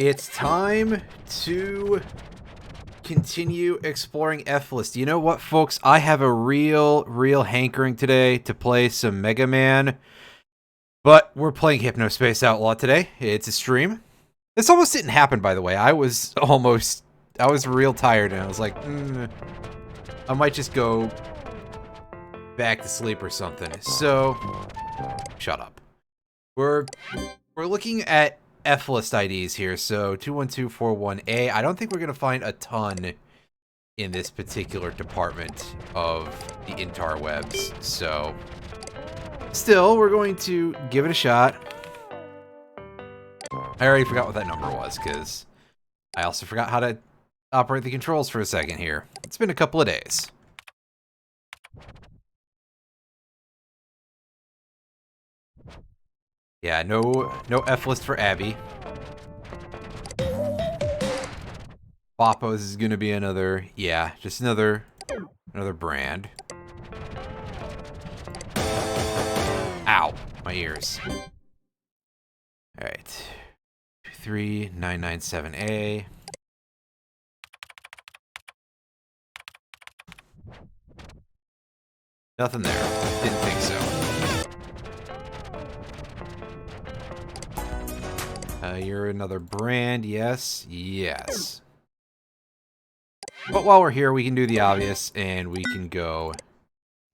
It's time to continue exploring F-List. You know what, folks? I have a real hankering today to play some Mega Man. But we're playing Hypnospace Outlaw today. It's a stream. This almost didn't happen, by the way. I was real tired, and I was like, I might just go back to sleep or something. So, shut up. We're looking at F-List IDs here, so 21241A. I don't think we're going to find a ton in this particular department of the interwebs, so still, we're going to give it a shot. I already forgot what that number was, because I also forgot how to operate the controls for a second here. It's been a couple of days. Yeah, no F-List for Abby. Boppos is going to be another, yeah, just another brand. Ow, my ears. Alright. 23997A. Nothing there. Didn't think so. You're another brand, yes. Yes. But while we're here, we can do the obvious, and we can go...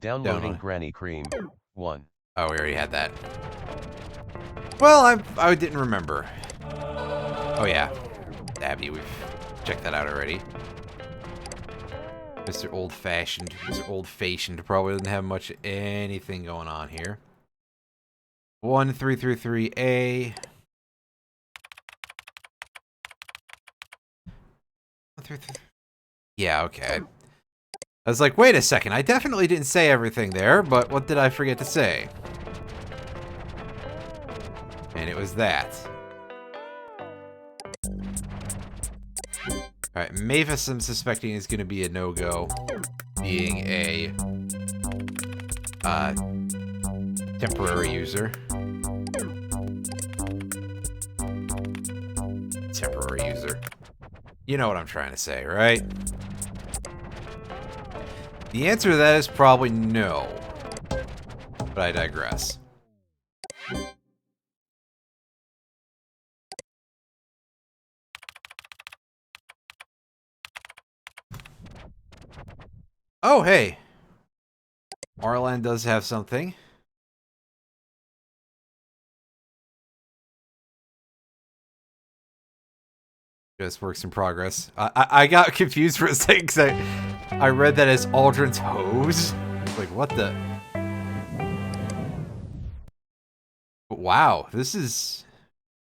Downloading Granny Cream 1. Oh, we already had that. Well, I didn't remember. Oh yeah, Abby, we've checked that out already. Mr. Old-Fashioned. Mr. Old-Fashioned probably doesn't have much anything going on here. 1333A. 133. Yeah, okay. I was like, wait a second, I definitely didn't say everything there, but what did I forget to say? And it was that. Alright, Mavis, I'm suspecting, is going to be a no-go, being a temporary user. Temporary user. You know what I'm trying to say, right? The answer to that is probably no. But I digress. Oh, hey. Marland does have something. Just works in progress. I got confused for a second because I read that as Aldrin's hose. Like, what the? Wow, this is...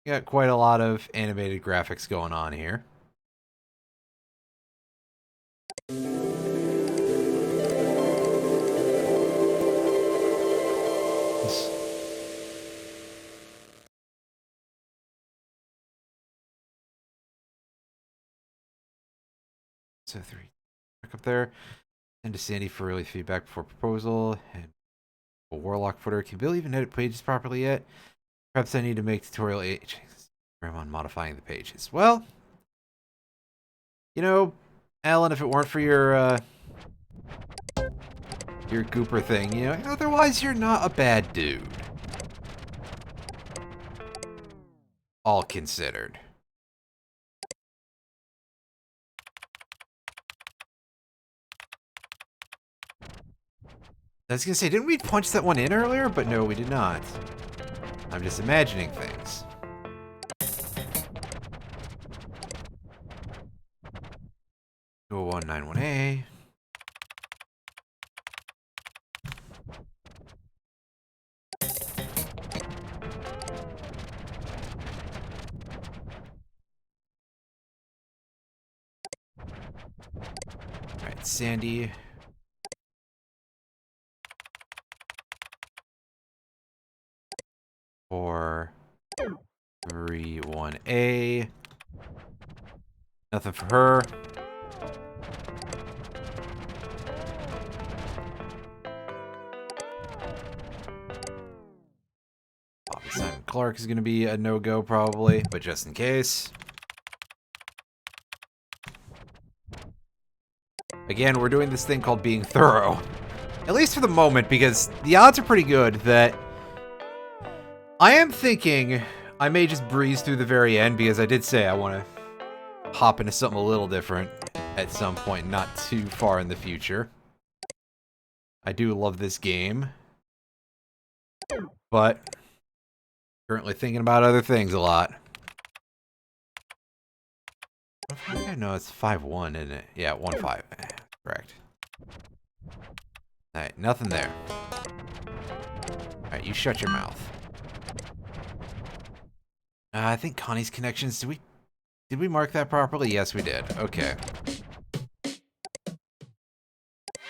got quite a lot of animated graphics going on here. So 3. Back up there. Send to Sandy for early feedback before proposal. And a Warlock footer. Can Bill even edit pages properly yet? Perhaps I need to make tutorial on modifying the pages. Well, you know, Alan, if it weren't for your Gooper thing, you know, otherwise you're not a bad dude. All considered. I was gonna say, didn't we punch that one in earlier? But no, we did not. I'm just imagining things. Go 191A. Alright, Sandy. Or 31A. Nothing for her. Simon Clark is going to be a no-go probably, but just in case. Again, we're doing this thing called being thorough. At least for the moment, because the odds are pretty good that... I am thinking I may just breeze through the very end, because I did say I want to hop into something a little different at some point, not too far in the future. I do love this game. But currently thinking about other things a lot. No, it's 5-1, isn't it? Yeah, 1-5. Correct. Alright, nothing there. Alright, you shut your mouth. I think Connie's connections, did we mark that properly? Yes, we did. Okay.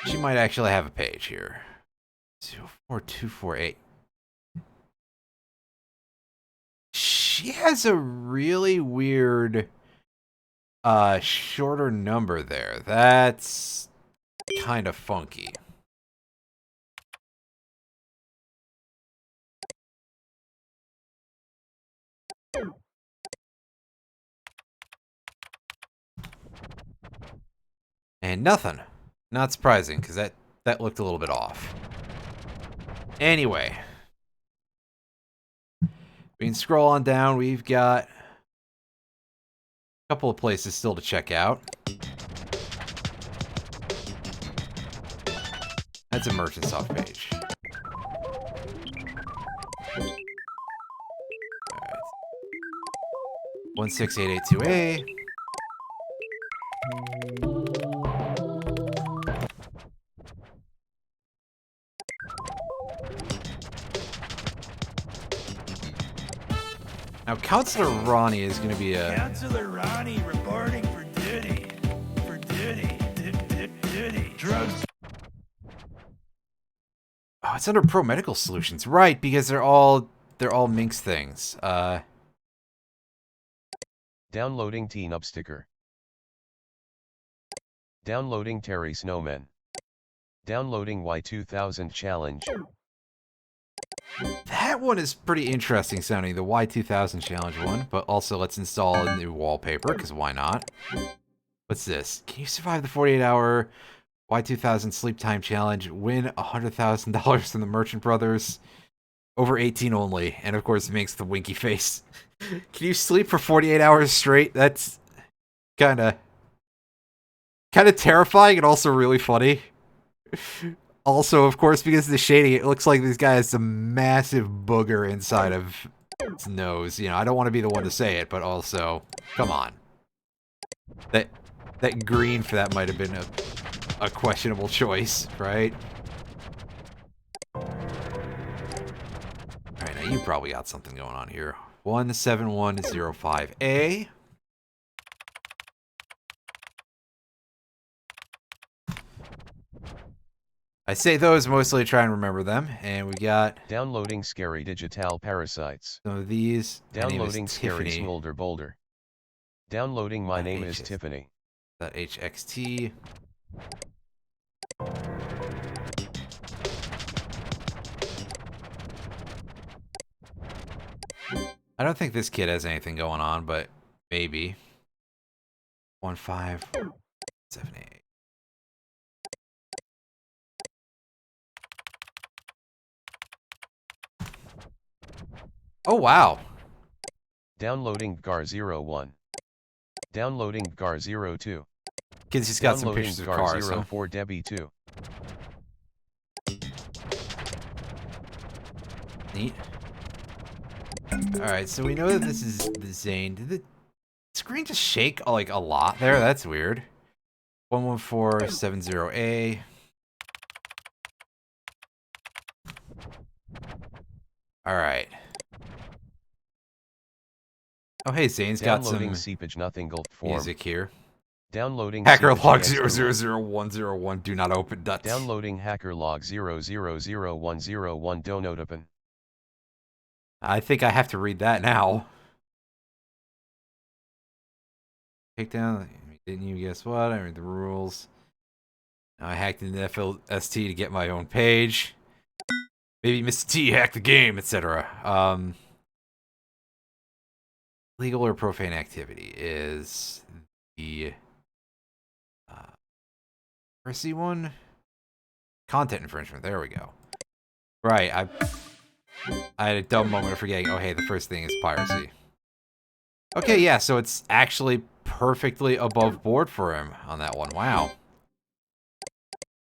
She might actually have a page here. 04248. She has a really weird shorter number there. That's kind of funky. And nothing. Not surprising, because that looked a little bit off. Anyway. We can scroll on down. We've got a couple of places still to check out. That's a merchant soft page. Alright. 16882A. Now, Counselor Ronnie is going to be a... Counselor Ronnie reporting for duty. For duty. Duty. Drugs. Oh, it's under Pro Medical Solutions. Right, because they're all Minx things. Downloading Teen Up sticker. Downloading Terry Snowman. Downloading Y2000 challenge. That one is pretty interesting sounding, the Y2000 challenge one, but also let's install a new wallpaper, because why not? What's this? Can you survive the 48-hour Y2000 sleep time challenge? Win $100,000 from the Merchant Brothers. Over 18 only, and of course it makes the winky face. Can you sleep for 48 hours straight? That's kind of terrifying and also really funny. Also, of course, because of the shading, it looks like this guy has some massive booger inside of his nose. You know, I don't want to be the one to say it, but also, come on. That green for that might have been a questionable choice, right? Alright, now you probably got something going on here. 17105A. I say those mostly to try and remember them, and we got... Downloading Scary Digital Parasites. Some of these. Downloading Scary Smolder Boulder. Downloading My Name is Tiffany. .hxt. I don't think this kid has anything going on, but maybe. 1578. Oh, wow. Downloading GAR01. Downloading GAR02. Kid's just got some pictures of cars. GAR04 Debbie 2. Neat. Alright, so we know that this is the Zane. Did the screen just shake like a lot there? That's weird. 11470A. Alright. Oh, hey, Zane's got some Downloading Seepage Nothing Gulp Form. music here. Downloading Hacker log 000101. Do not open. Downloading hacker log 000101. Don't open. I think I have to read that now. Take down. Didn't you guess what? I read the rules. I hacked into FLST to get my own page. Maybe Mr. T hacked the game, etc. Legal or profane activity is the piracy one? Content infringement. There we go. Right, I had a dumb moment of forgetting. Oh, hey, the first thing is piracy. Okay, yeah, so it's actually perfectly above board for him on that one. Wow.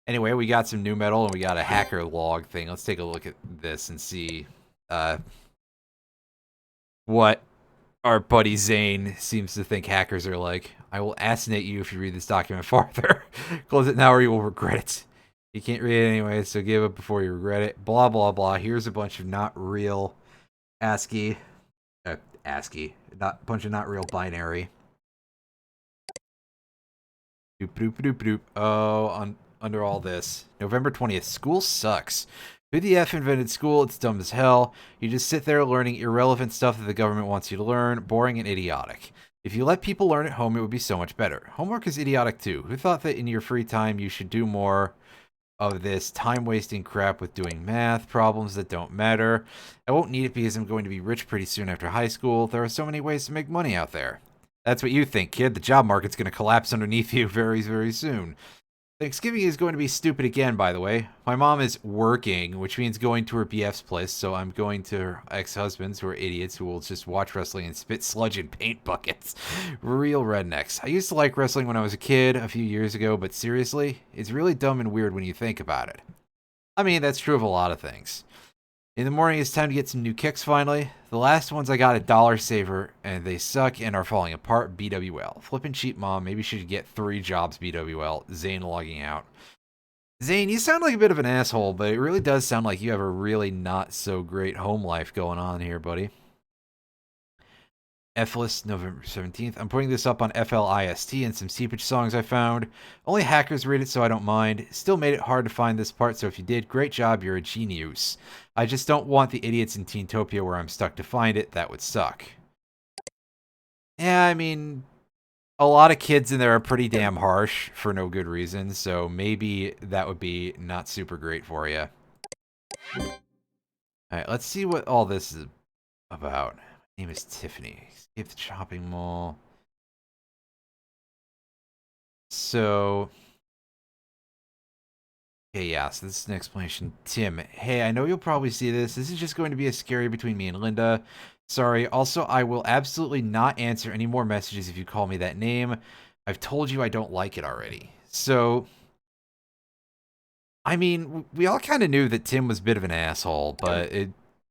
Anyway, we got some new metal and we got a hacker log thing. Let's take a look at this and see what our buddy Zane seems to think hackers are like. I will assassinate you if you read this document farther. Close it now or you will regret it. You can't read it anyway, so give up before you regret it. Blah, blah, blah. Here's a bunch of not real ASCII. Bunch of not real binary. Doop, doop, doop, doop. Oh, under all this. November 20th. School sucks. Who the F invented school? It's dumb as hell. You just sit there learning irrelevant stuff that the government wants you to learn. Boring and idiotic. If you let people learn at home, it would be so much better. Homework is idiotic too. Who thought that in your free time you should do more of this time-wasting crap with doing math problems that don't matter? I won't need it because I'm going to be rich pretty soon after high school. There are so many ways to make money out there. That's what you think, kid. The job market's going to collapse underneath you very, very soon. Thanksgiving is going to be stupid again, by the way. My mom is working, which means going to her BF's place, so I'm going to her ex-husband's, who are idiots who will just watch wrestling and spit sludge in paint buckets. Real rednecks. I used to like wrestling when I was a kid a few years ago, but seriously, it's really dumb and weird when you think about it. I mean, that's true of a lot of things. In the morning, it's time to get some new kicks finally. The last ones I got at Dollar Saver, and they suck and are falling apart. BWL. Flippin' cheap mom. Maybe she should get 3 jobs, BWL. Zane logging out. Zane, you sound like a bit of an asshole, but it really does sound like you have a really not so great home life going on here, buddy. F-list, November 17th. I'm putting this up on FLIST and some seepage songs I found. Only hackers read it, so I don't mind. Still made it hard to find this part, so if you did, great job, you're a genius. I just don't want the idiots in Teentopia where I'm stuck to find it. That would suck. Yeah, I mean, a lot of kids in there are pretty damn harsh for no good reason, so maybe that would be not super great for you. Alright, let's see what all this is about. My name is Tiffany. Escape the shopping mall. So... okay, yeah, so this is an explanation. Tim, hey, I know you'll probably see this. This is just going to be a scary between me and Linda. Sorry. Also, I will absolutely not answer any more messages if you call me that name. I've told you I don't like it already. So... I mean, we all kind of knew that Tim was a bit of an asshole, but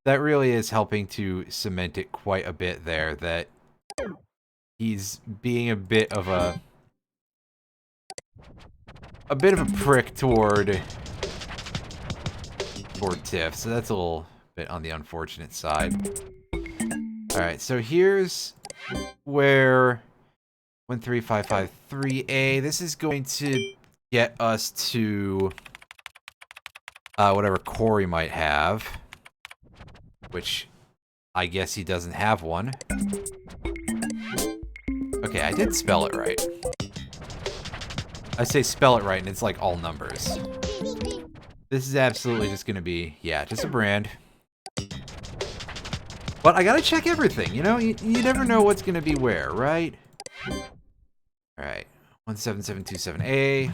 that really is helping to cement it quite a bit there, that he's being a bit of a prick toward Tiff, so that's a little bit on the unfortunate side. Alright, so here's where 13553A, this is going to get us to whatever Corey might have. Which, I guess he doesn't have one. Okay, I did spell it right. I say spell it right, and it's like all numbers. This is absolutely just gonna be, yeah, just a brand. But I gotta check everything, you know? You never know what's gonna be where, right? Alright, 17727A.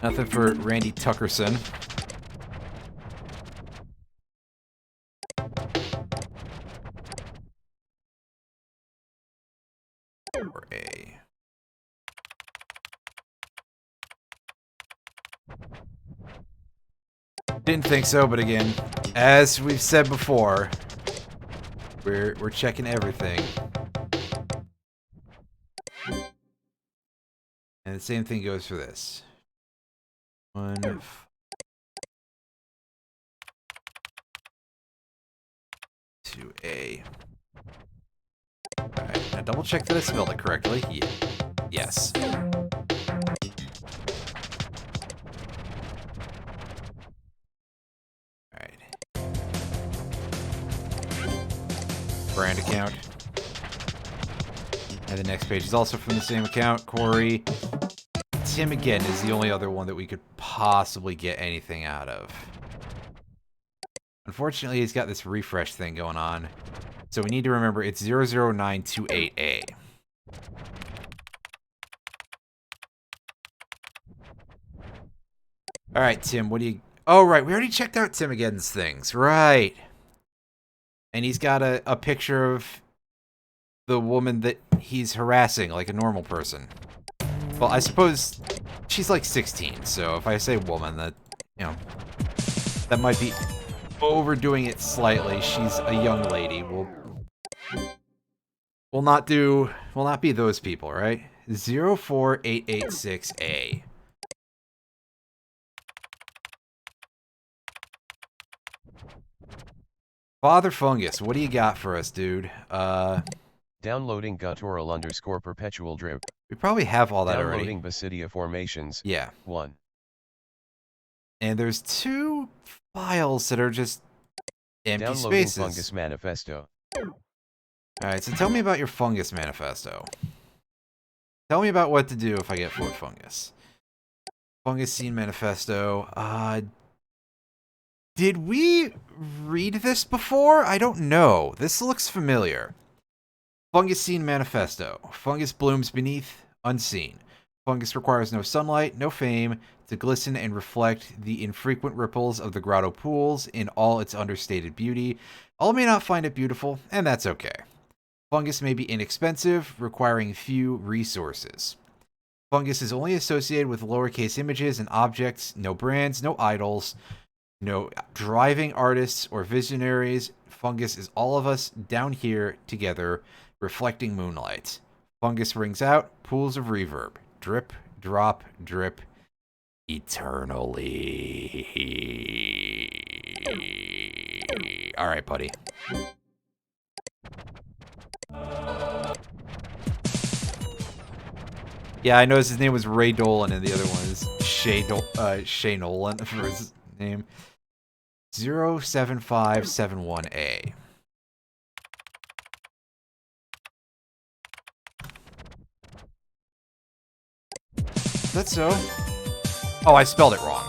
Nothing for Randy Tuckerson. Or A. Didn't think so, but again, as we've said before, we're checking everything. And the same thing goes for this. 2A. Alright, now double check that I spelled it correctly. Yeah. Yes. Alright. Brand account. And the next page is also from the same account. Corey. Tim again is the only other one that we could possibly get anything out of. Unfortunately, he's got this refresh thing going on. So we need to remember it's 00928A. Alright, Tim, what do you... Oh, right, we already checked out Tim Again's things. Right. And he's got a picture of the woman that he's harassing like a normal person. Well, I suppose she's like 16, so if I say woman, that, you know, that might be overdoing it slightly. She's a young lady. We'll not be those people, right? 04886A. Father Fungus, what do you got for us, dude? Downloading guttural _ perpetual drip. We probably have all that already. Downloading Basidia formations. Yeah. 1. And there's 2 files that are just empty Downloading spaces. Fungus Manifesto. Alright, so tell me about your Fungus Manifesto. Tell me about what to do if I get foot fungus. Fungus Scene Manifesto. Did we read this before? I don't know. This looks familiar. Fungus Scene Manifesto. Fungus blooms beneath, unseen. Fungus requires no sunlight, no fame, to glisten and reflect the infrequent ripples of the grotto pools in all its understated beauty. All may not find it beautiful, and that's okay. Fungus may be inexpensive, requiring few resources. Fungus is only associated with lowercase images and objects, no brands, no idols, no driving artists or visionaries. Fungus is all of us down here together, reflecting moonlight. Fungus rings out, pools of reverb. Drip, drop, drip, eternally. Alright, buddy. Yeah, I noticed his name was Ray Dolan, and the other one is Shay Nolan for his name. 07571A. Is that so? Oh, I spelled it wrong.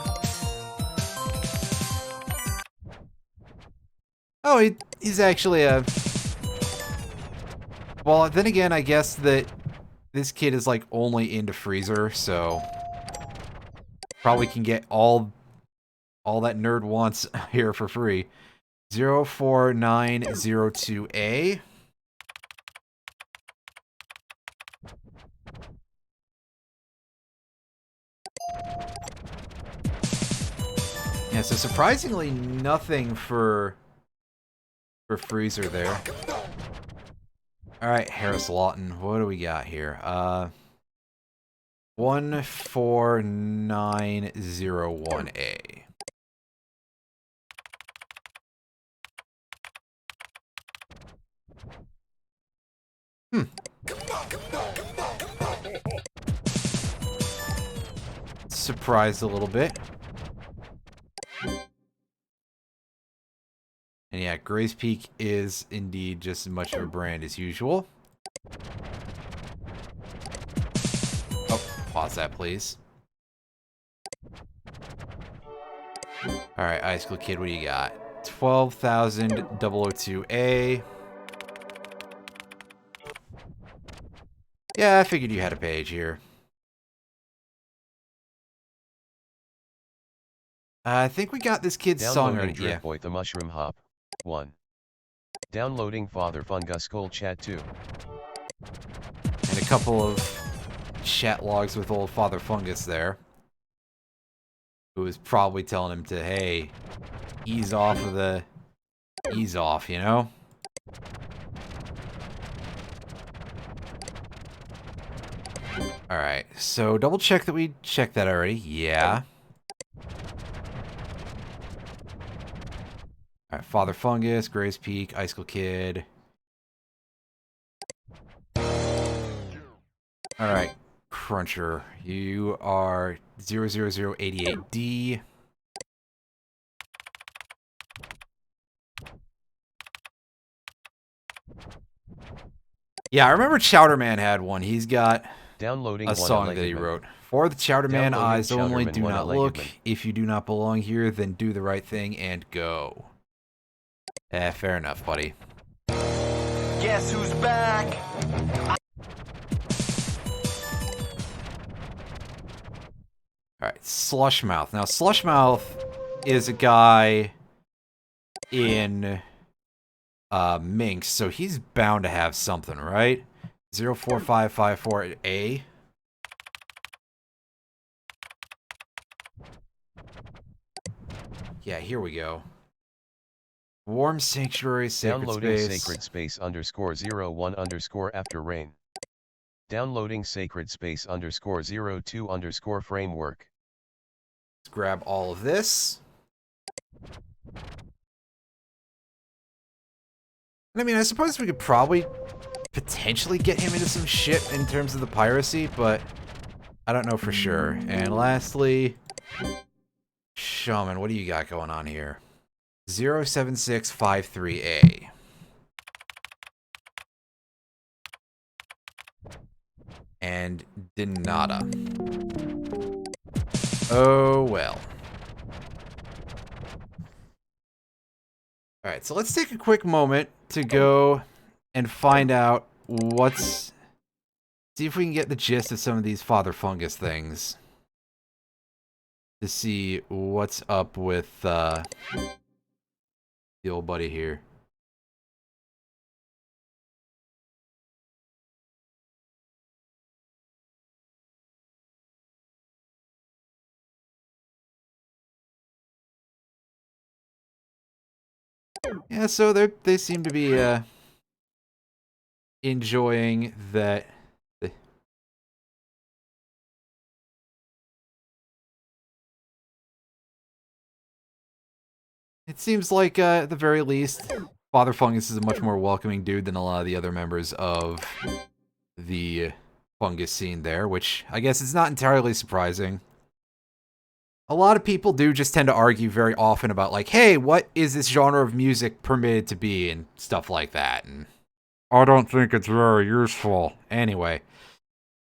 Oh, he's actually a... Well, then again, I guess that this kid is like only into Freezer, so probably can get all that nerd wants here for free. 04902A. Yeah, so surprisingly nothing for Freezer there. Alright, Harris Lawton, what do we got here? 14901A. Surprised a little bit. And yeah, Gray's Peak is indeed just as much of a brand as usual. Oh, pause that, please. Alright, High School Kid, what do you got? 12,002A. Yeah, I figured you had a page here. I think we got this kid's song already. Drip Boy the Mushroom Hop. 1. Downloading Father Fungus Cole Chat 2. And a couple of chat logs with old Father Fungus there. Who was probably telling him to, hey, ease off, you know? Alright, so double check that we checked that already. Yeah. Alright, Father Fungus, Gray's Peak, Icicle Kid. Alright, Cruncher. You are 00088D. Yeah, I remember Chowderman had one. He's got Downloading a song that he wrote. For the Chowderman, eyes only, do not look. If you do not belong here, then do the right thing and go. Fair enough, buddy. Guess who's back? Alright, Slushmouth. Now, Slushmouth is a guy in Minx, so he's bound to have something, right? 04554A. Yeah, here we go. Warm Sanctuary, Sacred Downloading Space. Sacred Space _01_ after rain. Downloading Sacred Space _02_ framework. Let's grab all of this. I mean, I suppose we could probably potentially get him into some shit in terms of the piracy, but I don't know for sure. And lastly, Shaman, what do you got going on here? 07653A. And Denata. Oh, well. Alright, so let's take a quick moment to go and find out what's... See if we can get the gist of some of these Father Fungus things. To see what's up with the old buddy here. Yeah, so they seem to be enjoying that. It seems like at the very least, Father Fungus is a much more welcoming dude than a lot of the other members of the Fungus scene there, which I guess is not entirely surprising. A lot of people do just tend to argue very often about, like, hey, what is this genre of music permitted to be, and stuff like that, and I don't think it's very useful. Anyway,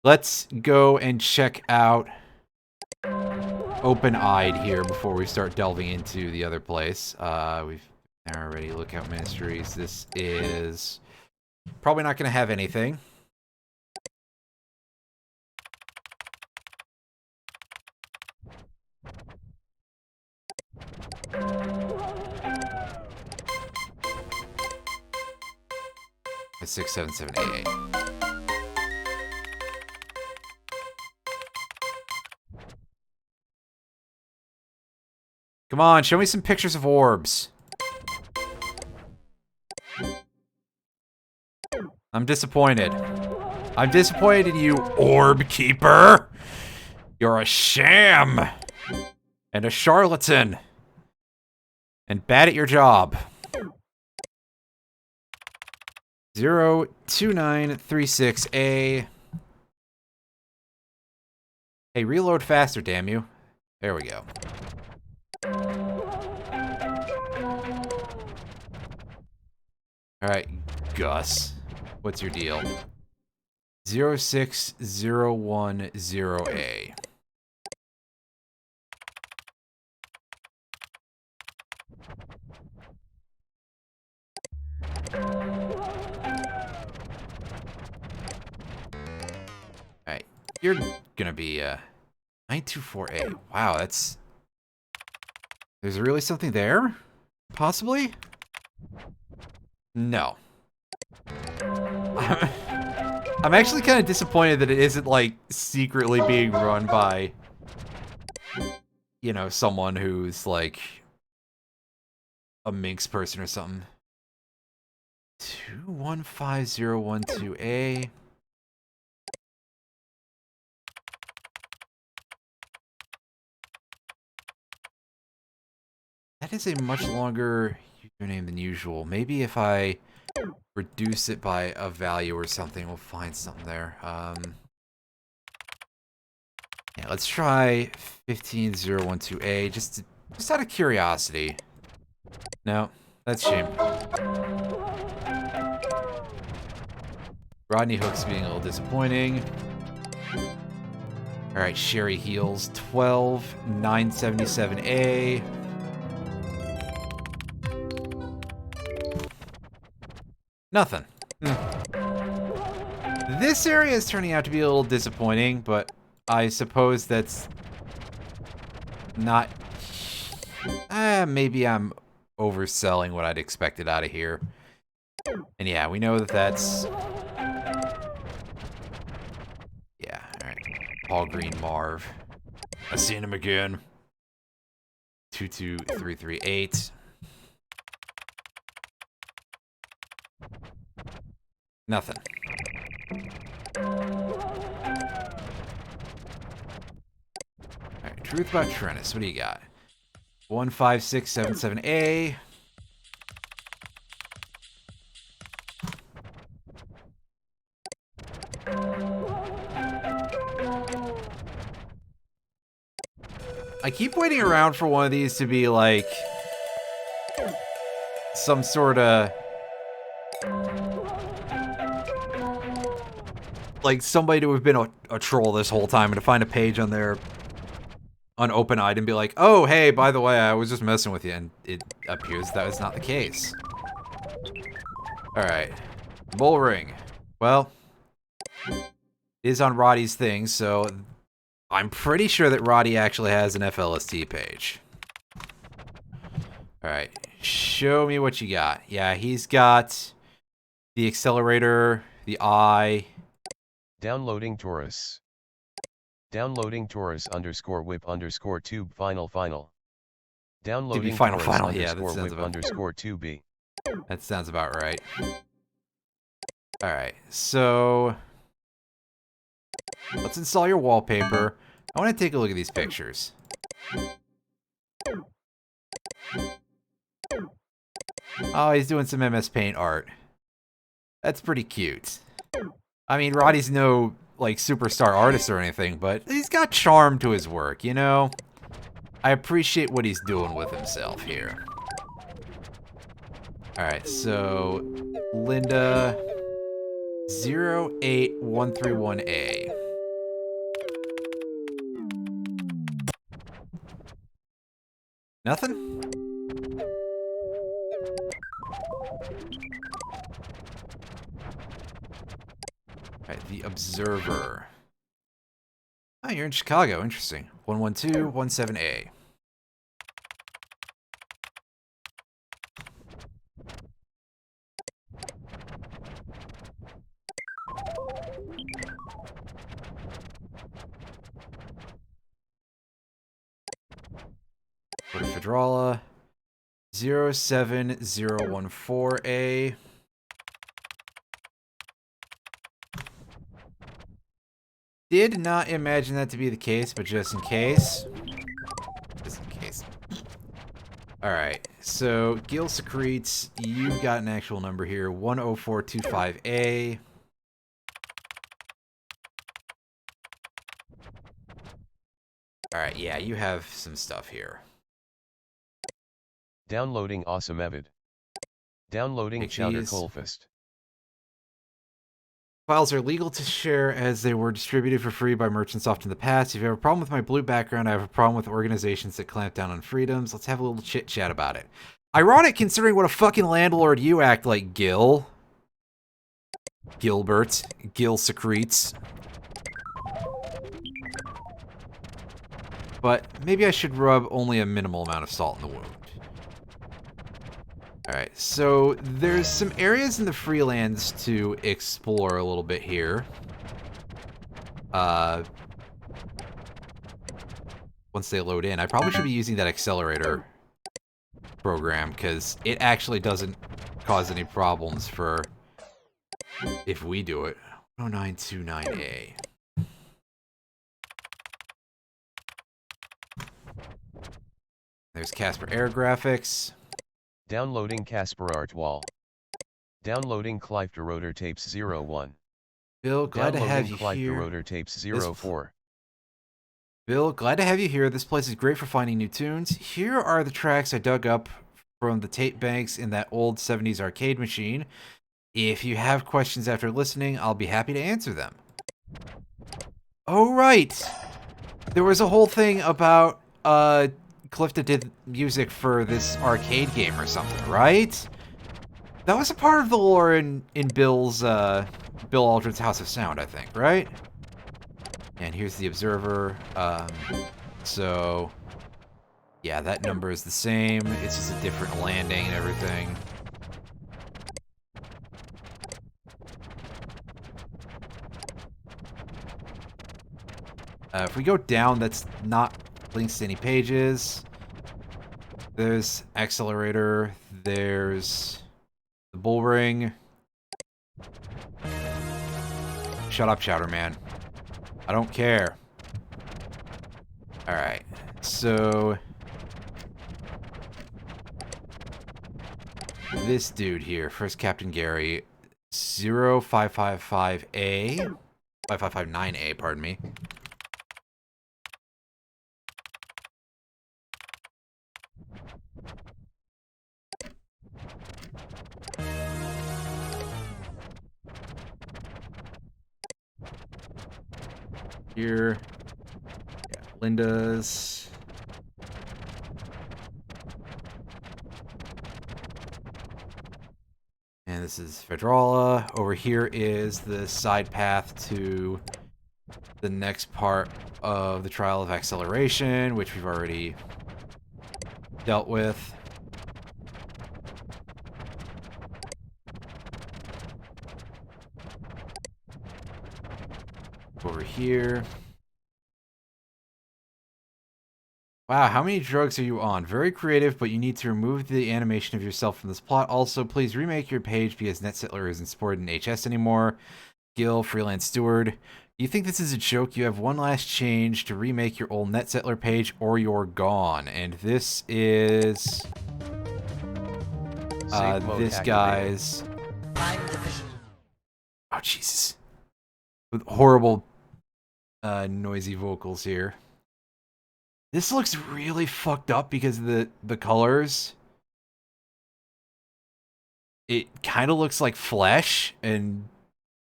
let's go and check out Open-Eyed here before we start delving into the other place. We've already Lookout Ministries. This is probably not going to have anything. A 67788. Come on, show me some pictures of orbs. I'm disappointed. I'm disappointed in you, Orb Keeper. You're a sham. And a charlatan. And bad at your job. 02936A. Hey, reload faster, damn you. There we go. Alright, Gus. What's your deal? 06010A. Alright, you're gonna be 924A. Wow, that's... There's really something there? Possibly? No. I'm actually kind of disappointed that it isn't, like, secretly being run by, you know, someone who's, like, a Minx person or something. 215012A. That is a much longer username than usual. Maybe if I reduce it by a value or something, we'll find something there. Yeah, let's try 15012A just out of curiosity. No, that's a shame. Rodney Hook's being a little disappointing. All right, Sherry Heals 12977A. Nothing. This area is turning out to be a little disappointing, but I suppose that's not... maybe I'm overselling what I'd expected out of here. And yeah, we know that that's... Yeah, alright. Paul Green Marv. I seen him again. 22338. Nothing. Alright, truth about Trennis. What do you got? 15677A. I keep waiting around for one of these to be like some sort of like somebody to have been a troll this whole time and to find a page on their unopened and be like, oh, hey, by the way, I was just messing with you, and it appears that was not the case. Alright. Bull ring. Well, it is on Roddy's thing, so I'm pretty sure that Roddy actually has an FLST page. Alright. Show me what you got. Yeah, he's got the accelerator, the eye. Downloading Taurus. Downloading Taurus _ whip _ tube final. Downloading final, Taurus final. Yeah, that _ sounds whip about... _ 2B. That sounds about right. Alright, so... let's install your wallpaper. I want to take a look at these pictures. Oh, he's doing some MS Paint art. That's pretty cute. I mean, Roddy's no, like, superstar artist or anything, but he's got charm to his work, you know? I appreciate what he's doing with himself here. Alright, so... Linda... 08131A. Nothing? Alright, the Observer. Oh, you're in Chicago. Interesting. 11217A. Port Fedrala. 07014A. Did not imagine that to be the case, but just in case. Just in case. Alright, so Gil Secretes, you've got an actual number here. 10425A. Alright, yeah, you have some stuff here. Downloading Awesome Evid. Downloading Chowder Colfist. Files are legal to share as they were distributed for free by merchants oft in the past. If you have a problem with my blue background, I have a problem with organizations that clamp down on freedoms. Let's have a little chit-chat about it. Ironic considering what a fucking landlord you act like, Gil. Gilbert. Gil Secretes. But maybe I should rub only a minimal amount of salt in the wound. Alright, so there's some areas in the Freelands to explore a little bit here. Once they load in. I probably should be using that accelerator program, because it actually doesn't cause any problems for if we do it. 10929A. There's Casper Air Graphics. Downloading Casper Art Wall. Downloading Clive Rotor Tapes 01. Bill, glad to have you Clive here. Rotor Tapes 04. Bill, glad to have you here. This place is great for finding new tunes. Here are the tracks I dug up from the tape banks in that old 70s arcade machine. If you have questions after listening, I'll be happy to answer them. Oh, right. There was a whole thing about, Clifton did music for this arcade game or something, right? That was a part of the lore in Bill's, Bill Aldrin's House of Sound, I think, right? And here's the Observer. So Yeah, that number is the same. It's just a different landing and everything. If we go down, that's not links to any pages. There's accelerator. There's the bull ring. Shut up, Chowder Man. I don't care. Alright, so... this dude here, First Captain Gary, 0555A, 5559A, pardon me. Here, yeah, Linda's. And this is Fedrala. Over here is the side path to the next part of the Trial of Acceleration, which we've already dealt with. Over here. Wow, how many drugs are you on? Very creative, but you need to remove the animation of yourself from this plot. Also, please remake your page because NetSettler isn't supported in HS anymore. Gil, Freelance Steward. Do you think this is a joke? You have one last change to remake your old NetSettler page or you're gone. And this is... this guy's... Oh, Jesus. With horrible, noisy vocals here. This looks really fucked up because of the colors. It kind of looks like flesh and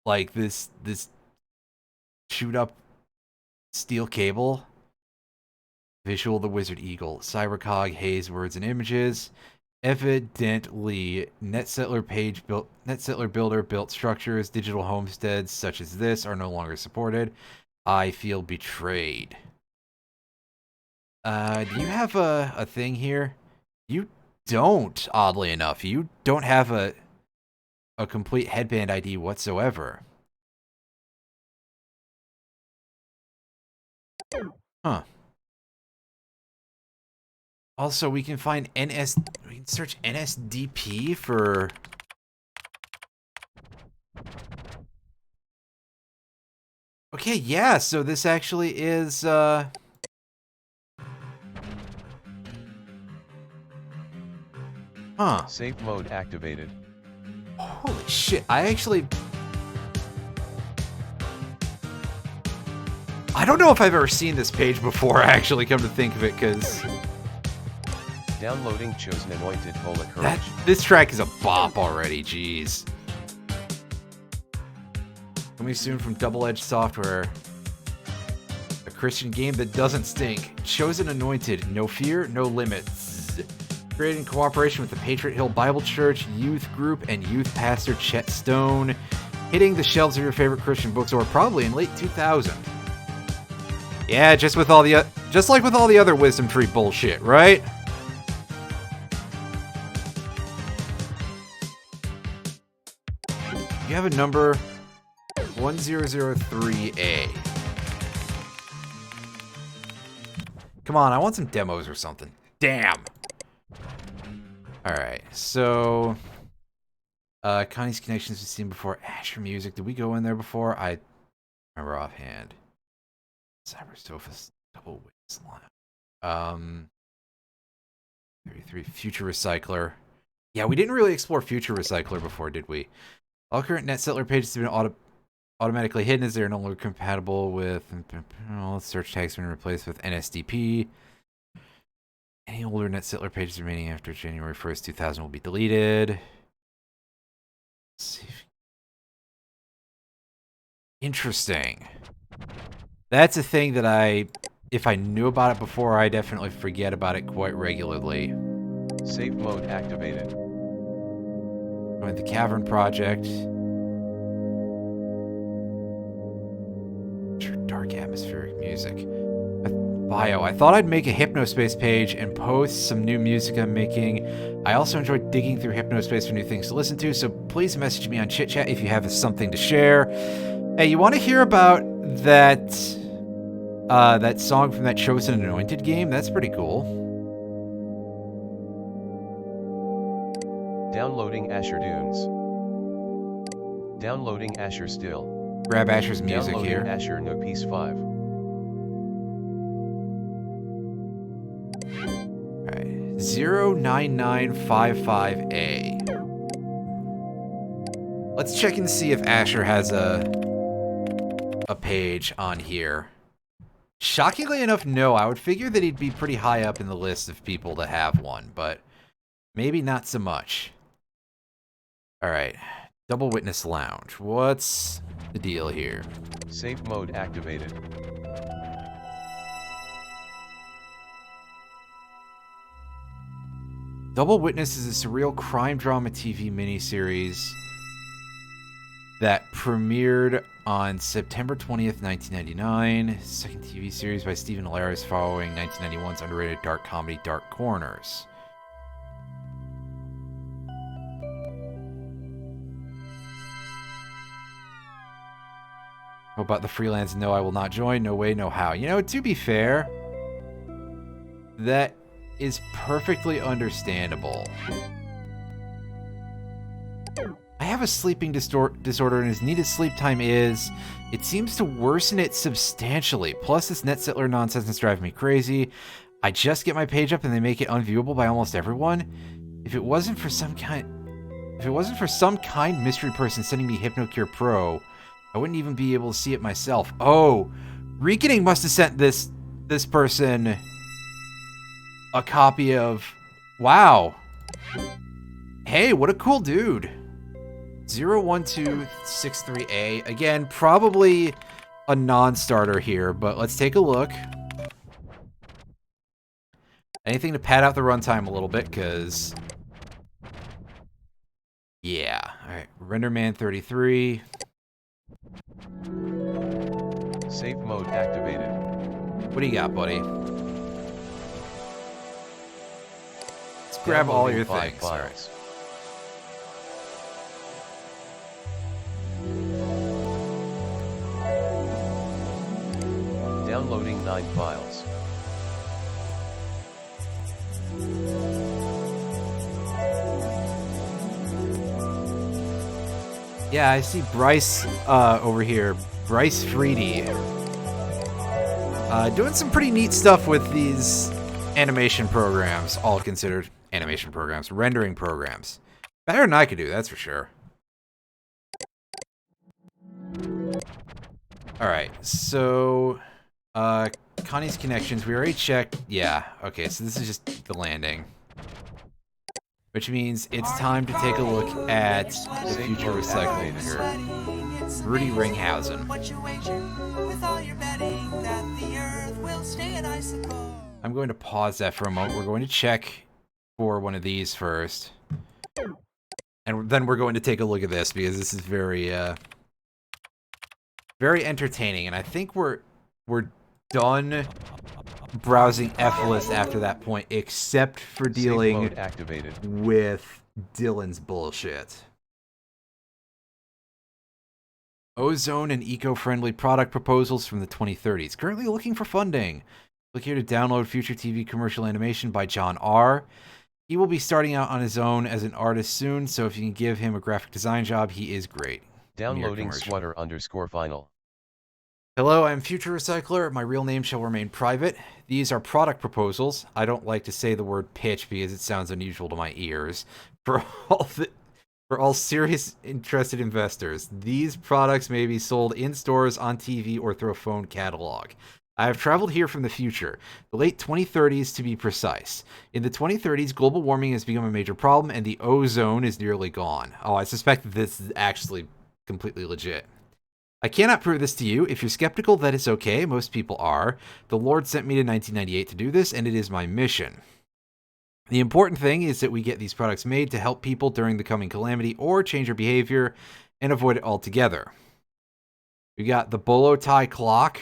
like this shoot up steel cable. Visual the Wizard Eagle. Cybercog, Haze, Words and Images. Evidently, NetSettler Builder built structures, digital homesteads such as this are no longer supported. I feel betrayed. Do you have a thing here? You don't, oddly enough. You don't have a complete headband ID whatsoever. Huh. Also, we can find we can search NSDP for... Okay, yeah, so this actually is, Huh. Safe mode activated. Holy shit, I don't know if I've ever seen this page before, actually, come to think of it, because... Downloading Chosen Anointed Full of Courage. This track is a bop already, jeez. Coming soon from Double Edge Software. A Christian game that doesn't stink. Chosen Anointed, no fear, no limits. Created in cooperation with the Patriot Hill Bible Church, Youth Group, and Youth Pastor Chet Stone. Hitting the shelves of your favorite Christian bookstore probably in late 2000. Yeah, just like with all the other Wisdom Tree bullshit, right? You have a number 1003A. Come on, I want some demos or something. Damn. Alright, so... Connie's Connections we've seen before. Asher Music, did we go in there before? I remember offhand. Cyber Sophist, Double Wasteland. 33, Future Recycler. Yeah, we didn't really explore Future Recycler before, did we? All current NetSettler pages have been automatically hidden as they are no longer compatible with... search tags have been replaced with NSDP. Any older NetSettler pages remaining after January 1st, 2000 will be deleted. Let's see. Interesting. That's a thing that if I knew about it before, I definitely forget about it quite regularly. Safe mode activated. Join the Cavern Project. Dark atmospheric music. I bio. I thought I'd make a Hypnospace page and post some new music I'm making. I also enjoy digging through Hypnospace for new things to listen to, so please message me on ChitChat if you have something to share. Hey, you want to hear about that song from that Chosen and Anointed game? That's pretty cool. Downloading Asher Dunes. Downloading Asher Still. Grab Asher's music Downloading here. Asher No Piece 5. Alright. 09955A. Let's check and see if Asher has a page on here. Shockingly enough, no. I would figure that he'd be pretty high up in the list of people to have one, but maybe not so much. Alright. Double Witness Lounge. What's the deal here? Safe mode activated. Double Witness is a surreal crime drama TV miniseries that premiered on September 20th, 1999. Second TV series by Stephen Alaris following 1991's underrated dark comedy Dark Corners. How about the freelance? No, I will not join. No way, no how. You know, to be fair, that is perfectly understandable. I have a sleeping disorder, and as neat as sleep time is, it seems to worsen it substantially. Plus, this net settler nonsense is driving me crazy. I just get my page up, and they make it unviewable by almost everyone. If it wasn't for some kind mystery person sending me HypnoCure Pro, I wouldn't even be able to see it myself. Oh, Reasoning must have sent this person a copy of... Wow. Hey, what a cool dude. 01263A. Again, probably a non-starter here, but let's take a look. Anything to pad out the runtime a little bit, because... Yeah. Alright, RenderMan 33. Safe mode activated. What do you got, buddy? Let's grab all your things. Files. Downloading 9 files. Yeah, I see Bryce over here. Bryce Freedy. Doing some pretty neat stuff with these animation programs, all considered animation programs, rendering programs. Better than I could do, that's for sure. Alright, so... Connie's connections, we already checked. Yeah, okay, so this is just the landing. Which means it's time to take a look at the future recycling here. Rudy Ringhausen. I'm going to pause that for a moment. We're going to check for one of these first. And then we're going to take a look at this, because this is very, very entertaining. And I think we're done browsing F-List after that point, except for dealing with Dylan's bullshit. Ozone and eco-friendly product proposals from the 2030s. Currently looking for funding. Click here to download future TV commercial animation by John R. He will be starting out on his own as an artist soon, so if you can give him a graphic design job, he is great. Downloading sweater_final. Hello, I'm Future Recycler. My real name shall remain private. These are product proposals. I don't like to say the word pitch because it sounds unusual to my ears. For all serious interested investors, these products may be sold in stores, on TV, or through a phone catalog. I have traveled here from the future, the late 2030s to be precise. In the 2030s, global warming has become a major problem and the ozone is nearly gone. Oh, I suspect that this is actually completely legit. I cannot prove this to you. If you're skeptical, that is okay. Most people are. The Lord sent me to 1998 to do this, and it is my mission. The important thing is that we get these products made to help people during the coming calamity or change their behavior and avoid it altogether. We got the bolo tie clock,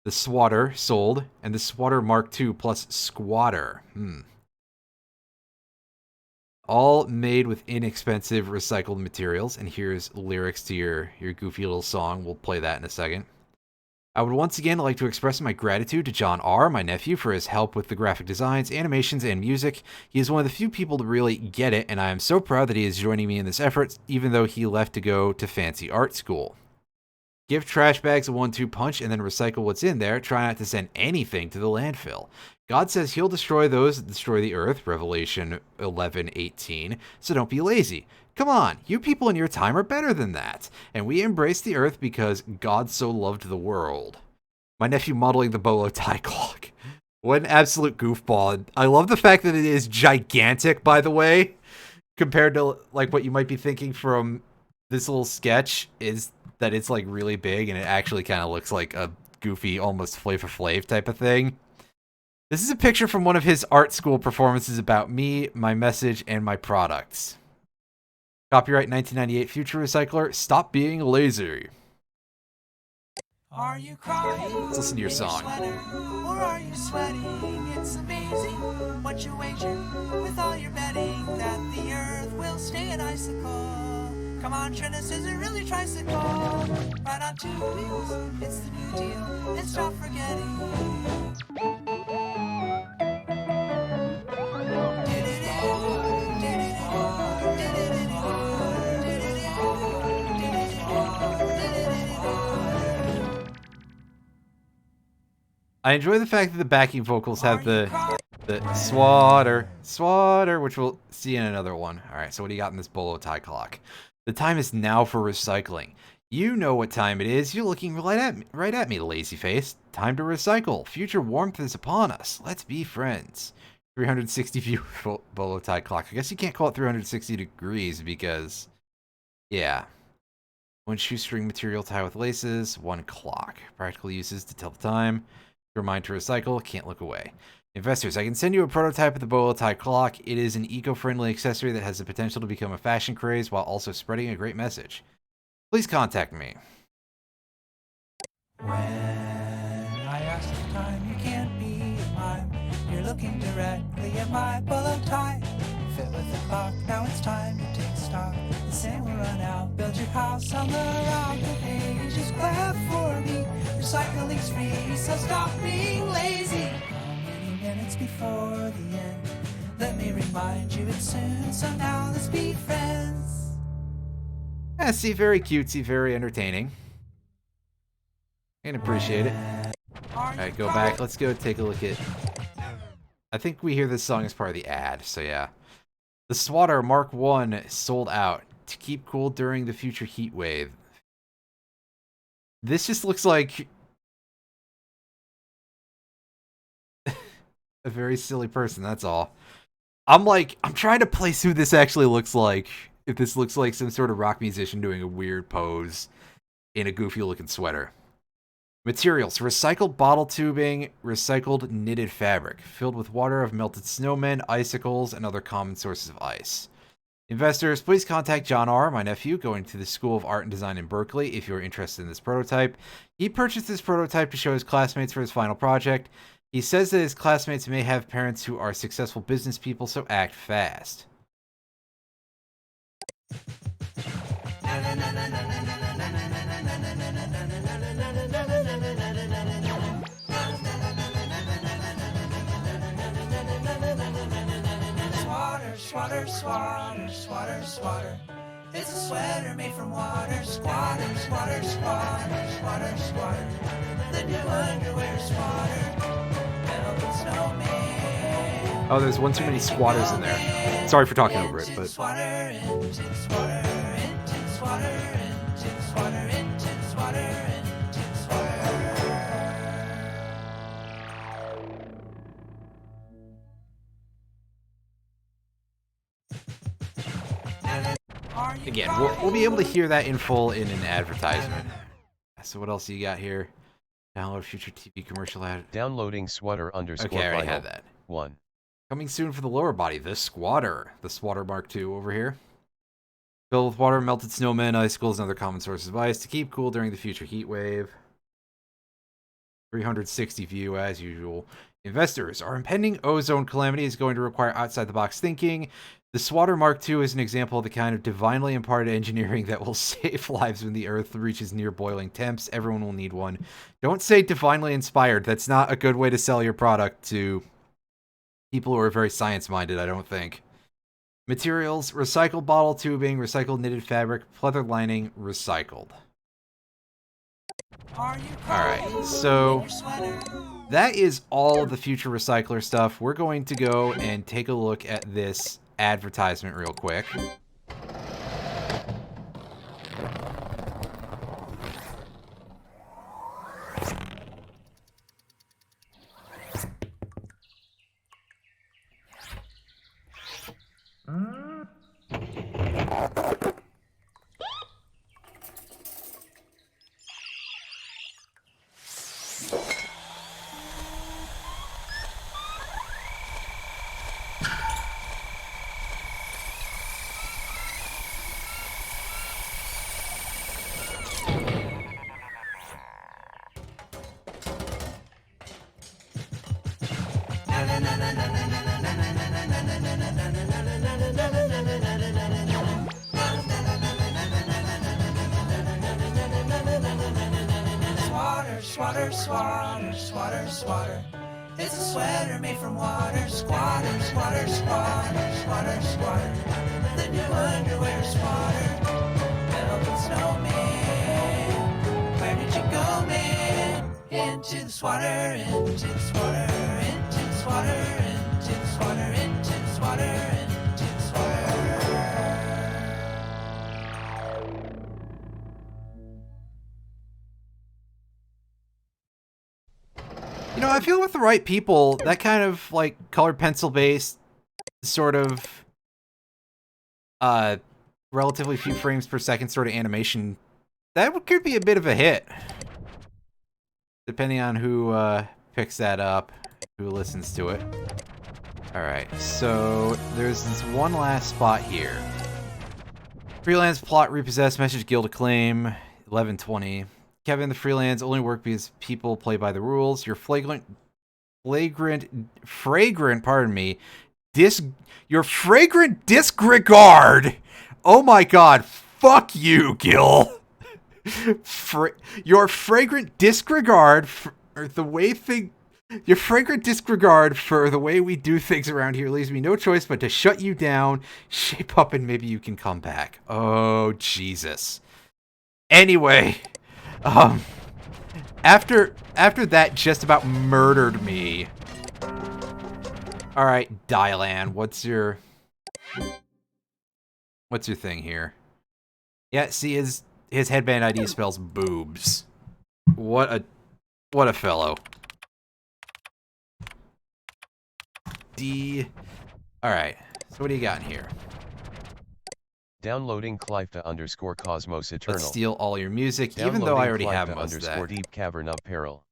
The Swatter sold, and the Swatter Mark II plus Squatter. All made with inexpensive recycled materials. And here's lyrics to your goofy little song. We'll play that in a second. I would once again like to express my gratitude to John R., my nephew, for his help with the graphic designs, animations, and music. He is one of the few people to really get it, and I am so proud that he is joining me in this effort, even though he left to go to fancy art school. Give trash bags a 1-2 punch and then recycle what's in there. Try not to send anything to the landfill. God says he'll destroy those that destroy the earth, Revelation 11:18, so don't be lazy. Come on, you people in your time are better than that. And we embrace the earth because God so loved the world. My nephew modeling the bolo tie clock. What an absolute goofball. I love the fact that it is gigantic, by the way, compared to like what you might be thinking from this little sketch is that it's like really big and it actually kind of looks like a goofy, almost Flavor Flav type of thing. This is a picture from one of his art school performances about me, my message, and my products. Copyright 1998 Future Recycler, stop being lazy. Are you crying? Let's listen to your song. Or are you sweating? It's amazing what you wager with all your betting that the earth will stay an icicle. Come on, Trinus, is it really tricycle? Ride on 2 wheels, it's the new deal, and stop forgetting. I enjoy the fact that the backing vocals have the swatter, which we'll see in another one. All right, so what do you got in this bolo tie clock? The time is now for recycling. You know what time it is. You're looking right at me, lazy face. Time to recycle. Future warmth is upon us. Let's be friends. 360 view bolo tie clock. I guess you can't call it 360 degrees because, yeah. 1 shoestring material tie with laces. 1 clock. Practical uses to tell the time. Remind to recycle, can't look away. Investors, I can send you a prototype of the bolo tie clock. It is an eco-friendly accessory that has the potential to become a fashion craze while also spreading a great message. Please contact me. When I ask the time, you can't be a mime. You're looking directly at my bolo tie. Fit with the clock, now it's time to take stock. The sand will run out, build your house on the rock. Hey, just clap for me. Recycling's free, so stop being lazy. How many minutes before the end? Let me remind you it's soon, so now let's be friends. Yeah, see, very cutesy, very entertaining. I can appreciate it. Alright, go back. Let's go take a look at... I think we hear this song as part of the ad, so yeah. The Swatter Mark I sold out to keep cool during the future heat wave. This just looks like a very silly person, that's all. I'm trying to place who this actually looks like. If this looks like some sort of rock musician doing a weird pose in a goofy looking sweater. Materials: recycled bottle tubing, recycled knitted fabric, filled with water of melted snowmen, icicles, and other common sources of ice. Investors, please contact John R., my nephew, going to the School of Art and Design in Berkeley if you're interested in this prototype. He purchased this prototype to show his classmates for his final project. He says that his classmates may have parents who are successful business people, so act fast. Swatter, swatter, swatter, swatter. It's a sweater made from water. Squatter, squatter, squatter, squatter, squatter. The new underwear squatter. Melted snowman. Oh, there's one too many squatters in there. Sorry for talking over it, but... Swatter, into swatter, into swatter, into swatter, into swatter, into swatter. Again, we'll be able to hear that in full in an advertisement. So what else you got here? Download future TV commercial ad. Downloading swatter underscore Okay, I already vinyl. had that. 1. Coming soon for the lower body, the Squatter. The Swatter Mark II over here. Filled with water, melted snowmen, icicles, and other common sources of ice to keep cool during the future heat wave. 360 view as usual. Investors, our impending ozone calamity is going to require outside-the-box thinking. The Swatter Mark II is an example of the kind of divinely imparted engineering that will save lives when the Earth reaches near boiling temps. Everyone will need one. Don't say divinely inspired. That's not a good way to sell your product to people who are very science-minded, I don't think. Materials, recycled bottle tubing, recycled knitted fabric, pleather lining, recycled. Alright, so that is all of the future recycler stuff. We're going to go and take a look at this advertisement real quick. Swatter, swatter, swatter, swatter. It's a sweater made from water. Squatter, squatter, squatter, squatter, squatter. The new underwear swatter. Melvin Snowman, where did you go, man? Into the swatter, into the swatter, into the swatter, into the swatter, into the swatter, into the swatter. You know, I feel with the right people, that kind of, like, colored pencil-based sort of, relatively few frames per second sort of animation, that could be a bit of a hit. Depending on who, picks that up, who listens to it. Alright, so there's this one last spot here. Freelance plot repossessed, message guild acclaim, 1120. Kevin, the freelance only work because people play by the rules. Your fragrant, pardon me, your fragrant disregard. Oh my god, fuck you, Gil. Your fragrant disregard for the way your fragrant disregard for the way we do things around here leaves me no choice but to shut you down, shape up, and maybe you can come back. Oh, Jesus. Anyway, after that just about murdered me. All right, Dylan, what's your thing here? Yeah, see, his headband ID spells boobs. What a fellow. Alright, so what do you got in here? Downloading Clifta _Cosmos Eternal. Let's steal all your music, even though I already have most of that. Deep Cavern of Peril.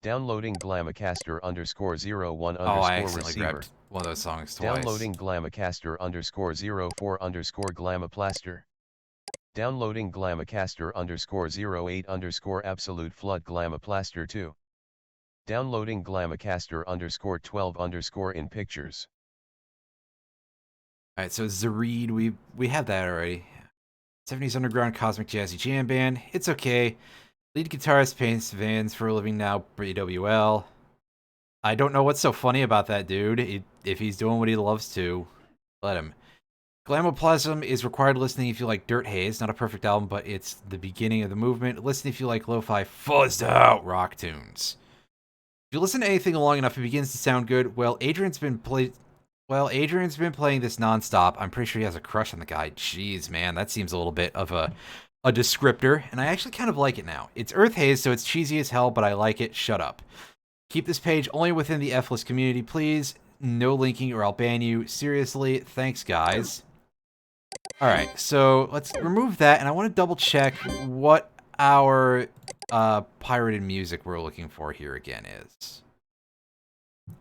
Downloading Glamacaster _01 Oh, I accidentally receiver. grabbed one of those songs twice. Downloading Glamacaster _04 Glamaplaster. Downloading Glamacaster _08 Absolute Flood Glamaplaster 2. Downloading Glamacaster _12 in pictures. Alright, so Zareed, we have that already. 70s Underground Cosmic Jazzy Jam Band. It's okay. Lead guitarist paints vans for a living now, BWL. I don't know what's so funny about that dude. If he's doing what he loves to, let him. Glamoplasm is required listening if you like Dirt Haze. Not a perfect album, but it's the beginning of the movement. Listen if you like lo-fi fuzzed out rock tunes. If you listen to anything long enough, it begins to sound good. Well, Adrian's been playing this nonstop. I'm pretty sure he has a crush on the guy. Jeez, man, that seems a little bit of a descriptor, and I actually kind of like it now. It's Earth Haze, so it's cheesy as hell, but I like it. Shut up. Keep this page only within the F-list community, please. No linking or I'll ban you. Seriously, thanks, guys. Alright, so let's remove that, and I want to double check what our pirated music we're looking for here again is.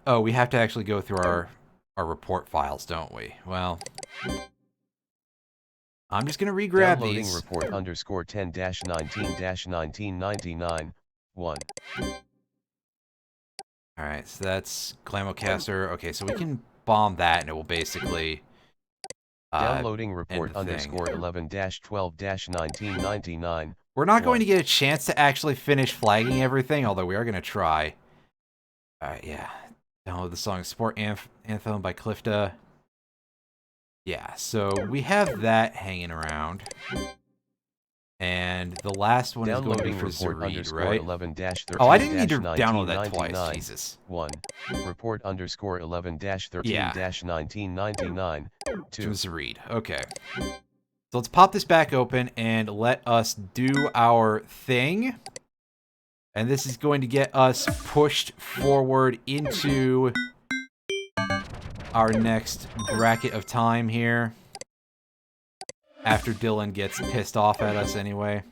Oh, we have to actually go through our report files, don't we? Well, I'm just going to re-grab these. Report _10-19-1999 1. Alright, so that's Glamocaster. Okay, so we can bomb that and it will basically Downloading end report the thing. underscore 11-12-1999. We're not going to get a chance to actually finish flagging everything, although we are going to try. Alright, yeah. Download the song Sport Anthem by Clifta. Yeah, so we have that hanging around. And the last one is going to be for Zareed, right? 11-13-1999. Oh, I didn't need to download that twice, Jesus. 1. Report underscore 11-13-1999. 2. To Zareed, okay. So let's pop this back open and let us do our thing. And this is going to get us pushed forward into our next bracket of time here. After Dylan gets pissed off at us anyway.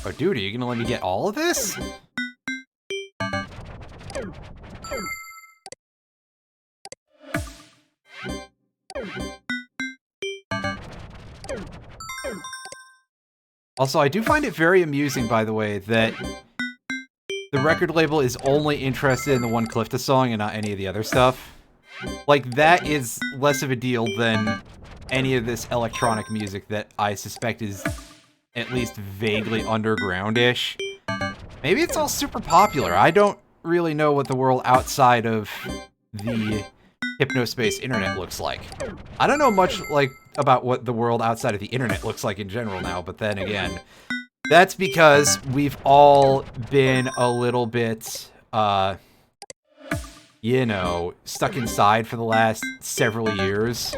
Oh, dude, are you gonna let me get all of this? Also, I do find it very amusing, by the way, that the record label is only interested in the one Clifta song and not any of the other stuff. Like, that is less of a deal than any of this electronic music that I suspect is at least vaguely underground-ish. Maybe it's all super popular. I don't really know what the world outside of the Hypnospace internet looks like. I don't know much, like, about what the world outside of the internet looks like in general now, but then again, that's because we've all been a little bit, you know, stuck inside for the last several years.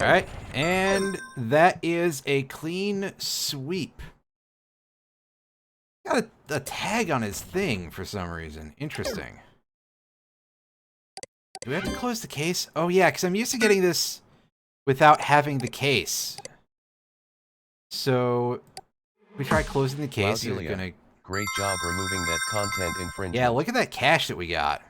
Alright, and that is a clean sweep. Got a tag on his thing for some reason. Interesting. Do we have to close the case? Oh yeah, because I'm used to getting this without having the case. So, we try closing the case. Wow, Delia, gonna... Great job removing that content infringement. Yeah, look at that cache that we got.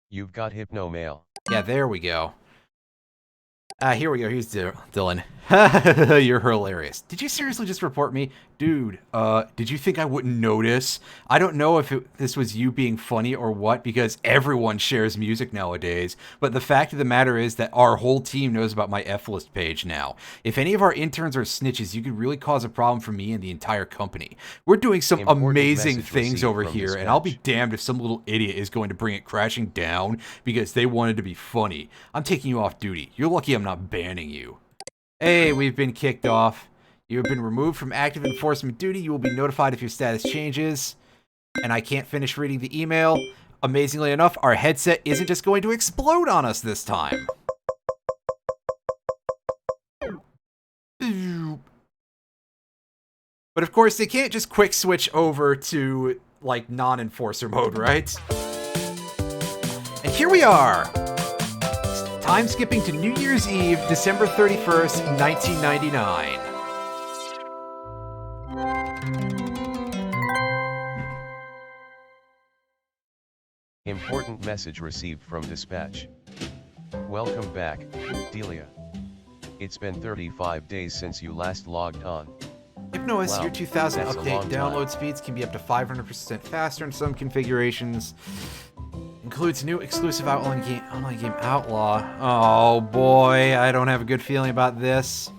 You've got hypno mail. Yeah, there we go. Here we go. Here's Dylan. You're hilarious. Did you seriously just report me? Dude, did you think I wouldn't notice? I don't know if this was you being funny or what, because everyone shares music nowadays. But the fact of the matter is that our whole team knows about my F-list page now. If any of our interns are snitches, you could really cause a problem for me and the entire company. We're doing some amazing things over here, and I'll be damned if some little idiot is going to bring it crashing down because they wanted to be funny. I'm taking you off duty. You're lucky I'm not banning you. Hey, we've been kicked off. You have been removed from active enforcement duty. You will be notified if your status changes. And I can't finish reading the email. Amazingly enough, our headset isn't just going to explode on us this time. But of course, they can't just quick switch over to, like, non-enforcer mode, right? And here we are! Time skipping to New Year's Eve, December 31st, 1999. Important message received from dispatch. Welcome back, Delia. It's been 35 days since you last logged on. HypnoS Year 2000 that's a update long download time. speeds can be up to 500% faster in some configurations. Includes new exclusive online game Outlaw. Oh boy, I don't have a good feeling about this.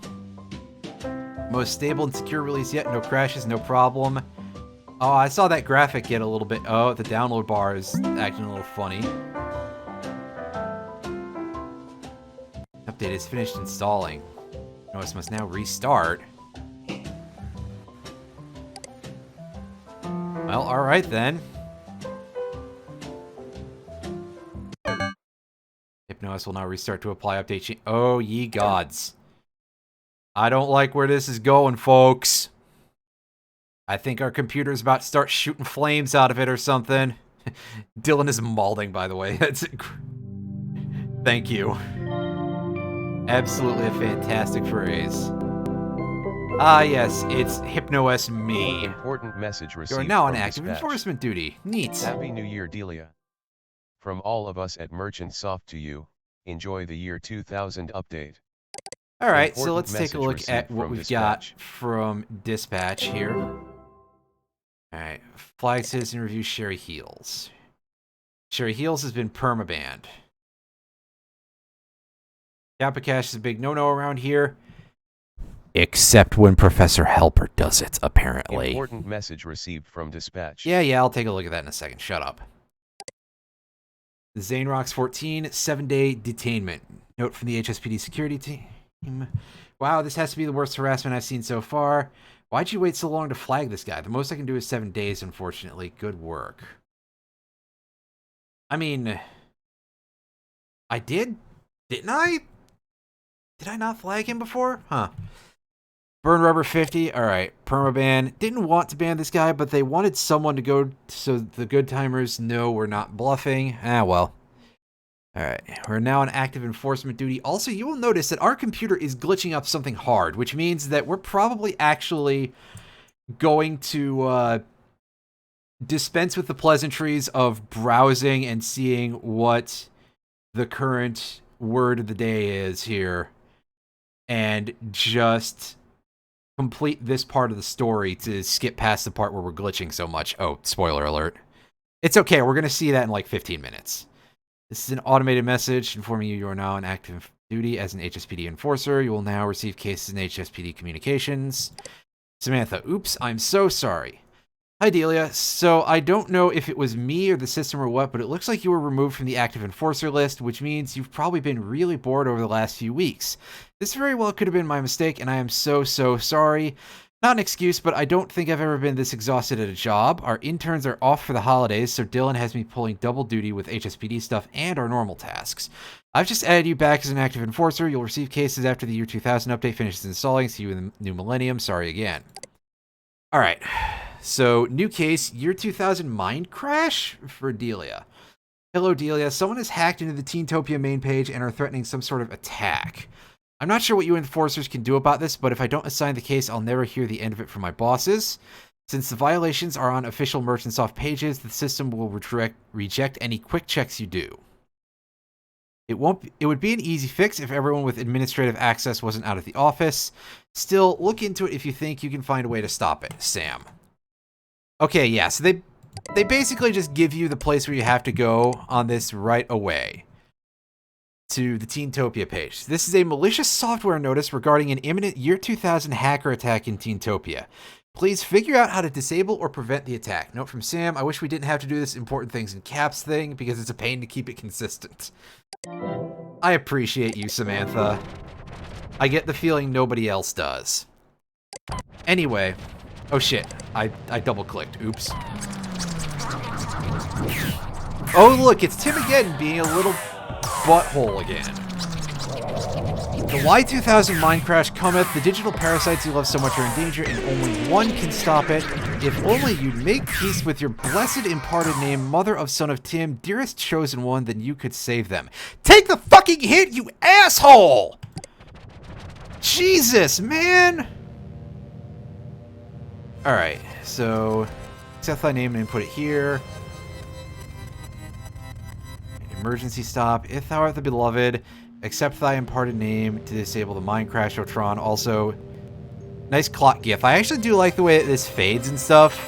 Most stable and secure release yet. No crashes, no problem. Oh, I saw that graphic get a little bit... Oh, the download bar is acting a little funny. Update is finished installing. Notice must now restart. Well, alright then. Hypnospace will now restart to apply update. Oh, ye gods. I don't like where this is going, folks. I think our computer's about to start shooting flames out of it or something. Dylan is mauling, by the way. That's Thank you. Absolutely a fantastic phrase. Ah, yes, it's Hypnospace me. Important message received. You're now on from active dispatch. enforcement duty. Neat. Happy New Year, Delia. From all of us at Merchant Soft to you, enjoy the year 2000 update. Alright, so Important let's take a message look at received what from we've dispatch. got from dispatch here. Alright, Flag Citizen Review Sherry Heels. Sherry Heels has been permabanned. Kappa Cash is a big no-no around here. Except when Professor Helper does it, apparently. Important message received from dispatch. Yeah, I'll take a look at that in a second. Shut up. Zane Rocks 14, 7-day detainment. Note from the HSPD security team. Wow, this has to be the worst harassment I've seen so far. Why'd you wait so long to flag this guy? The most I can do is 7 days, unfortunately. Good work. I mean, I did? Didn't I? Did I not flag him before? Huh. Burn Rubber 50. Alright, permaban. Didn't want to ban this guy, but they wanted someone to go so the good timers know we're not bluffing. Ah, well. Alright, we're now on active enforcement duty. Also, you will notice that our computer is glitching up something hard, which means that we're probably actually going to dispense with the pleasantries of browsing and seeing what the current word of the day is here, and just complete this part of the story to skip past the part where we're glitching so much. Oh, spoiler alert. It's okay, we're going to see that in like 15 minutes. This is an automated message informing you are now on active duty as an HSPD enforcer. You will now receive cases in HSPD communications. Samantha, oops, I'm so sorry. Hi, Delia. So, I don't know if it was me or the system or what, but it looks like you were removed from the active enforcer list, which means you've probably been really bored over the last few weeks. This very well could have been my mistake, and I am so sorry. Not an excuse, but I don't think I've ever been this exhausted at a job. Our interns are off for the holidays, so Dylan has me pulling double duty with HSPD stuff and our normal tasks. I've just added you back as an active enforcer. You'll receive cases after the year 2000 update finishes installing. See you in the new millennium. Sorry again. Alright. So, new case, year 2000 mind crash for Delia. Hello, Delia. Someone has hacked into the Teentopia main page and are threatening some sort of attack. I'm not sure what you enforcers can do about this, but if I don't assign the case, I'll never hear the end of it from my bosses. Since the violations are on official Merchantsoft pages, the system will reject any quick checks you do. It would be an easy fix if everyone with administrative access wasn't out of the office. Still, look into it if you think you can find a way to stop it, Sam. Okay, yeah, so they basically just give you the place where you have to go on this right away. To the Teentopia page. This is a malicious software notice regarding an imminent year 2000 hacker attack in Teentopia. Please figure out how to disable or prevent the attack. Note from Sam, I wish we didn't have to do this important things in caps thing because it's a pain to keep it consistent. I appreciate you, Samantha. I get the feeling nobody else does. Anyway. Oh shit, I double-clicked. Oops. Oh look, it's Tim again being a little butthole again. The Y2000 mind crash cometh. The digital parasites you love so much are in danger, and only one can stop it. If only you'd make peace with your blessed imparted name, mother of son of Tim, dearest chosen one, then you could save them. Take the fucking hit, you asshole! Jesus, man! Alright, so accept thy name and input it here. Emergency stop. If thou art the beloved, accept thy imparted name to disable the mind crash Otron. Also, nice clock gif. I actually do like the way that this fades and stuff.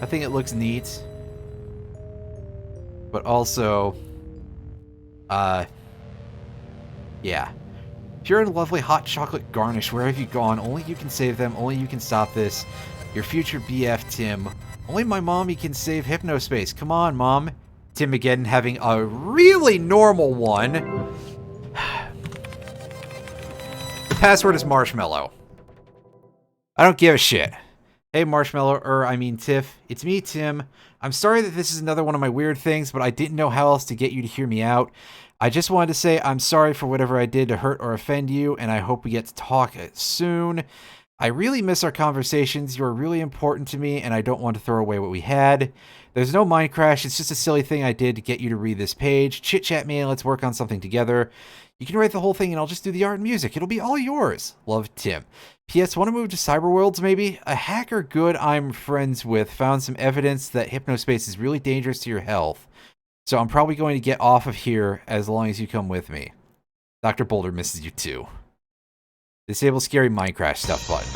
I think it looks neat. But also, yeah. Pure and lovely hot chocolate garnish, where have you gone? Only you can save them, only you can stop this. Your future BF, Tim. Only my mommy can save Hypnospace. Come on, Mom. Tim again having a really normal one. The password is Marshmallow. I don't give a shit. Hey, Marshmallow, I mean Tiff. It's me, Tim. I'm sorry that this is another one of my weird things, but I didn't know how else to get you to hear me out. I just wanted to say I'm sorry for whatever I did to hurt or offend you, and I hope we get to talk soon. I really miss our conversations. You are really important to me, and I don't want to throw away what we had. There's no mind crash. It's just a silly thing I did to get you to read this page. Chit-chat me, and let's work on something together. You can write the whole thing, and I'll just do the art and music. It'll be all yours. Love, Tim. P.S. Want to move to Cyberworlds, maybe? A hacker good I'm friends with found some evidence that Hypnospace is really dangerous to your health. So I'm probably going to get off of here as long as you come with me. Dr. Boulder misses you too. Disable scary mind crash stuff button.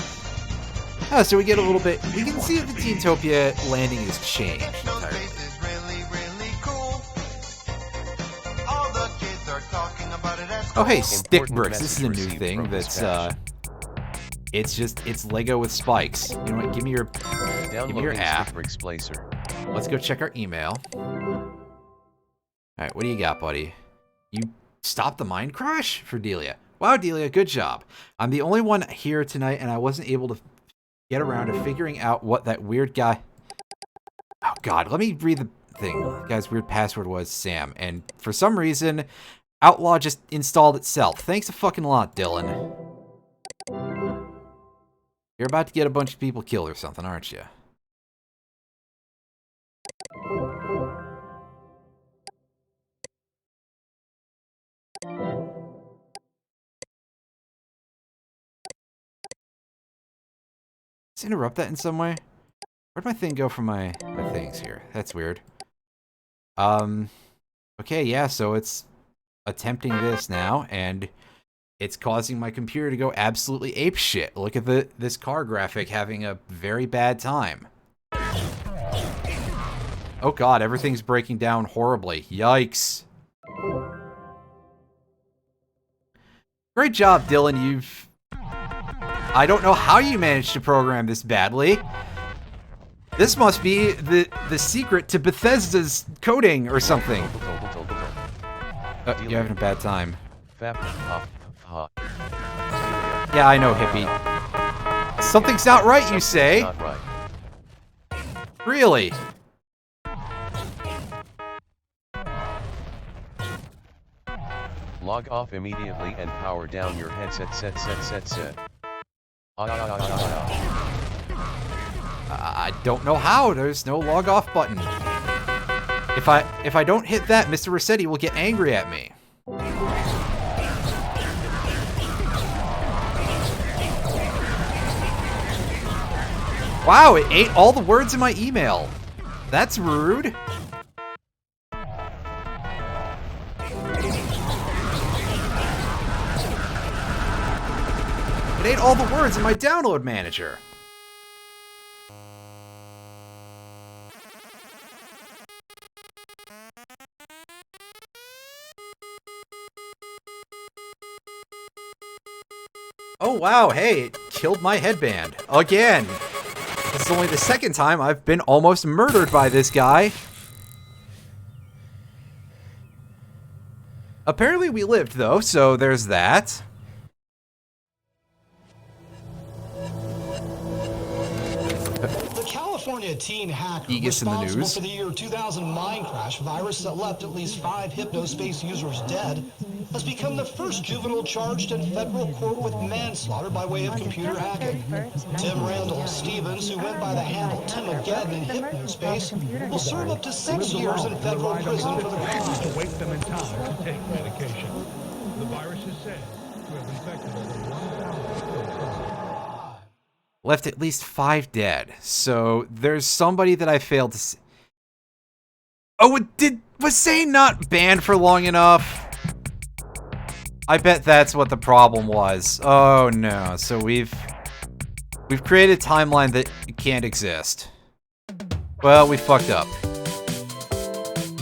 Oh, so we get a little bit... We can see that the Teentopia landing has changed entirely. Oh, hey, stick bricks. This is a new thing that's, it's Lego with spikes. You know what? Give me your app. Let's go check our email. Alright, what do you got, buddy? You stopped the mind crash for Delia. Wow, Delia, good job. I'm the only one here tonight, and I wasn't able to get around to figuring out what that weird guy... Oh, God, let me read the thing. The guy's weird password was Sam, and for some reason, Outlaw just installed itself. Thanks a fucking lot, Dylan. You're about to get a bunch of people killed or something, aren't you? Let's interrupt that in some way. Where'd my thing go from my things here? That's weird. Okay, yeah, so it's attempting this now, and it's causing my computer to go absolutely apeshit. Look at this car graphic having a very bad time. Oh god, everything's breaking down horribly. Yikes. Great job, Dylan. I don't know how you managed to program this badly. This must be the secret to Bethesda's coding or something. You're having a bad time. Yeah, I know, hippie. Something's not right, you say? Really? Log off immediately and power down your headset. I don't know how. There's no log off button. If I don't hit that, Mr. Rossetti will get angry at me. Wow, it ate all the words in my email. That's rude. It ate all the words in my download manager. Oh wow, hey, it killed my headband. Again. This is only the second time I've been almost murdered by this guy. Apparently we lived though, so there's that. The California teen hacker Egis in the responsible news. for the year 2000 mine crash virus that left at least 5 Hypnospace users dead has become the first juvenile charged in federal court with manslaughter by way of computer hacking. Tim Randall Stevens, who went by the handle Tim Again in Hypnospace, will serve up to 6 years in federal prison for the crime. To wake them in time to take medication. The virus is said to have infected over 1,000 people. Left at least 5 dead. So there's somebody that I failed to see. Oh, was Zane not banned for long enough? I bet that's what the problem was. Oh no. So we've created a timeline that can't exist. Well, we fucked up.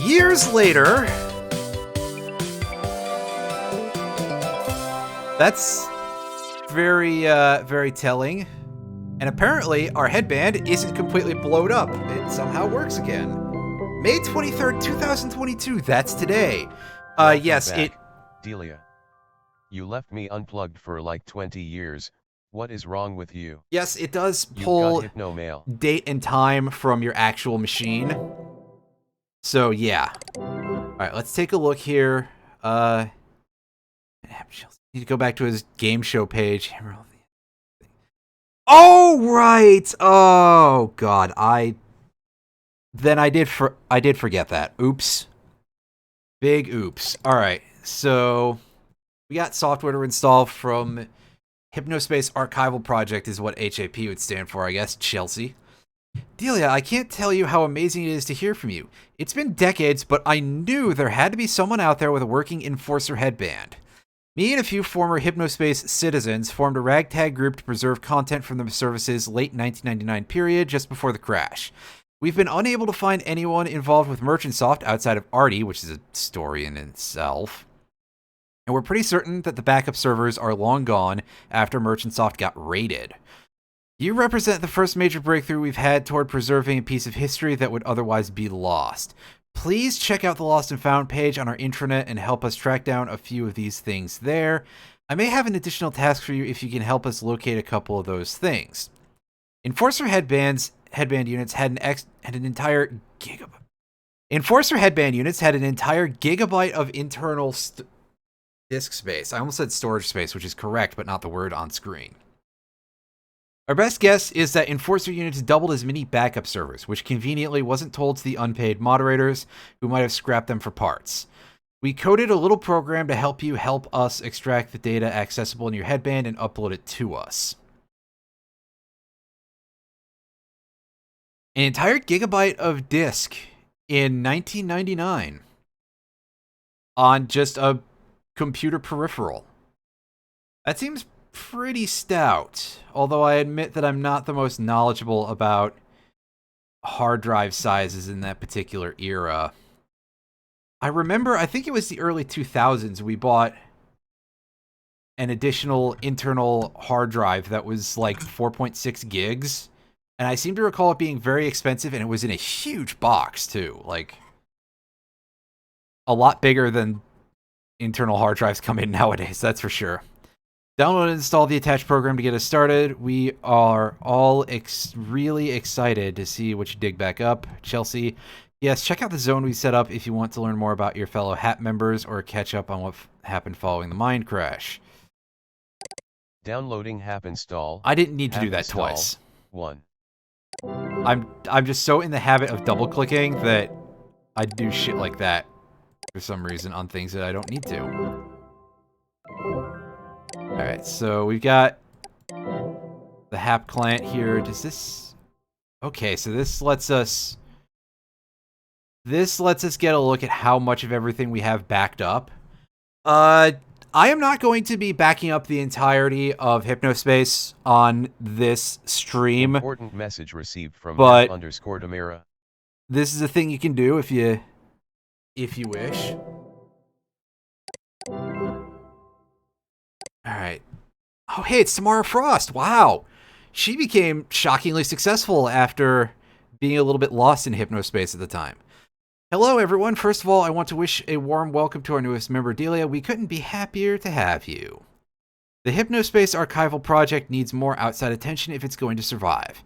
Years later... That's very telling. And apparently, our headband isn't completely blowed up. It somehow works again. May 23rd, 2022. That's today. Yes, back, it... Delia. You left me unplugged for like 20 years. What is wrong with you? Yes, it does You've pull got hypnomail. date and time from your actual machine. So, yeah. Alright, let's take a look here. Need to go back to his game show page. Oh, right! Oh, God. I did forget that. Oops. Big oops. Alright, so... We got software to install from Hypnospace Archival Project is what HAP would stand for, I guess. Chelsea. Delia, I can't tell you how amazing it is to hear from you. It's been decades, but I knew there had to be someone out there with a working Enforcer headband. Me and a few former Hypnospace citizens formed a ragtag group to preserve content from the service's late 1999 period just before the crash. We've been unable to find anyone involved with MerchantSoft outside of Artie, which is a story in itself. And we're pretty certain that the backup servers are long gone after MerchantSoft got raided. You represent the first major breakthrough we've had toward preserving a piece of history that would otherwise be lost. Please check out the Lost and Found page on our intranet and help us track down a few of these things there. I may have an additional task for you if you can help us locate a couple of those things. Enforcer headband units had an entire gigabyte. Enforcer headband units had an entire gigabyte of internal disk space. I almost said storage space, which is correct, but not the word on screen. Our best guess is that Enforcer units doubled as mini backup servers, which conveniently wasn't told to the unpaid moderators, who might have scrapped them for parts. We coded a little program to help us extract the data accessible in your headband and upload it to us. An entire gigabyte of disk in 1999 on just a computer peripheral. That seems pretty stout, although I admit that I'm not the most knowledgeable about hard drive sizes in that particular era. I remember, I think it was the early 2000s, we bought an additional internal hard drive that was like 4.6 gigs, and I seem to recall it being very expensive, and it was in a huge box too, like a lot bigger than internal hard drives come in nowadays, that's for sure. Download and install the attached program to get us started. We are all really excited to see what you dig back up. Chelsea, yes, check out the zone we set up if you want to learn more about your fellow HAP members or catch up on what happened following the mine crash. Downloading HAP install. I didn't need to do that twice. 1. I'm just so in the habit of double-clicking that I do shit like that for some reason on things that I don't need to. Alright, so we've got the HAP client here. Does this... Okay, so this lets us get a look at how much of everything we have backed up. I am not going to be backing up the entirety of Hypnospace on this stream. Important message received from but _Demira. This is a thing you can do if you wish. Alright. Oh, hey, it's Tamara Frost. Wow. She became shockingly successful after being a little bit lost in Hypnospace at the time. Hello, everyone. First of all, I want to wish a warm welcome to our newest member, Delia. We couldn't be happier to have you. The Hypnospace Archival Project needs more outside attention if it's going to survive.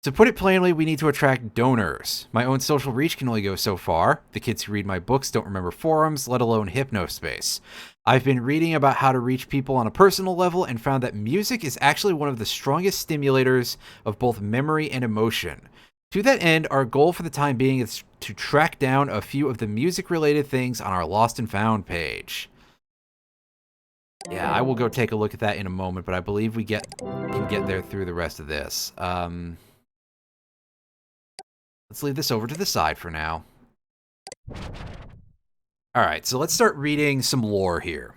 To put it plainly, we need to attract donors. My own social reach can only go so far. The kids who read my books don't remember forums, let alone Hypnospace. I've been reading about how to reach people on a personal level and found that music is actually one of the strongest stimulators of both memory and emotion. To that end, our goal for the time being is to track down a few of the music-related things on our Lost and Found page. Yeah, I will go take a look at that in a moment, but I believe we can get there through the rest of this. Let's leave this over to the side for now. Alright, so let's start reading some lore here.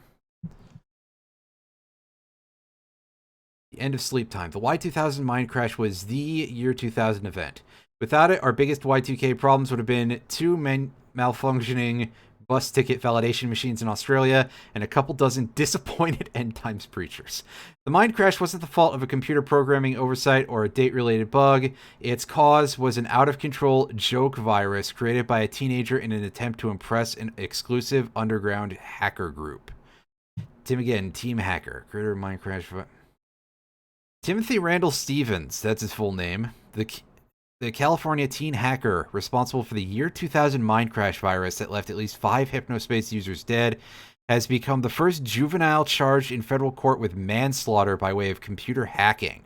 The end of sleep time. The Y2000 mine crash was the year 2000 event. Without it, our biggest Y2K problems would have been two malfunctioning bus ticket validation machines in Australia and a couple dozen disappointed end times preachers. The mine crash wasn't the fault of a computer programming oversight or a date-related bug. Its cause was an out-of-control joke virus created by a teenager in an attempt to impress an exclusive underground hacker group. Tim again, Team Hacker, creator of mine crash. Timothy Randall Stevens, that's his full name. The California teen hacker responsible for the year 2000 mine crash virus that left at least 5 Hypnospace users dead has become the first juvenile charged in federal court with manslaughter by way of computer hacking.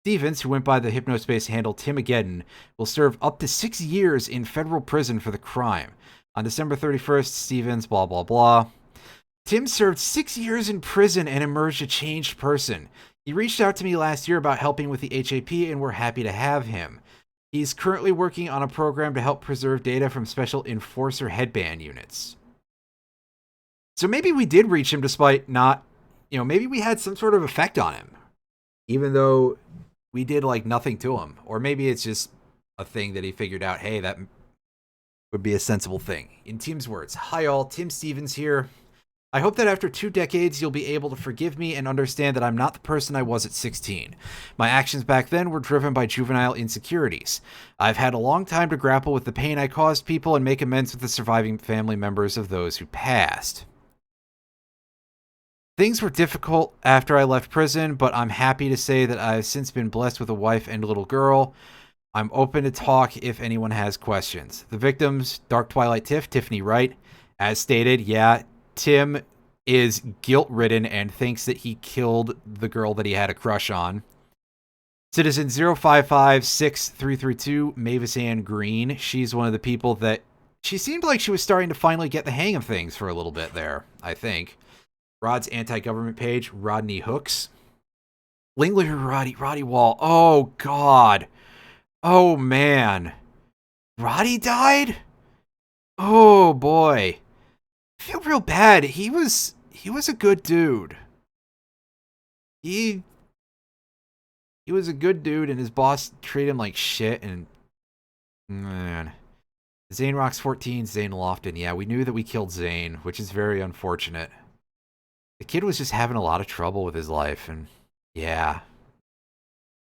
Stevens, who went by the Hypnospace handle Timageddon, will serve up to 6 years in federal prison for the crime. On December 31st, Stevens, blah, blah, blah. Tim served 6 years in prison and emerged a changed person. He reached out to me last year about helping with the HAP, and we're happy to have him. He's currently working on a program to help preserve data from special enforcer headband units. So maybe we did reach him despite not, maybe we had some sort of effect on him, even though we did like nothing to him. Or maybe it's just a thing that he figured out, hey, that would be a sensible thing. In Tim's words, hi all, Tim Stevens here. I hope that after 2 decades, you'll be able to forgive me and understand that I'm not the person I was at 16. My actions back then were driven by juvenile insecurities. I've had a long time to grapple with the pain I caused people and make amends with the surviving family members of those who passed. Things were difficult after I left prison, but I'm happy to say that I've since been blessed with a wife and little girl. I'm open to talk if anyone has questions. The victims, Dark Twilight Tiff, Tiffany Wright. As stated, yeah, Tim is guilt-ridden and thinks that he killed the girl that he had a crush on. Citizen 05563332, Mavis Ann Green. She's one of the people that... She seemed like she was starting to finally get the hang of things for a little bit there, I think. Rod's anti-government page, Rodney Hooks. Lingler Roddy Wall. Oh, God. Oh, man. Roddy died? Oh, boy. I feel real bad. He was a good dude. He was a good dude, and his boss treated him like shit. And man, Zane Rocks 14, Zane Lofton. Yeah, we knew that we killed Zane, which is very unfortunate. The kid was just having a lot of trouble with his life, and yeah.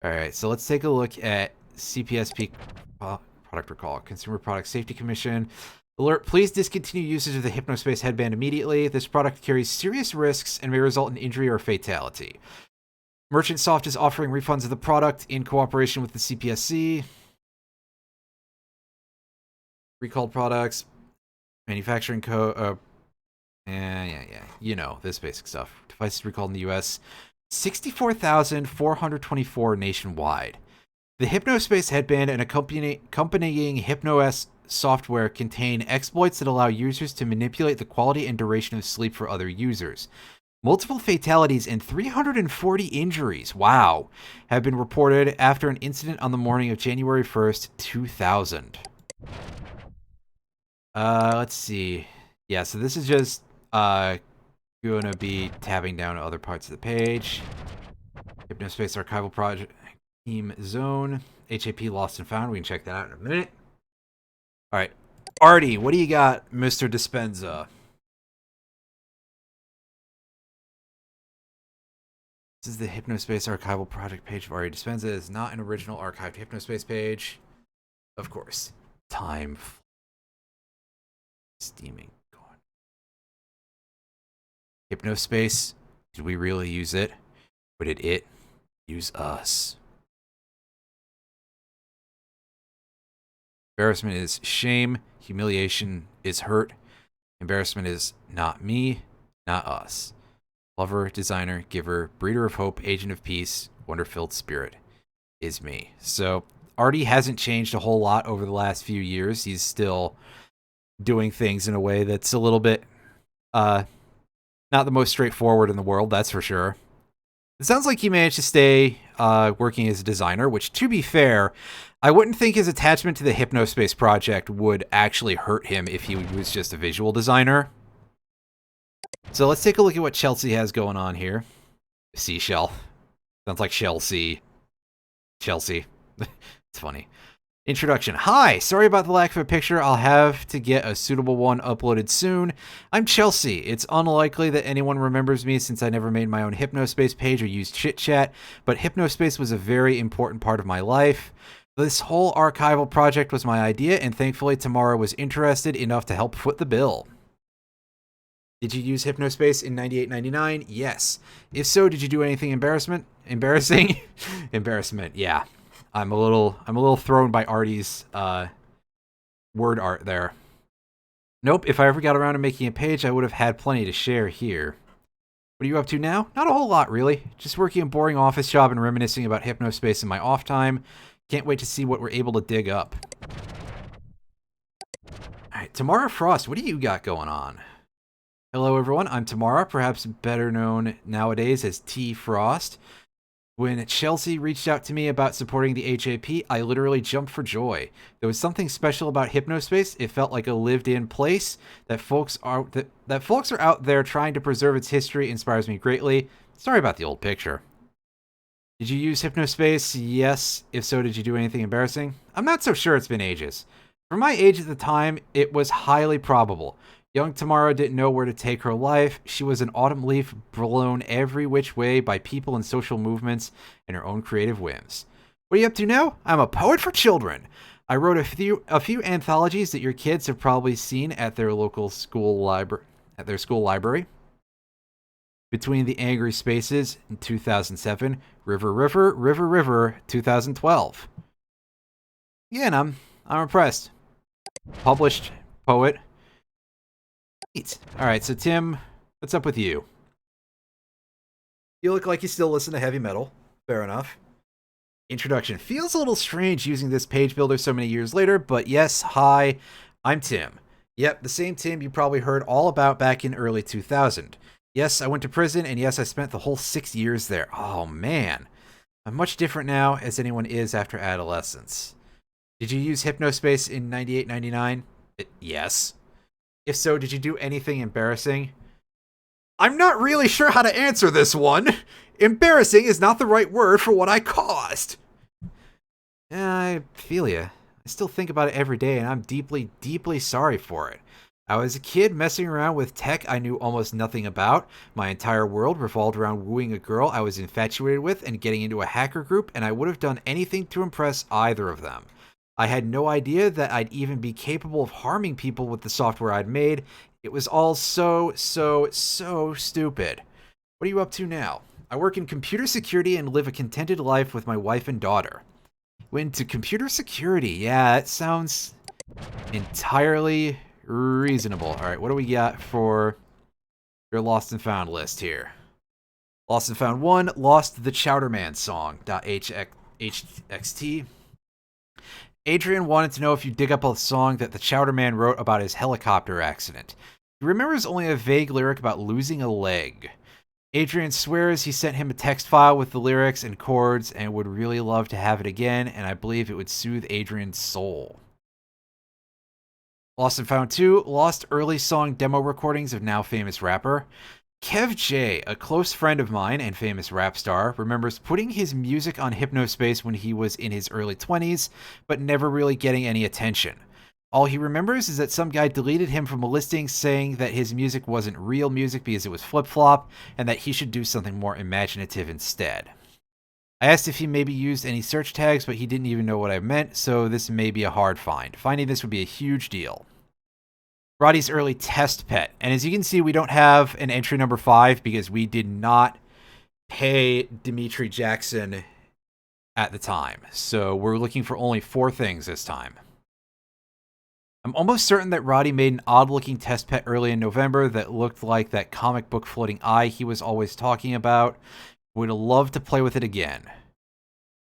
All right, so let's take a look at CPSP product recall, Consumer Product Safety Commission. Alert, please discontinue usage of the Hypnospace headband immediately. This product carries serious risks and may result in injury or fatality. Merchant Soft is offering refunds of the product in cooperation with the CPSC. Recalled products, manufacturing code, yeah. You know, this basic stuff. Devices recalled in the US, 64,424 nationwide. The Hypnospace headband and accompanying HypnoS software contain exploits that allow users to manipulate the quality and duration of sleep for other users. Multiple fatalities and 340 injuries, wow, have been reported after an incident on the morning of January 1st, 2000. Let's see. Yeah, so this is just gonna be tabbing down to other parts of the page. Hypnospace Archival Project Team Zone. HAP Lost and Found. We can check that out in a minute. All right, Artie, what do you got, Mr. Dispenza? This is the Hypnospace Archival Project page of Artie Dispenza. It is not an original archived Hypnospace page. Of course. Time. Steaming. Hypnospace. Did we really use it? Or did it use us? Embarrassment is shame. Humiliation is hurt. Embarrassment is not me, not us. Lover, designer, giver, breeder of hope, agent of peace, wonder-filled spirit is me. So Artie hasn't changed a whole lot over the last few years. He's still doing things in a way that's a little bit not the most straightforward in the world, that's for sure. It sounds like he managed to stay working as a designer, which, to be fair, I wouldn't think his attachment to the Hypnospace project would actually hurt him if he was just a visual designer. So let's take a look at what Chelsea has going on here. Seashell. Sounds like Chelsea. Chelsea. It's funny. Introduction. Hi, sorry about the lack of a picture. I'll have to get a suitable one uploaded soon. I'm Chelsea. It's unlikely that anyone remembers me since I never made my own Hypnospace page or used chit-chat, but Hypnospace was a very important part of my life. This whole archival project was my idea, and thankfully Tamara was interested enough to help foot the bill. Did you use Hypnospace in 98-99? Yes. If so, did you do anything embarrassing? Embarrassment, yeah. I'm a little thrown by Artie's word art there. Nope, if I ever got around to making a page, I would have had plenty to share here. What are you up to now? Not a whole lot, really. Just working a boring office job and reminiscing about Hypnospace in my off time. Can't wait to see what we're able to dig up. Alright, Tamara Frost, what do you got going on? Hello, everyone. I'm Tamara, perhaps better known nowadays as T. Frost. When Chelsea reached out to me about supporting the HAP, I literally jumped for joy. There was something special about Hypnospace. It felt like a lived-in place. That folks are out there trying to preserve its history inspires me greatly. Sorry about the old picture. Did you use Hypnospace? Yes. If so, did you do anything embarrassing? I'm not so sure. It's been ages. For my age at the time, it was highly probable. Young Tamara didn't know where to take her life. She was an autumn leaf blown every which way by people and social movements and her own creative whims. What are you up to now? I'm a poet for children. I wrote a few anthologies that your kids have probably seen at their local school library. Between the Angry Spaces in 2007, River River River River 2012. Yeah, and I'm impressed. Published poet. Neat. Alright, so Tim, what's up with you? You look like you still listen to heavy metal. Fair enough. Introduction. Feels a little strange using this page builder so many years later, but yes, hi, I'm Tim. Yep, the same Tim you probably heard all about back in early 2000. Yes, I went to prison, and yes, I spent the whole 6 years there. Oh, man. I'm much different now as anyone is after adolescence. Did you use Hypnospace in 98-99? Yes. If so, did you do anything embarrassing? I'm not really sure how to answer this one. Embarrassing is not the right word for what I caused. I feel ya. I still think about it every day, and I'm deeply, deeply sorry for it. I was a kid messing around with tech I knew almost nothing about. My entire world revolved around wooing a girl I was infatuated with and getting into a hacker group, and I would have done anything to impress either of them. I had no idea that I'd even be capable of harming people with the software I'd made. It was all so stupid. What are you up to now? I work in computer security and live a contented life with my wife and daughter. Went to computer security. Yeah, that sounds entirely reasonable. All right, what do we got for your Lost and Found list here? Lost and Found 1, Lost the Chowderman song. .hxt. Adrian wanted to know if you dig up a song that the Chowderman wrote about his helicopter accident. He remembers only a vague lyric about losing a leg. Adrian swears he sent him a text file with the lyrics and chords and would really love to have it again, and I believe it would soothe Adrian's soul. Lost and Found 2, lost early song demo recordings of now famous rapper. Kev J, a close friend of mine and famous rap star, remembers putting his music on Hypnospace when he was in his early 20s, but never really getting any attention. All he remembers is that some guy deleted him from a listing saying that his music wasn't real music because it was flip-flop, and that he should do something more imaginative instead. I asked if he maybe used any search tags, but he didn't even know what I meant, so this may be a hard find. Finding this would be a huge deal. Roddy's early test pet. And as you can see, we don't have an entry number 5 because we did not pay Dimitri Jackson at the time. So we're looking for only 4 things this time. I'm almost certain that Roddy made an odd-looking test pet early in November that looked like that comic book floating eye he was always talking about. Would love to play with it again.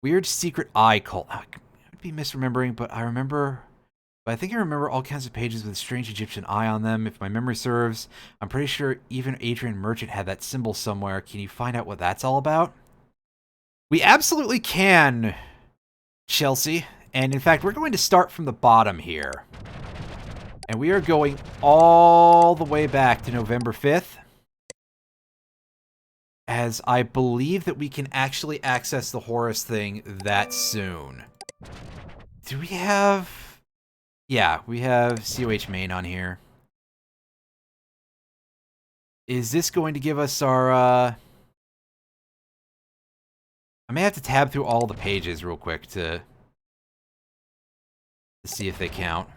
Weird secret eye cult. I could be misremembering, but I think I remember all kinds of pages with a strange Egyptian eye on them, if my memory serves. I'm pretty sure even Adrian Merchant had that symbol somewhere. Can you find out what that's all about? We absolutely can, Chelsea. And in fact, we're going to start from the bottom here. And we are going all the way back to November 5th. As I believe that we can actually access the Horus thing that soon. Do we have... Yeah, we have COH main on here. Is this going to give us our... I may have to tab through all the pages real quick to see if they count.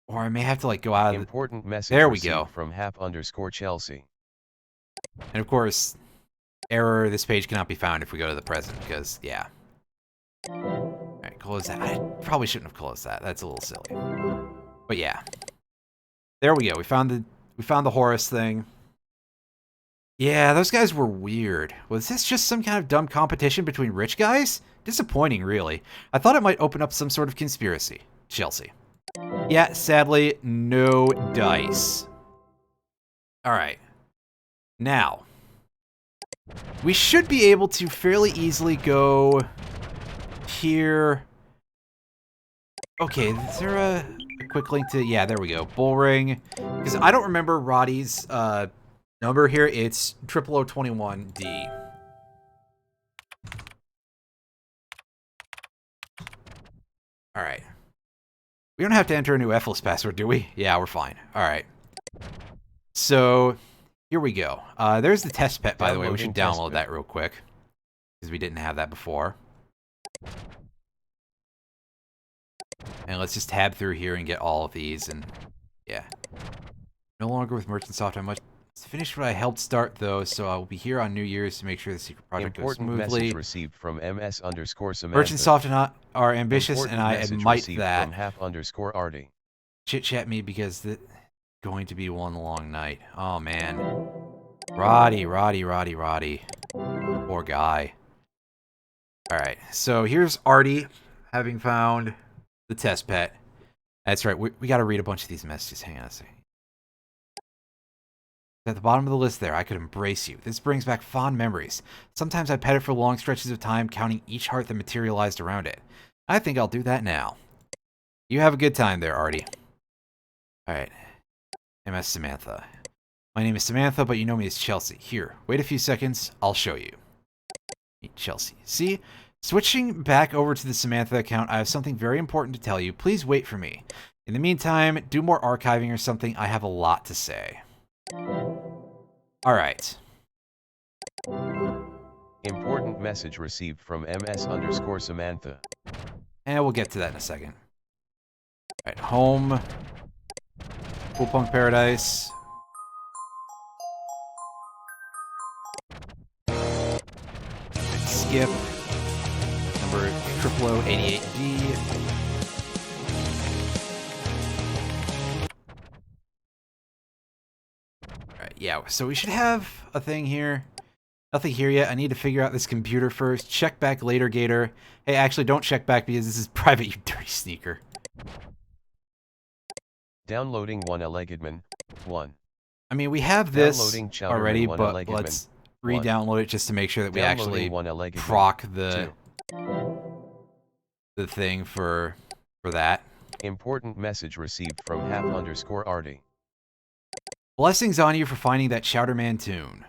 Or I may have to, like, go out of Important message There we received go. from Hap_Chelsea. And of course, error, this page cannot be found if we go to the present, because, yeah. Alright, close that. I probably shouldn't have closed that. That's a little silly. But yeah. There we go. We found the Horus thing. Yeah, those guys were weird. Was this just some kind of dumb competition between rich guys? Disappointing, really. I thought it might open up some sort of conspiracy. Chelsea. Yeah, sadly, no dice. Alright. Now, we should be able to fairly easily go here. Okay, is there a quick link to... Yeah, there we go. Bullring. Because I don't remember Roddy's number here. It's 0021D. Alright. We don't have to enter a new Ephelis password, do we? Yeah, we're fine. Alright. So, here we go. There's the test pet, by the way. We should download that real quick. Because we didn't have that before. And let's just tab through here and get all of these, and yeah. No longer with Merchantsoft. I must finish what I helped start, though, so I will be here on New Year's to make sure the secret project goes smoothly. Important message received from MS_Samantha. Merchantsoft and I are ambitious, and I admit that. From Hap_Arty. Chit-chat me because it's going to be one long night. Oh, man. Roddy. Poor guy. Alright, so here's Artie, having found the test pet. That's right, we gotta read a bunch of these messages. Hang on a second. At the bottom of the list there, I could embrace you. This brings back fond memories. Sometimes I pet it for long stretches of time, counting each heart that materialized around it. I think I'll do that now. You have a good time there, Artie. Alright. MS Samantha. My name is Samantha, but you know me as Chelsea. Here, wait a few seconds, I'll show you. Meet Chelsea. See? Switching back over to the Samantha account, I have something very important to tell you. Please wait for me. In the meantime, do more archiving or something. I have a lot to say. Alright. Important message received from MS_Samantha. And we'll get to that in a second. Alright, home. Cool Punk Paradise. Skip. Number 0088D. Alright, yeah, so we should have a thing here. Nothing here yet. I need to figure out this computer first. Check back later, Gator. Hey, actually, don't check back because this is private, you dirty sneaker. Downloading one Allegedman. 1. I mean, we have this already, one but Allegedman. let's re-download it just to make sure that we actually one Allegedman. proc the thing for that. Important message received from Hap_Arty. Blessings on you for finding that Chowderman tune.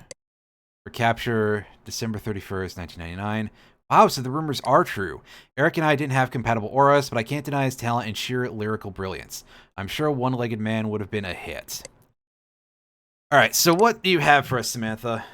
For capture December 31st, 1999. Wow, so the rumors are true. Eric and I didn't have compatible auras, but I can't deny his talent and sheer lyrical brilliance. I'm sure One-Legged Man would have been a hit. Alright, so what do you have for us, Samantha?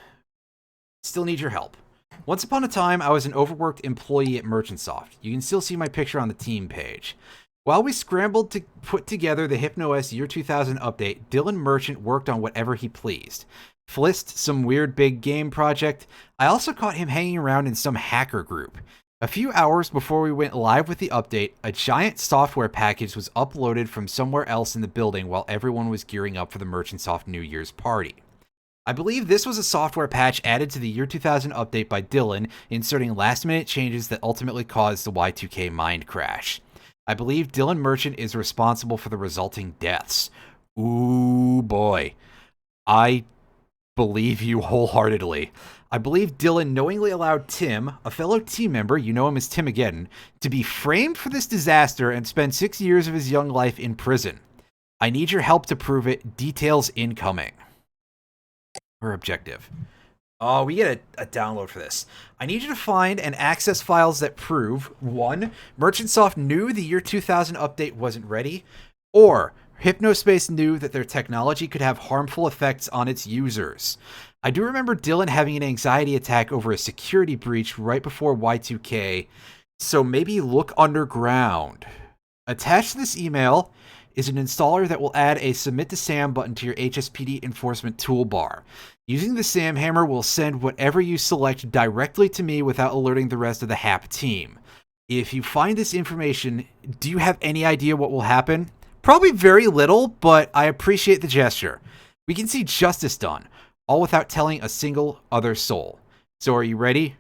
Still need your help. Once upon a time, I was an overworked employee at Merchantsoft. You can still see my picture on the team page. While we scrambled to put together the HypnoS Year 2000 update, Dylan Merchant worked on whatever he pleased. Flist, some weird big game project. I also caught him hanging around in some hacker group. A few hours before we went live with the update, a giant software package was uploaded from somewhere else in the building while everyone was gearing up for the Merchantsoft New Year's party. I believe this was a software patch added to the Year 2000 update by Dylan, inserting last-minute changes that ultimately caused the Y2K mind crash. I believe Dylan Merchant is responsible for the resulting deaths. Ooh, boy. I believe you wholeheartedly. I believe Dylan knowingly allowed Tim, a fellow team member, you know him as Timigeddon, to be framed for this disaster and spend 6 years of his young life in prison. I need your help to prove it. Details incoming. Her objective. Oh, we get a download for this. I need you to find and access files that prove, 1, Merchantsoft knew the year 2000 update wasn't ready, or Hypnospace knew that their technology could have harmful effects on its users. I do remember Dylan having an anxiety attack over a security breach right before Y2K, so maybe look underground. Attached to this email is an installer that will add a Submit to SAM button to your HSPD enforcement toolbar. Using the SAM hammer will send whatever you select directly to me without alerting the rest of the HAP team. If you find this information, do you have any idea what will happen? Probably very little, but I appreciate the gesture. We can see justice done, all without telling a single other soul. So are you ready?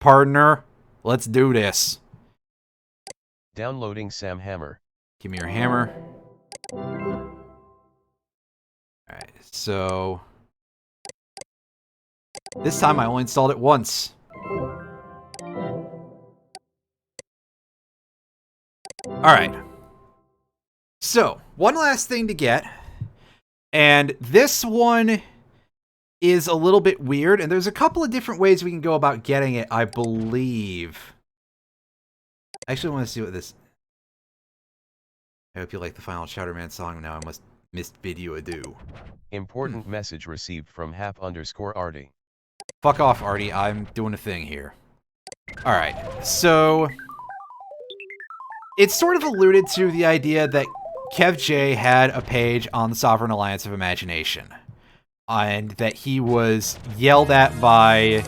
Partner, let's do this. Downloading Sam Hammer. Give me your hammer. Alright, so this time I only installed it once. Alright. So, one last thing to get. And this one is a little bit weird, and there's a couple of different ways we can go about getting it, I believe. I actually want to see what this... I hope you like the final Chowderman song. Now I must bid you adieu. Important message received from Hap_Arty. Fuck off, Artie. I'm doing a thing here. Alright, so... It's sort of alluded to the idea that Kev J had a page on the Sovereign Alliance of Imagination. And that he was yelled at by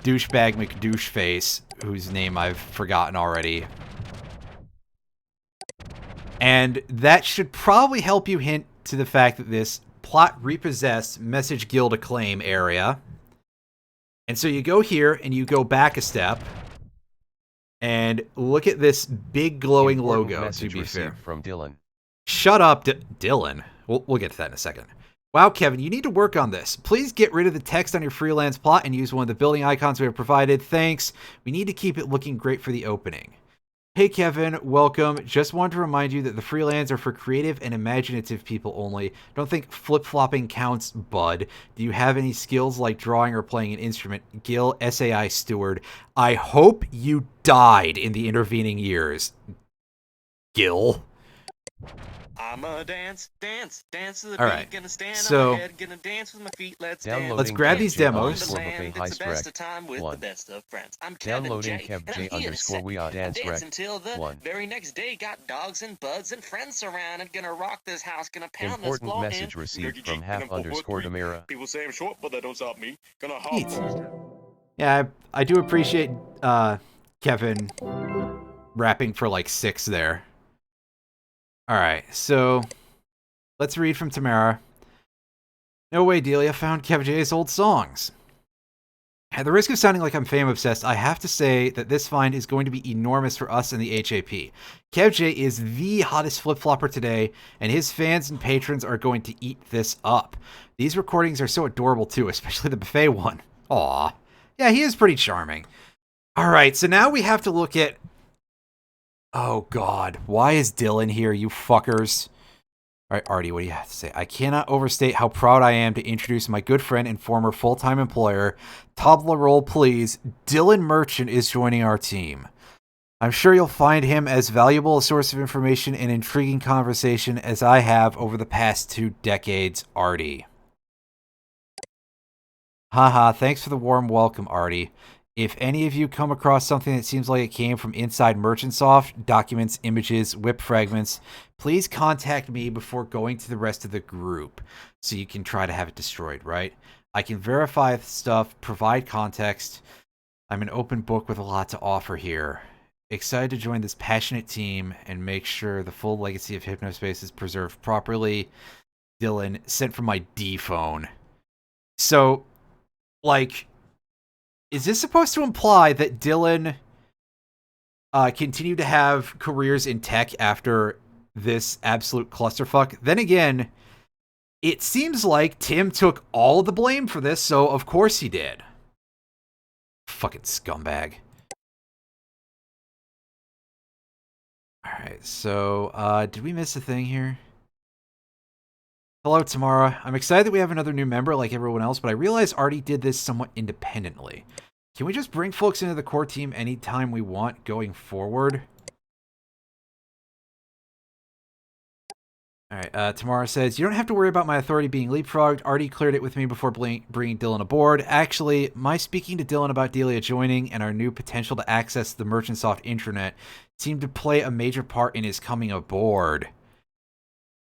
douchebag McDoucheface, whose name I've forgotten already. And that should probably help you hint to the fact that this plot repossessed Message Guild Acclaim area. And so you go here and you go back a step. And look at this big glowing logo, to be fair. From Dylan. Shut up, Dylan. We'll get to that in a second. Wow, Kevin, you need to work on this. Please get rid of the text on your freelance plot and use one of the building icons we have provided. Thanks. We need to keep it looking great for the opening. Hey, Kevin, welcome. Just wanted to remind you that the freelance are for creative and imaginative people only. Don't think flip-flopping counts, bud. Do you have any skills like drawing or playing an instrument? Gil, SAI Steward. I hope you died in the intervening years. Gil. I'ma dance to the All beat, right, gonna stand so- on my head, gonna dance with my feet, let's dance. Downloading Let's grab these Kev J demos. underscore Buffet It's High the best Strike. of time with the 1. best of friends. I'm Kevin Downloading J, Kev and J I'm here to underscore set we are and dance dance wreck. until the 1. very next day. Got dogs and buds and friends surrounded, gonna rock this house, gonna pound this Important floor message in. received from Hap_Demira. People say I'm short, but that don't stop me. Gonna hop. Neat. Yeah, I do appreciate Kevin rapping for like 6 there. Alright, so let's read from Tamara. No way, Delia found Kev J's old songs. At the risk of sounding like I'm fame obsessed, I have to say that this find is going to be enormous for us in the HAP. Kev J is the hottest flip-flopper today, and his fans and patrons are going to eat this up. These recordings are so adorable too, especially the buffet one. Aw. Yeah, he is pretty charming. Alright, so now we have to look at... Oh god, why is Dylan here, you fuckers? Alright, Artie, what do you have to say? I cannot overstate how proud I am to introduce my good friend and former full-time employer. Tabla roll, please. Dylan Merchant is joining our team. I'm sure you'll find him as valuable a source of information and intriguing conversation as I have over the past 2 decades, Artie. Haha, thanks for the warm welcome, Artie. If any of you come across something that seems like it came from inside Merchantsoft, documents, images, whip fragments, please contact me before going to the rest of the group so you can try to have it destroyed, right? I can verify stuff, provide context. I'm an open book with a lot to offer here. Excited to join this passionate team and make sure the full legacy of Hypnospace is preserved properly. Dylan, sent from my D phone. So, like... Is this supposed to imply that Dylan continued to have careers in tech after this absolute clusterfuck? Then again, it seems like Tim took all the blame for this, so of course he did. Fucking scumbag. Alright, so, did we miss a thing here? Hello, Tamara. I'm excited that we have another new member like everyone else, but I realize Artie did this somewhat independently. Can we just bring folks into the core team anytime we want going forward? Alright, Tamara says, you don't have to worry about my authority being leapfrogged. Artie cleared it with me before bringing Dylan aboard. Actually, my speaking to Dylan about Delia joining and our new potential to access the Merchantsoft intranet seemed to play a major part in his coming aboard.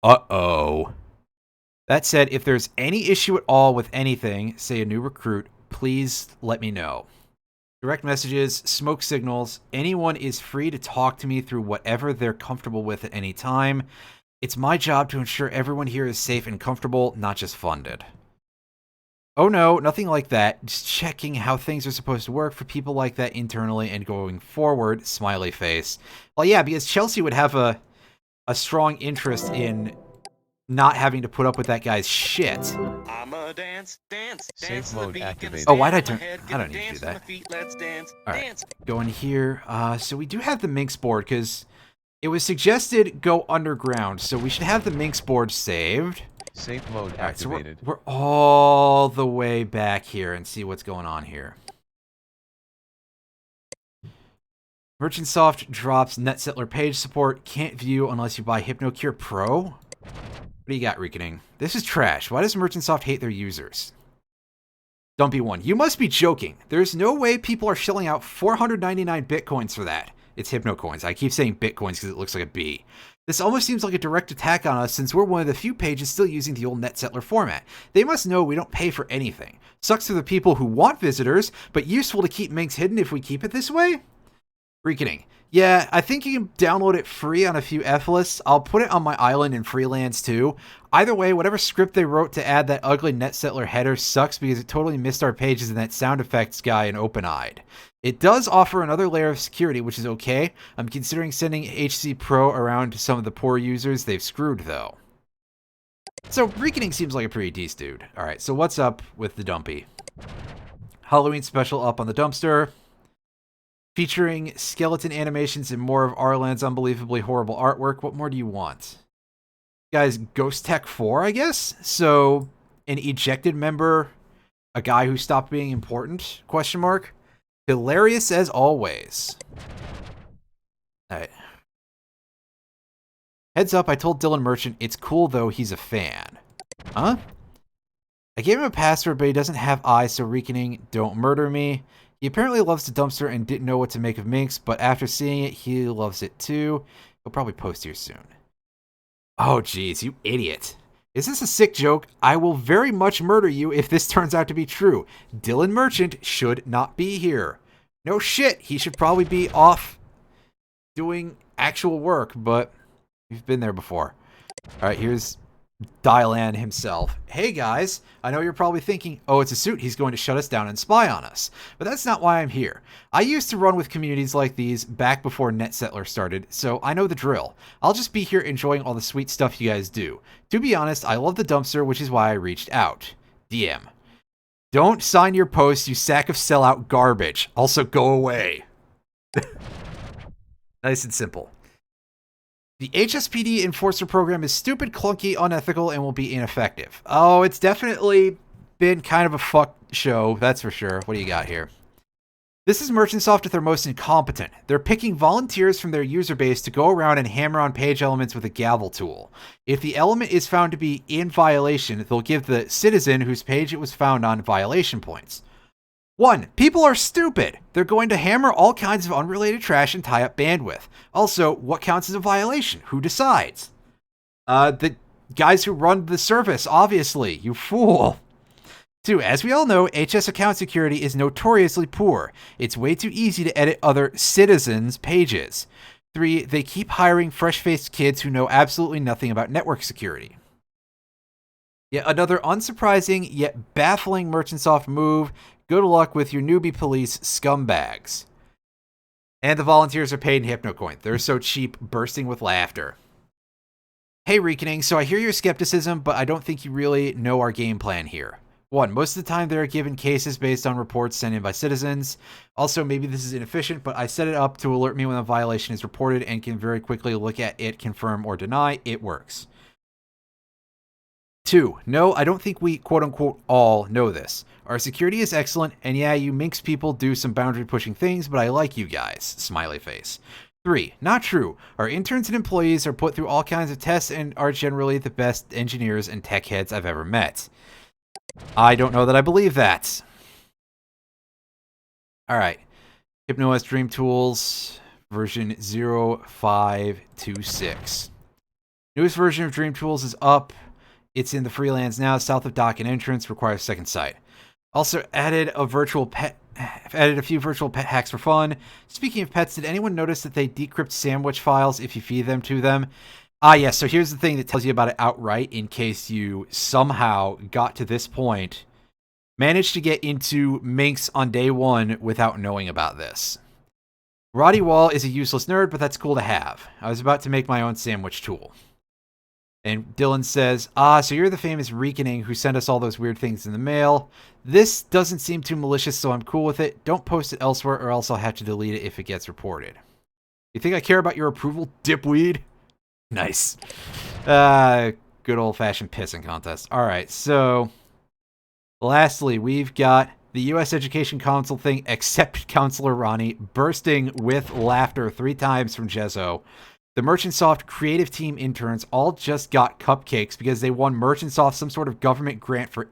Uh-oh. That said, if there's any issue at all with anything, say a new recruit, please let me know. Direct messages, smoke signals, anyone is free to talk to me through whatever they're comfortable with at any time. It's my job to ensure everyone here is safe and comfortable, not just funded. Oh no, nothing like that. Just checking how things are supposed to work for people like that internally and going forward, smiley face. Well, yeah, because Chelsea would have a strong interest in not having to put up with that guy's shit. I'ma dance, dance, dance. Safe mode activated. Oh, why'd I turn? I don't need to do that. Let's dance, Alright, go in here. So we do have the Minx board, because it was suggested go underground, so we should have the Minx board saved. Safe mode Alright, so activated. we're all the way back here and see what's going on here. Merchantsoft drops NetSettler page support. Can't view unless you buy HypnoCure Pro. What do you got, Reekening? This is trash. Why does Merchantsoft hate their users? Dumpy one. You must be joking. There's no way people are shelling out 499 bitcoins for that. It's Hypnocoins. I keep saying bitcoins because it looks like a B. This almost seems like a direct attack on us since we're one of the few pages still using the old NetSettler format. They must know we don't pay for anything. Sucks for the people who want visitors, but useful to keep Minx hidden if we keep it this way? Reekening. Yeah, I think you can download it free on a few F-lists. I'll put it on my island in Freelance too. Either way, whatever script they wrote to add that ugly NetSettler header sucks because it totally missed our pages and that sound effects guy in open-eyed. It does offer another layer of security, which is okay. I'm considering sending HC Pro around to some of the poor users they've screwed, though. So, Reekening seems like a pretty decent dude. Alright, so what's up with the Dumpy? Halloween special up on the dumpster. Featuring skeleton animations and more of Arlan's unbelievably horrible artwork. What more do you want? Guys, Ghost Tech 4, I guess? So, an ejected member, a guy who stopped being important, question mark? Hilarious as always. Alright. Heads up, I told Dylan Merchant, it's cool though, he's a fan. Huh? I gave him a password, but he doesn't have eyes, so Reekening, don't murder me. He apparently loves the dumpster and didn't know what to make of Minx, but after seeing it, he loves it too. He'll probably post here soon. Oh, jeez, you idiot. Is this a sick joke? I will very much murder you if this turns out to be true. Dylan Merchant should not be here. No shit, he should probably be off doing actual work, but we've been there before. Alright, here's Dylan himself. Hey guys, I know you're probably thinking, oh, it's a suit, he's going to shut us down and spy on us. But that's not why I'm here. I used to run with communities like these back before NetSettler started, so I know the drill. I'll just be here enjoying all the sweet stuff you guys do. To be honest, I love the dumpster, which is why I reached out. DM. Don't sign your post, you sack of sellout garbage. Also, go away. Nice and simple. The HSPD Enforcer program is stupid, clunky, unethical, and will be ineffective. Oh, it's definitely been kind of a fuck show, that's for sure. What do you got here? This is Merchantsoft at their most incompetent. They're picking volunteers from their user base to go around and hammer on page elements with a gavel tool. If the element is found to be in violation, they'll give the citizen whose page it was found on violation points. 1. People are stupid. They're going to hammer all kinds of unrelated trash and tie up bandwidth. Also, what counts as a violation? Who decides? The guys who run the service, obviously. You fool. 2. As we all know, HS account security is notoriously poor. It's way too easy to edit other citizens' pages. 3. They keep hiring fresh-faced kids who know absolutely nothing about network security. Yet another unsurprising yet baffling Merchantsoft move. Good luck with your newbie police scumbags. And the volunteers are paid in Hypnocoin. They're so cheap, bursting with laughter. Hey Reekening, so I hear your skepticism, but I don't think you really know our game plan here. 1. Most of the time they're given cases based on reports sent in by citizens. Also, maybe this is inefficient, but I set it up to alert me when a violation is reported and can very quickly look at it, confirm or deny. It works. 2, no, I don't think we quote-unquote all know this. Our security is excellent, and yeah, you Minx people do some boundary-pushing things, but I like you guys. Smiley face. 3, not true. Our interns and employees are put through all kinds of tests and are generally the best engineers and tech heads I've ever met. I don't know that I believe that. Alright. HypnoS Dream Tools, version 0526. Newest version of Dream Tools is up. It's in the freelance now, south of dock and entrance, requires second sight. Also added a few virtual pet hacks for fun. Speaking of pets, did anyone notice that they decrypt sandwich files if you feed them to them? Ah, yes, so here's the thing that tells you about it outright in case you somehow got to this point. Managed to get into Minx on day 1 without knowing about this. Roddy Wall is a useless nerd, but that's cool to have. I was about to make my own sandwich tool. And Dylan says, so you're the famous Reekening who sent us all those weird things in the mail. This doesn't seem too malicious, so I'm cool with it. Don't post it elsewhere or else I'll have to delete it if it gets reported. You think I care about your approval, dipweed? Nice. Good old-fashioned pissing contest. All right, so lastly, we've got the U.S. Education Council thing, except Counselor Ronnie, bursting with laughter 3 times from Jezzo. The Merchantsoft creative team interns all just got cupcakes because they won Merchantsoft some sort of government grant for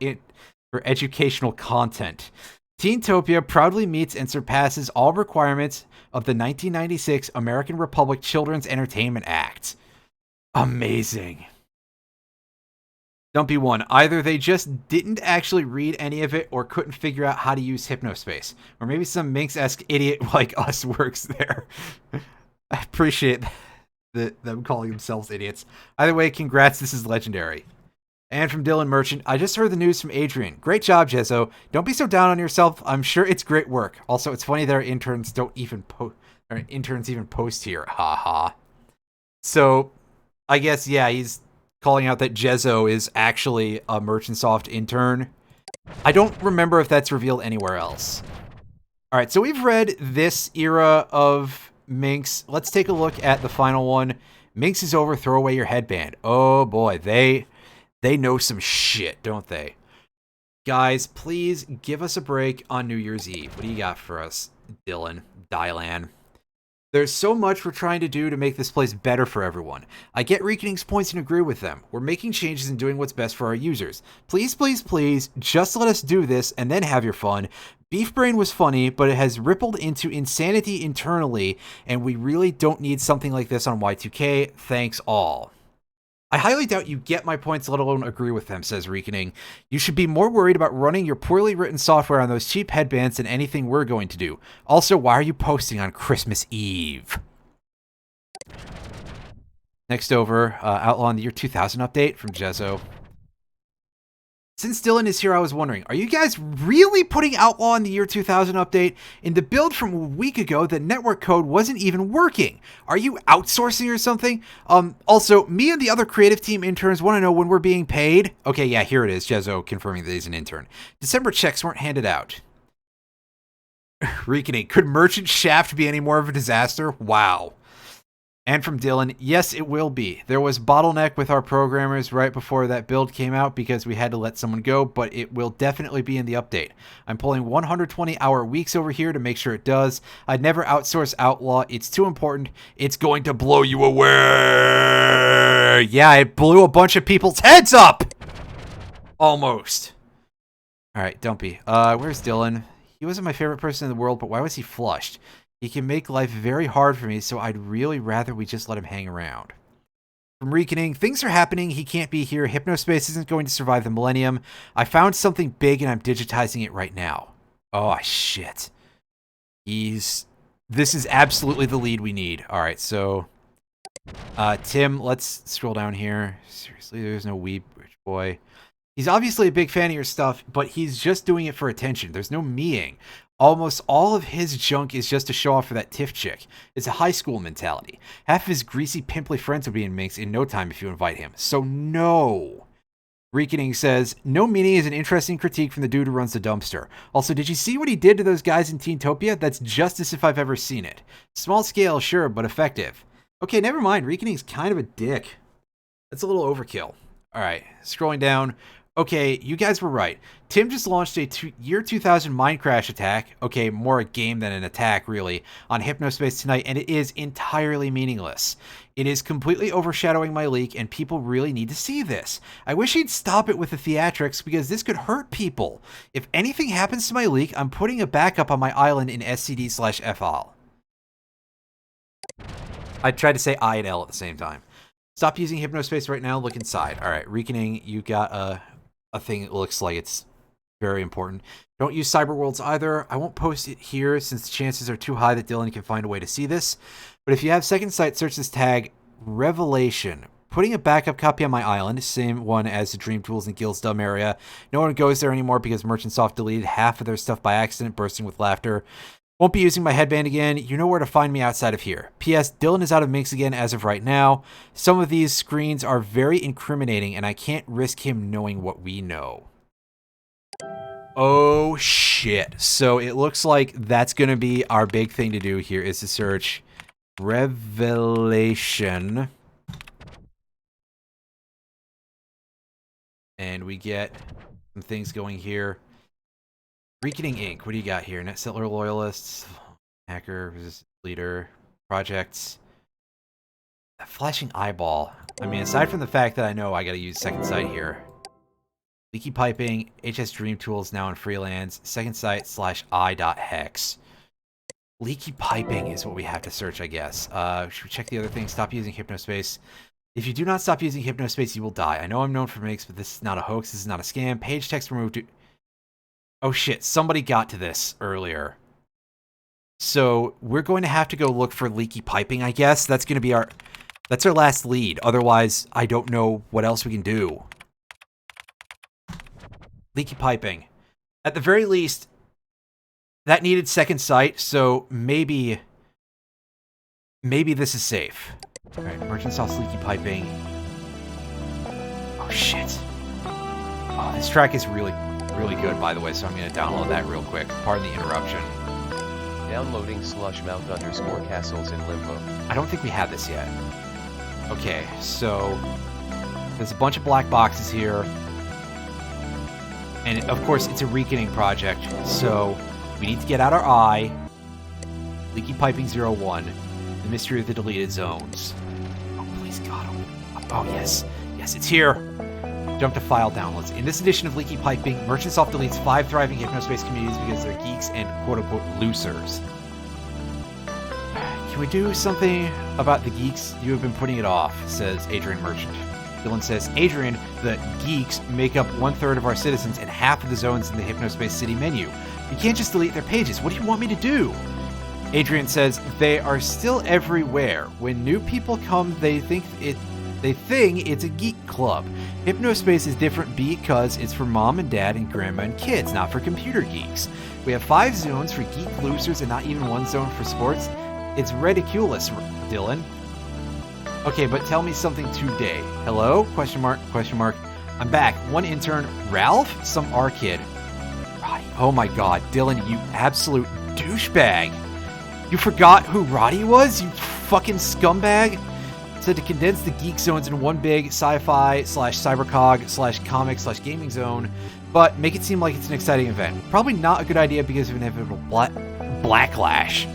educational content. Teentopia proudly meets and surpasses all requirements of the 1996 American Republic Children's Entertainment Act. Amazing. Dumpy one. Either they just didn't actually read any of it or couldn't figure out how to use Hypnospace. Or maybe some Minx-esque idiot like us works there. I appreciate them calling themselves idiots. Either way, congrats, this is legendary. And from Dylan Merchant, I just heard the news from Adrian. Great job, Jezzo. Don't be so down on yourself. I'm sure it's great work. Also, it's funny that our interns even post here. Ha ha. So, I guess, yeah, he's calling out that Jezzo is actually a Merchantsoft intern. I don't remember if that's revealed anywhere else. All right, so we've read this era of Minx. Let's take a look at the final one. Minx is over, throw away your headband. Oh boy, they know some shit, don't they? Guys, please give us a break on New Year's Eve. What do you got for us, Dylan? Dylan. There's so much we're trying to do to make this place better for everyone. I get Reekening's points and agree with them. We're making changes and doing what's best for our users. Please, please, please, just let us do this and then have your fun. Beef Brain was funny, but it has rippled into insanity internally, and we really don't need something like this on Y2K. Thanks all. I highly doubt you get my points, let alone agree with them, says Reekening. You should be more worried about running your poorly written software on those cheap headbands than anything we're going to do. Also, why are you posting on Christmas Eve? Next over, Outlaw in the Year 2000 update from Jezzo. Since Dylan is here, I was wondering, are you guys really putting Outlaw in the Year 2000 update? In the build from a week ago, the network code wasn't even working. Are you outsourcing or something? Also, me and the other creative team interns want to know when we're being paid. Okay, yeah, here it is. Jezzo confirming that he's an intern. December checks weren't handed out. Reekening, could Merchant Shaft be any more of a disaster? Wow. And from Dylan, yes, it will be. There was bottleneck with our programmers right before that build came out because we had to let someone go, but it will definitely be in the update. I'm pulling 120-hour weeks over here to make sure it does. I'd never outsource Outlaw. It's too important. It's going to blow you away. Yeah, it blew a bunch of people's heads up. Almost. All right, Dumpy. Where's Dylan? He wasn't my favorite person in the world, but why was he flushed? He can make life very hard for me, so I'd really rather we just let him hang around. From Reekening, things are happening. He can't be here. Hypnospace isn't going to survive the millennium. I found something big, and I'm digitizing it right now. Oh, shit. This is absolutely the lead we need. All right, so Tim, let's scroll down here. Seriously, there's no weeb, rich boy. He's obviously a big fan of your stuff, but he's just doing it for attention. There's no meing. Almost all of his junk is just to show off for that TIFF chick. It's a high school mentality. Half of his greasy, pimply friends will be in Minx in no time if you invite him. So no. Reekening says, no meaning is an interesting critique from the dude who runs the dumpster. Also, did you see what he did to those guys in Teentopia? That's just as if I've ever seen it. Small scale, sure, but effective. Okay, never mind. Reekening's kind of a dick. That's a little overkill. All right, scrolling down. Okay, you guys were right. Tim just launched a year 2000 mine crash attack. Okay, more a game than an attack, really, on Hypnospace tonight, and it is entirely meaningless. It is completely overshadowing my leak, and people really need to see this. I wish he'd stop it with the theatrics, because this could hurt people. If anything happens to my leak, I'm putting a backup on my island in SCD/FL. I tried to say I and L at the same time. Stop using Hypnospace right now. Look inside. All right, Reasoning, you got a thing that looks like it's very important. Don't use Cyberworlds either. I won't post it here since the chances are too high that Dylan can find a way to see this. But if you have Second Sight, search this tag, Revelation. Putting a backup copy on my island, same one as the Dream Tools and Gil's Dumb area. No one goes there anymore because Merchantsoft deleted half of their stuff by accident, bursting with laughter. Won't be using my headband again. You know where to find me outside of here. P.S. Dylan is out of Minx again as of right now. Some of these screens are very incriminating, and I can't risk him knowing what we know. Oh, shit. So it looks like that's going to be our big thing to do here is to search Revelation. And we get some things going here. Reeking Inc. What do you got here? Net Settler Loyalists, Hacker, Resistance Leader, Projects. That flashing eyeball. I mean, aside from the fact that I know I gotta use Second Sight here. Leaky Piping, HS Dream Tools now in Freelance, Second Sight /I.hex. Leaky Piping is what we have to search, I guess. Should we check the other thing? Stop using Hypnospace. If you do not stop using Hypnospace, you will die. I know I'm known for Minx, but this is not a hoax. This is not a scam. Page text removed. Oh shit, somebody got to this earlier. So we're going to have to go look for Leaky Piping, I guess. That's going to be that's our last lead. Otherwise, I don't know what else we can do. Leaky Piping. At the very least, that needed Second Sight, so maybe this is safe. Alright, Merchantsoft's Leaky Piping. Oh shit. Oh, this track is really good, by the way, so I'm going to download that real quick. Pardon the interruption. Downloading /mouth_castles in limbo. I don't think we have this yet. Okay, so there's a bunch of black boxes here. And of course, it's a Reeking project, so we need to get out our eye. Leaky Piping 01. The Mystery of the Deleted Zones. Oh, please God. Oh, yes. Yes, it's here. Jump to file downloads. In this edition of Leaky Piping, Merchantsoft deletes 5 thriving Hypnospace communities because they're geeks and quote-unquote losers. Can we do something about the geeks? You have been putting it off, says Adrian Merchant. Dylan says, Adrian, the geeks make up 1/3 of our citizens and half of the zones in the Hypnospace City menu. You can't just delete their pages. What do you want me to do? Adrian says, they are still everywhere. When new people come, they think it's a geek club. Hypnospace is different because it's for mom and dad and grandma and kids, not for computer geeks. We have 5 zones for geek losers and not even 1 zone for sports. It's ridiculous, Dylan. Okay, but tell me something today. Hello? Question mark, question mark. I'm back. 1 intern, Ralph? Some R kid. Roddy. Oh my god, Dylan, you absolute douchebag. You forgot who Roddy was, you fucking scumbag? Said to condense the geek zones in one big sci-fi /cybercog /comic/gaming zone, but make it seem like it's an exciting event. Probably not a good idea because of inevitable blacklash.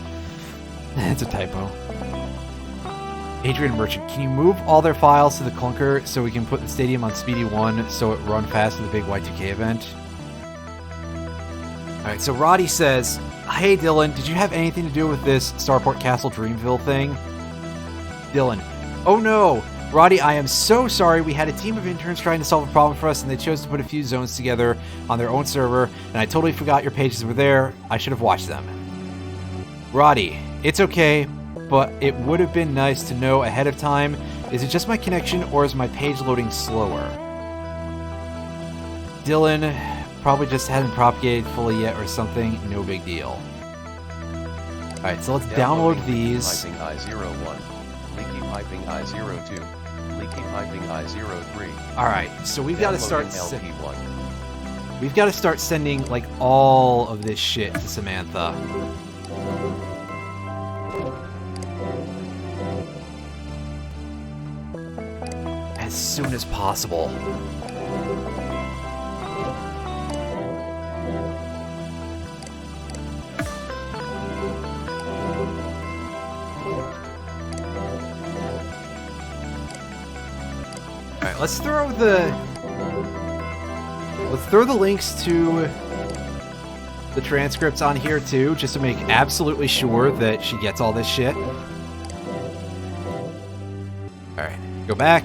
It's a typo. Adrian Merchant, can you move all their files to the clunker so we can put the stadium on Speedy 1 so it run fast for the big Y2K event? Alright, so Roddy says, hey Dylan, did you have anything to do with this Starport Castle Dreamville thing? Dylan, oh no! Roddy, I am so sorry. We had a team of interns trying to solve a problem for us, and they chose to put a few zones together on their own server, and I totally forgot your pages were there. I should have watched them. Roddy, it's okay, but it would have been nice to know ahead of time. Is it just my connection, or is my page loading slower? Dylan, probably just hasn't propagated fully yet or something. No big deal. Alright, so let's download these. Piping I01. Leaky Piping I02. Leaky Piping I03. Alright, so we've got to start LP1. we've got to start sending like all of this shit to Samantha. Has soon as possible. Alright, let's throw the links to the transcripts on here too, just to make absolutely sure that she gets all this shit. Alright, go back.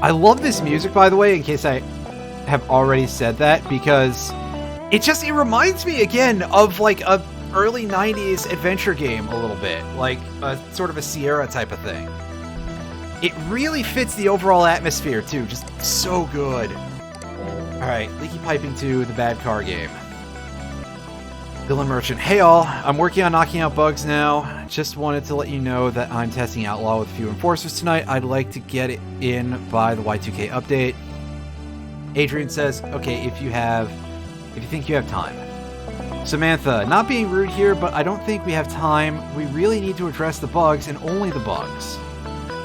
I love this music, by the way, in case I have already said that, because it reminds me again of like a early 90s adventure game a little bit, like a sort of a Sierra type of thing. It really fits the overall atmosphere too, just so good. Alright, Leaky Piping 2, the bad car game. Dylan Merchant. Hey all, I'm working on knocking out bugs now. Just wanted to let you know that I'm testing Outlaw with a few enforcers tonight. I'd like to get it in by the Y2K update. Adrian says, okay, if you think you have time. Samantha, not being rude here, but I don't think we have time. We really need to address the bugs and only the bugs.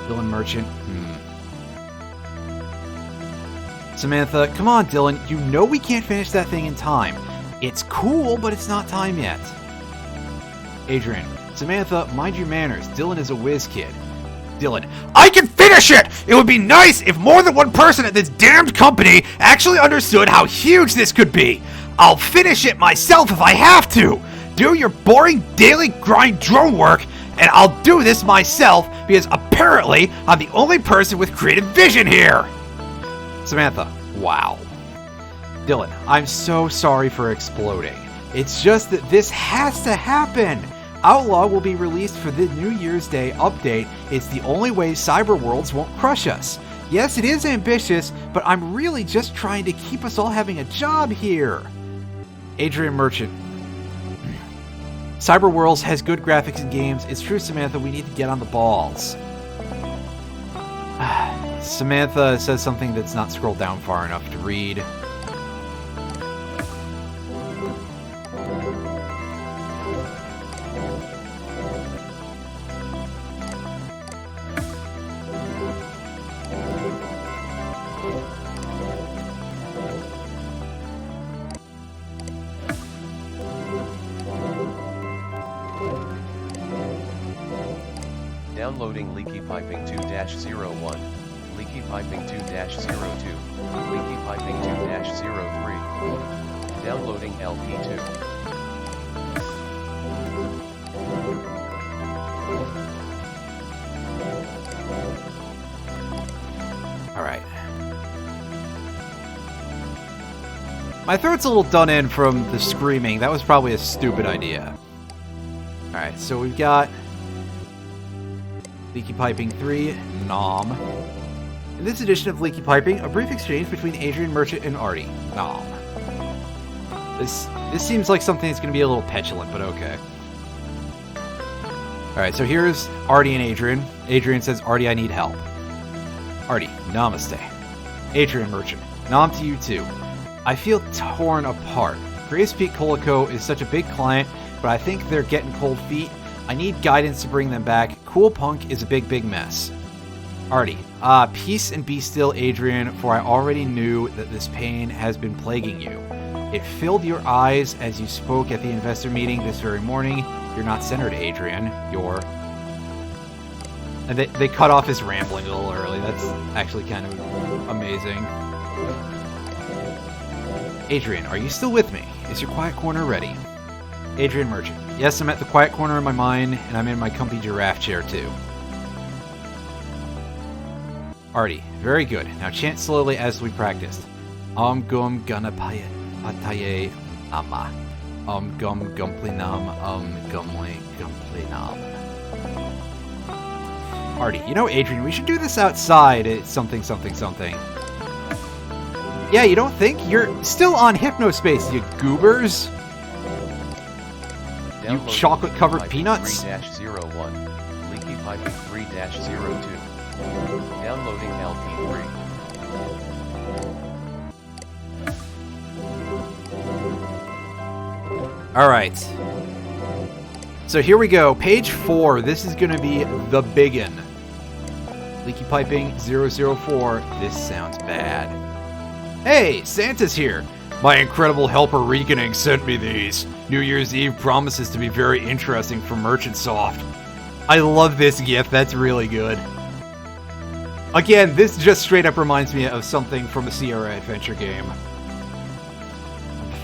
Dylan Merchant. Samantha, come on, Dylan. You know we can't finish that thing in time. It's cool, but it's not time yet. Adrian. Samantha, mind your manners. Dylan is a whiz kid. Dylan. I can finish it! It would be nice if more than one person at this damned company actually understood how huge this could be. I'll finish it myself if I have to. Do your boring daily grind drone work, and I'll do this myself because apparently I'm the only person with creative vision here. Samantha, wow. Dylan, I'm so sorry for exploding. It's just that this has to happen. Outlaw will be released for the New Year's Day update. It's the only way Cyber Worlds won't crush us. Yes, it is ambitious, but I'm really just trying to keep us all having a job here. Adrian Merchant. Cyber Worlds has good graphics and games. It's true, Samantha, we need to get on the balls. Samantha says something that's not scrolled down far enough to read. Downloading Leaky Piping 2-01, Leaky Piping 2-02, Leaky Piping 2-03. Downloading LP2. Alright. My throat's a little done in from the screaming. That was probably a stupid idea. Alright, so we've got Leaky Piping 3, Nom. In this edition of Leaky Piping, a brief exchange between Adrian Merchant and Artie. Nom. This seems like something that's going to be a little petulant, but okay. Alright, so here's Artie and Adrian. Adrian says, Artie, I need help. Artie, namaste. Adrian Merchant, nom to you too. I feel torn apart. Grace Peak Colico is such a big client, but I think they're getting cold feet. I need guidance to bring them back. Cool Punk is a big mess. Artie, peace and be still, Adrian, for I already knew that this pain has been plaguing you. It filled your eyes as you spoke at the investor meeting this very morning. You're not centered, Adrian. You're... And they cut off his rambling a little early. That's actually kind of amazing. Adrian, are you still with me? Is your quiet corner ready? Adrian Merchant. Yes, I'm at the quiet corner of my mind, and I'm in my comfy giraffe chair, too. Artie. Very good. Now chant slowly as we practiced. Gum Ganapaya Pataye Ama. Gum Gumplinam Gumli Gumplinam. Artie, you know, Adrian, we should do this outside. It's something. Yeah, you don't think? You're still on Hypnospace, you goobers. You chocolate-covered peanuts? 3-01, Leaky Piping 3-02. Downloading LP3. Alright. So here we go. Page 4. This is going to be the biggin. Leaky Piping 004. This sounds bad. Hey, Santa's here. My incredible helper Reganing sent me these. New Year's Eve promises to be very interesting for Merchant Soft. I love this GIF. That's really good. Again, this just straight up reminds me of something from a Sierra adventure game.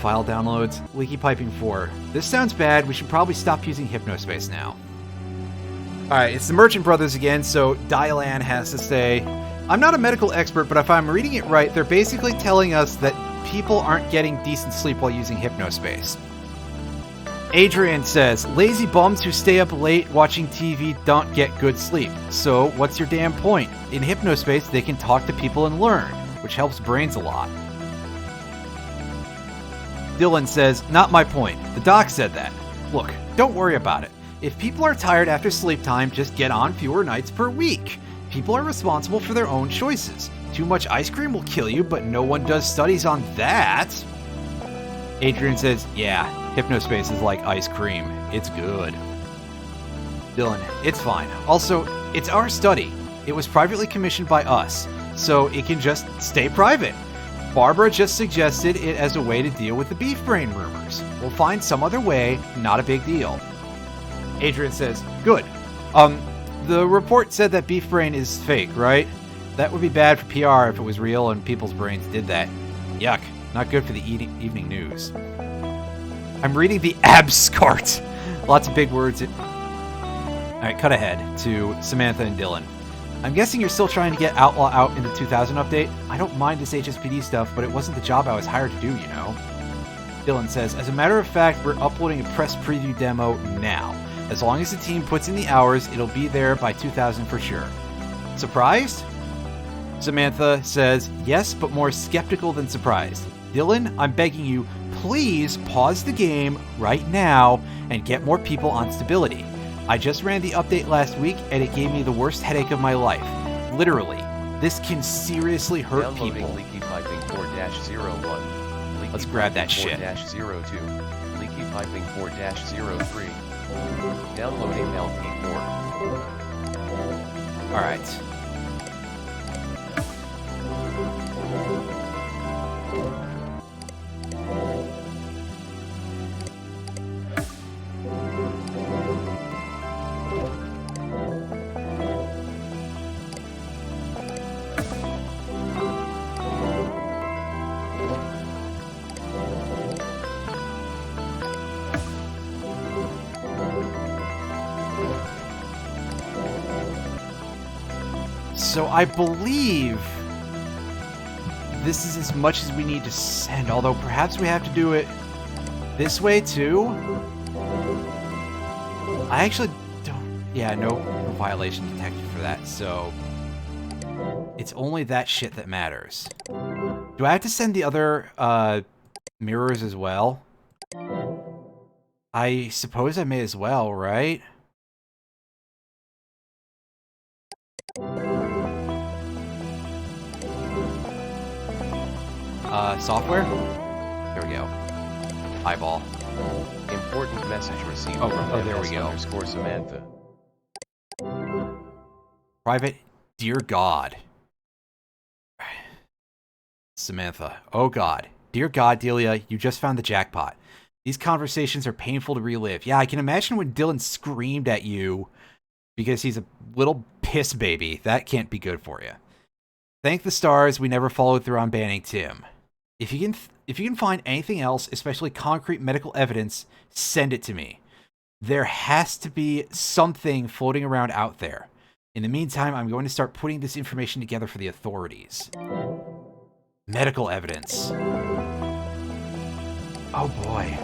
File downloads. Leaky Piping 4. This sounds bad. We should probably stop using Hypnospace now. Alright, it's the Merchant Brothers again, so Dialan has to say, I'm not a medical expert, but if I'm reading it right, they're basically telling us that people aren't getting decent sleep while using Hypnospace. Adrian says, lazy bums who stay up late watching TV don't get good sleep. So, what's your damn point? In Hypnospace, they can talk to people and learn, which helps brains a lot. Dylan says, not my point. The doc said that. Look, don't worry about it. If people are tired after sleep time, just get on fewer nights per week. People are responsible for their own choices. Too much ice cream will kill you, but no one does studies on that. Adrian says, yeah, Hypnospace is like ice cream. It's good. Dylan, it's fine. Also, it's our study. It was privately commissioned by us, so it can just stay private. Barbara just suggested it as a way to deal with the beef brain rumors. We'll find some other way, not a big deal. Adrian says, good. The report said that beef brain is fake, right? That would be bad for PR if it was real and people's brains did that. Yuck. Not good for the evening news. I'm reading the abscart. Lots of big words. Alright, cut ahead to Samantha and Dylan. I'm guessing you're still trying to get Outlaw out in the 2000 update? I don't mind this HSPD stuff, but it wasn't the job I was hired to do, you know? Dylan says, as a matter of fact, we're uploading a press preview demo now. As long as the team puts in the hours, it'll be there by 2000 for sure. Surprised? Samantha says, yes, but more skeptical than surprised. Dylan, I'm begging you, please pause the game right now and get more people on stability. I just ran the update last week and it gave me the worst headache of my life. Literally. This can seriously hurt Downloading people. Leaky Piping 4-01. Leaky Let's grab that Piping shit. 4-02. Leaky Piping 4-03. Downloading LP4. Alright. So I believe this is as much as we need to send, although perhaps we have to do it this way too? I actually don't... Yeah, no violation detected for that, so... It's only that shit that matters. Do I have to send the other mirrors as well? I suppose I may as well, right? Software? There we go. Eyeball. Important message received Oh, from there we go. _Samantha. Private, dear God. Samantha, oh God. Dear God, Delia, you just found the jackpot. These conversations are painful to relive. Yeah, I can imagine when Dylan screamed at you because he's a little piss baby. That can't be good for you. Thank the stars we never followed through on banning Tim. If you can find anything else, especially concrete medical evidence, send it to me. There has to be something floating around out there. In the meantime, I'm going to start putting this information together for the authorities. Medical evidence. Oh boy.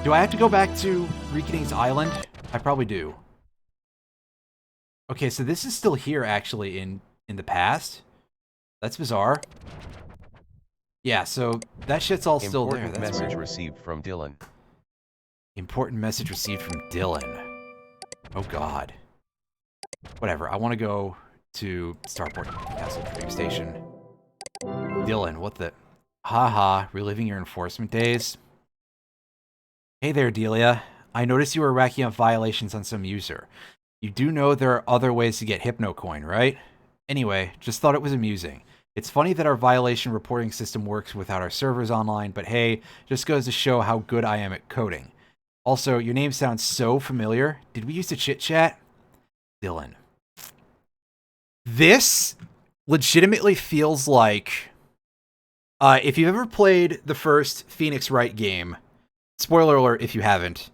Do I have to go back to Reekening's Island? I probably do. Okay, so this is still here, actually, in the past. That's bizarre. Yeah, so that shit's all still there. Important That's message weird. received from Dylan. Important message received from Dylan. Oh God. Whatever, I want to go to Starport Castle Train Station. Dylan, what the... Haha, reliving your enforcement days? Hey there, Delia. I noticed you were racking up violations on some user. You do know there are other ways to get HypnoCoin, right? Anyway, just thought it was amusing. It's funny that our violation reporting system works without our servers online, but hey, just goes to show how good I am at coding. Also, your name sounds so familiar. Did we used to chit-chat? Dylan. This legitimately feels like... if you've ever played the first Phoenix Wright game, spoiler alert if you haven't,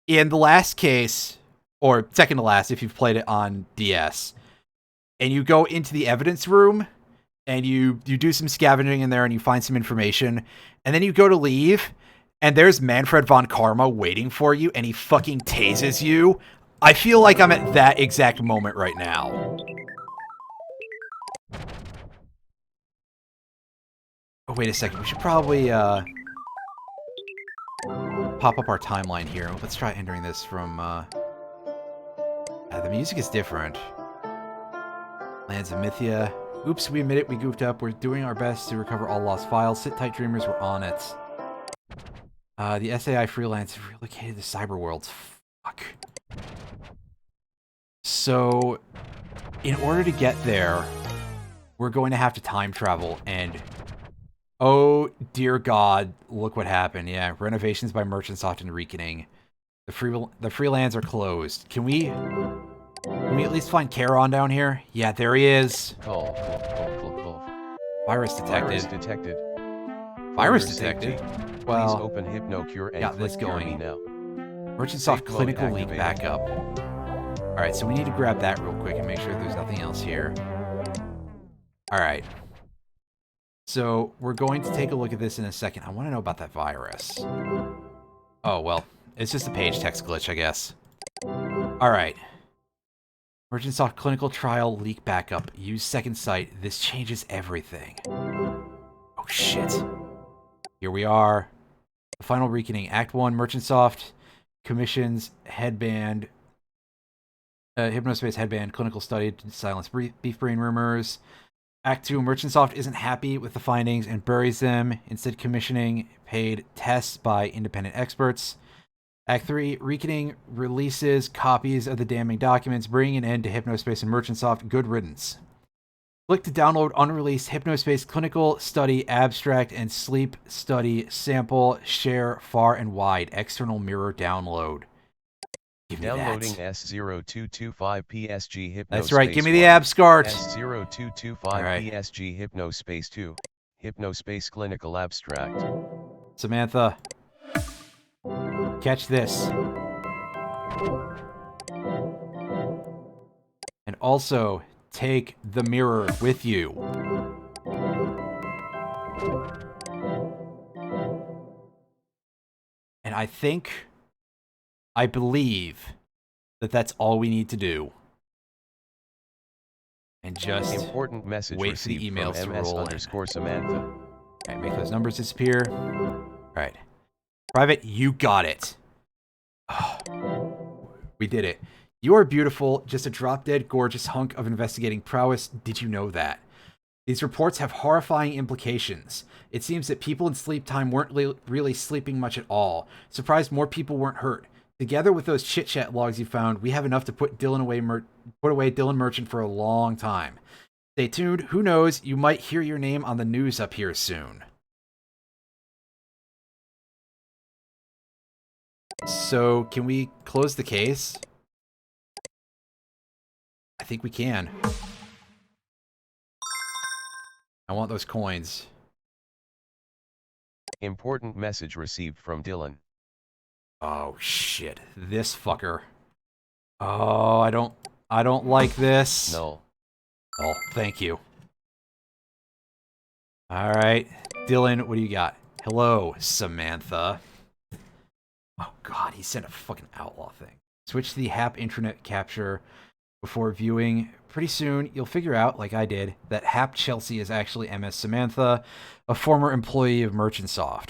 in the last case, or second to last if you've played it on DS, and you go into the evidence room, and you do some scavenging in there, and you find some information, and then you go to leave, and there's Manfred von Karma waiting for you, and he fucking tases you. I feel like I'm at that exact moment right now. Oh, wait a second. We should probably, pop up our timeline here. Let's try entering this from, the music is different. Lands of Mythia. Oops, we admit it, we goofed up. We're doing our best to recover all lost files. Sit tight, dreamers, we're on it. The SAI freelance relocated to Cyberworlds. Fuck. So, in order to get there, we're going to have to time travel, and... oh, dear God, look what happened. Yeah, renovations by Merchantsoft and Reasoning. The freelands are closed. Can we at least find Charon down here? Yeah, there he is. Call. Virus detected. Virus detected. Virus For your detected? safety, Well, please open HypnoCure and got this click Cure Me going. now. Merchantsoft Safe mode clinical leak activated. backup. Alright, so we need to grab that real quick and make sure there's nothing else here. Alright. So, we're going to take a look at this in a second. I want to know about that virus. Oh, well, it's just a page text glitch, I guess. Alright. Merchantsoft clinical trial leak backup. Use second sight. This changes everything. Oh, shit. Here we are. The final reckoning. Act 1, Merchantsoft commissions headband. Hypnospace headband. Clinical study to silence beef brain rumors. Act 2, Merchantsoft isn't happy with the findings and buries them, instead commissioning paid tests by independent experts. Act 3, Reasoning releases copies of the damning documents, bringing an end to Hypnospace and Merchantsoft. Good riddance. Click to download unreleased Hypnospace clinical study abstract and sleep study sample. Share far and wide. External mirror download. Give me Downloading that. S0225 PSG Hypnospace. That's right. Give me the 1. abscart. S0225 Alright. PSG Hypnospace 2. Hypnospace Clinical Abstract. Samantha. Catch this. And also, take the mirror with you. And I believe that that's all we need to do. And just Important message wait for the received emails to from roll in. MS_Samantha. Alright, make those numbers disappear. Alright. Private, you got it. Oh, we did it. You are beautiful, just a drop-dead gorgeous hunk of investigating prowess. Did you know that? These reports have horrifying implications. It seems that people in sleep time weren't really sleeping much at all. Surprised more people weren't hurt. Together with those chit-chat logs you found, we have enough to put away Dylan Merchant for a long time. Stay tuned. Who knows? You might hear your name on the news up here soon. So, can we close the case? I think we can. I want those coins. Important message received from Dylan. Oh shit. This fucker. Oh, I don't like this. Null. Oh, thank you. Alright. Dylan, what do you got? Hello, Samantha. Oh god, he sent a fucking outlaw thing. Switch to the Hap intranet capture before viewing. Pretty soon, you'll figure out, like I did, that Hap Chelsea is actually MS Samantha, a former employee of Merchantsoft.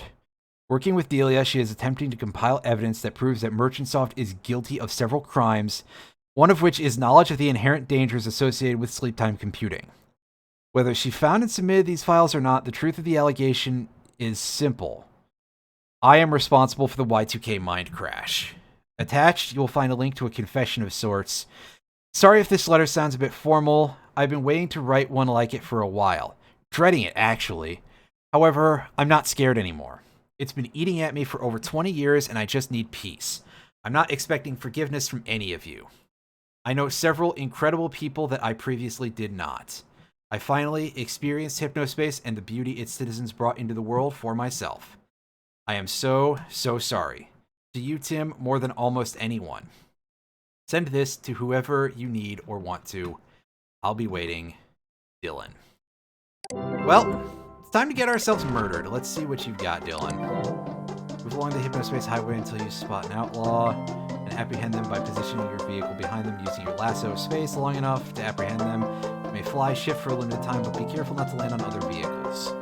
Working with Delia, she is attempting to compile evidence that proves that Merchantsoft is guilty of several crimes, one of which is knowledge of the inherent dangers associated with sleep time computing. Whether she found and submitted these files or not, the truth of the allegation is simple. I am responsible for the Y2K mind crash. Attached, you will find a link to a confession of sorts. Sorry if this letter sounds a bit formal. I've been waiting to write one like it for a while. Dreading it, actually. However, I'm not scared anymore. It's been eating at me for over 20 years, and I just need peace. I'm not expecting forgiveness from any of you. I know several incredible people that I previously did not. I finally experienced Hypnospace and the beauty its citizens brought into the world for myself. I am so sorry. To you, Tim, more than almost anyone. Send this to whoever you need or want to. I'll be waiting. Dylan. Well, it's time to get ourselves murdered. Let's see what you've got, Dylan. Move along the Hypnospace highway until you spot an outlaw and apprehend them by positioning your vehicle behind them using your lasso of space long enough to apprehend them. You may fly, shift for a limited time, but be careful not to land on other vehicles.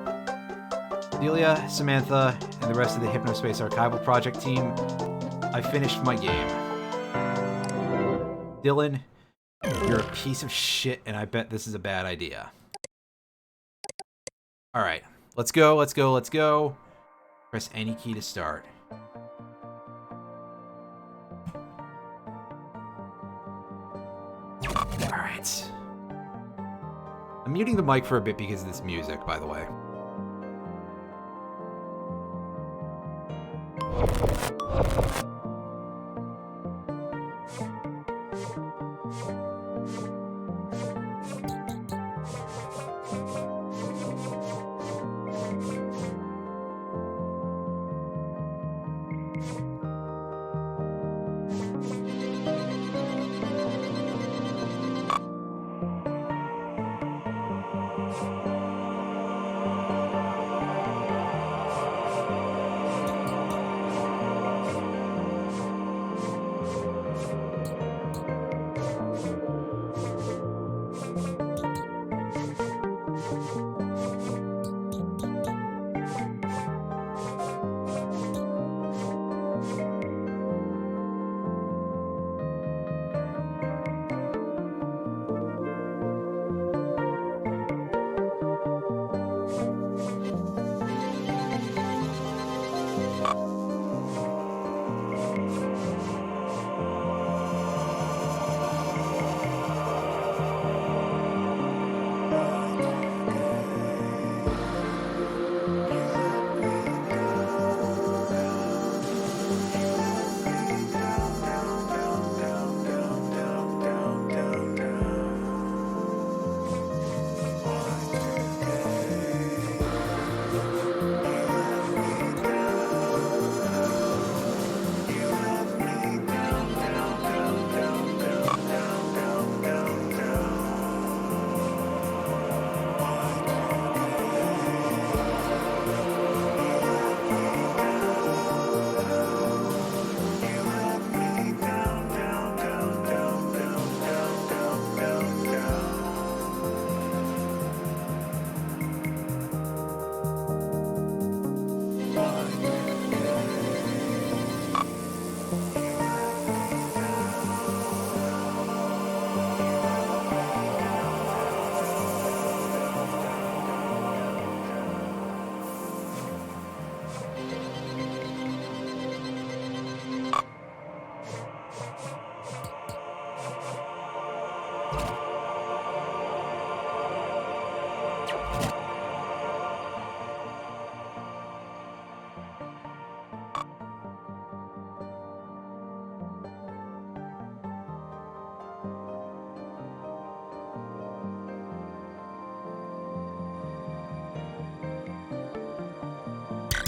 Delia, Samantha, and the rest of the Hypnospace Archival Project team, I finished my game. Dylan, you're a piece of shit, and I bet this is a bad idea. Alright, let's go. Press any key to start. Alright. I'm muting the mic for a bit because of this music, by the way.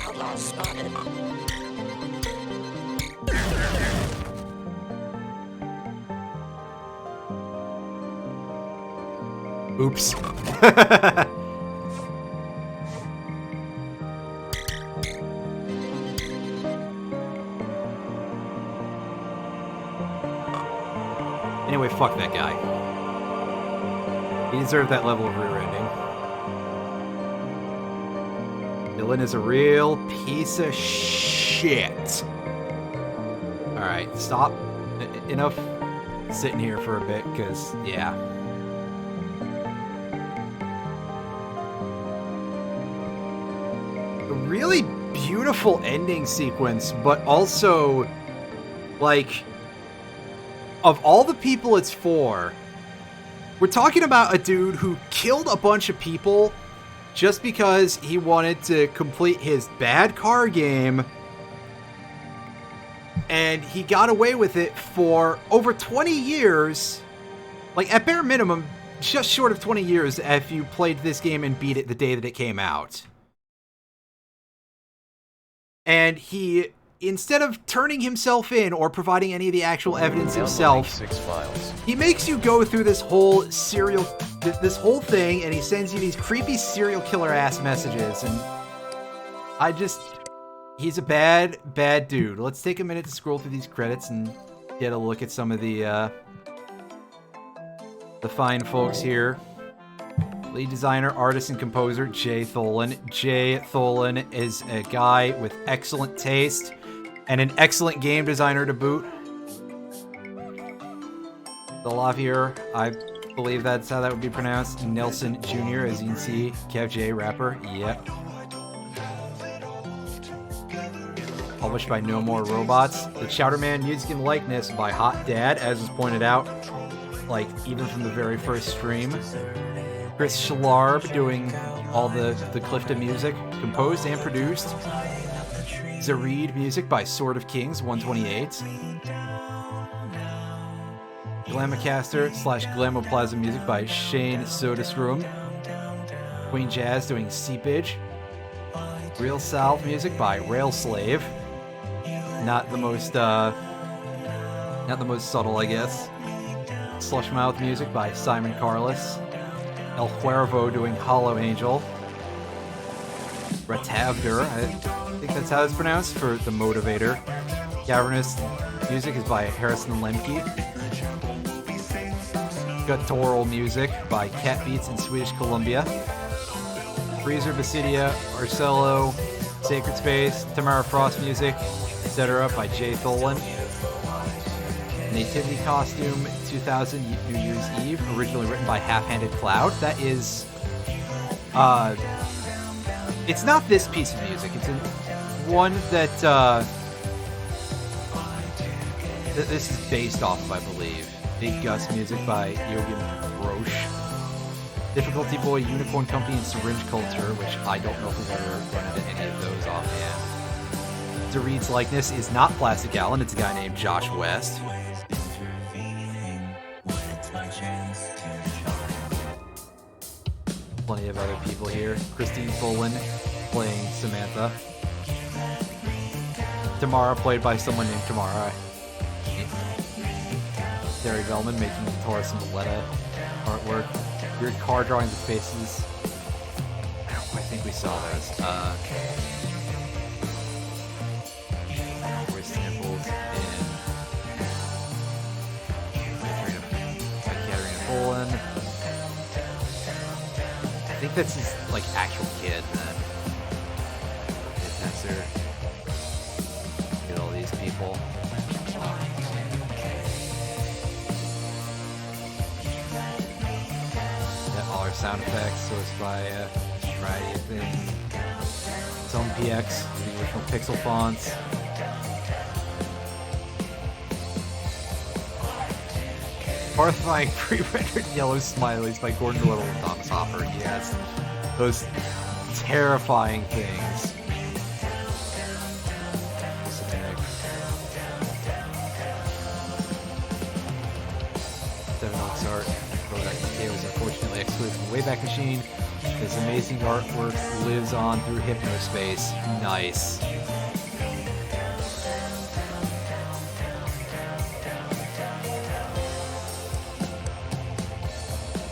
Outlaw spotted. Oops. Anyway, fuck that guy. He deserved that level of rear-ending. Dylan is a real piece of shit. Alright, stop. Enough sitting here for a bit, because, yeah. A really beautiful ending sequence, but also, Like, of all the people it's for, we're talking about a dude who killed a bunch of people just because he wanted to complete his bad car game, and he got away with it for over 20 years. Like, at bare minimum, just short of 20 years if you played this game and beat it the day that it came out. And he, instead of turning himself in or providing any of the actual evidence himself, 6 files. he makes you go through this whole this whole thing, and he sends you these creepy serial killer ass messages, and he's a bad dude. Let's take a minute to scroll through these credits and get a look at some of the fine folks here. Lead designer, artist, and composer, Jay Tholen. Jay Tholen is a guy with excellent taste and an excellent game designer to boot. The Lavier, I believe that's how that would be pronounced. Nelson Jr., as you can see. Kev J, rapper. Yep. Published by No More Robots. The Chowderman music and likeness by Hot Dad, as was pointed out, like, even from the very first stream. Chris Schlarb doing all the Clifton music, composed and produced. Zareed music by Sword of Kings 128. Glamacaster / Glamoplasm music by Shane Soderstrom. Queen Jazz doing Seepage. Real South music by Rail Slave. Not the most subtle, I guess. Slushmouth music by Simon Carlos. El Cuervo doing Hollow Angel. Ratavder, I think that's how it's pronounced, for The Motivator. Cavernous music is by Harrison Lemke. Guttural music by Cat Beats in Swedish Columbia. Freezer, Basidia, Arcello, Sacred Space, Tamara Frost music, etc. by Jay Tholen. Nativity Costume 2000 New Year's Eve, originally written by Half-Handed Cloud. That is, it's not this piece of music. It's one that this is based off of, I believe. Big Gus music by Yogan Roche. Difficulty Boy, Unicorn Company, and Syringe Culture, which I don't know if we've ever run into any of those offhand. Zareed's likeness is not Plastic Allen. It's a guy named Josh West. Plenty of other people here. Christine Folan playing Samantha. Tamara played by someone named Tamara. Terry Bellman making Taurus and Valletta artwork. Weird car drawings of faces. I think we saw those. Where's samples in Katerina Folan. I think that's his, like, actual kid, then. That's her. Get all these people. Yeah, all our sound effects sourced by a variety of things. Some PX, the original pixel fonts. Horrifying pre-rendered yellow smileys by Gordon Little and Thomas Hopper. Yes, those terrifying things. Seven Oaks art. It was unfortunately excluded from Wayback Machine. This amazing artwork lives on through Hypnospace. Nice.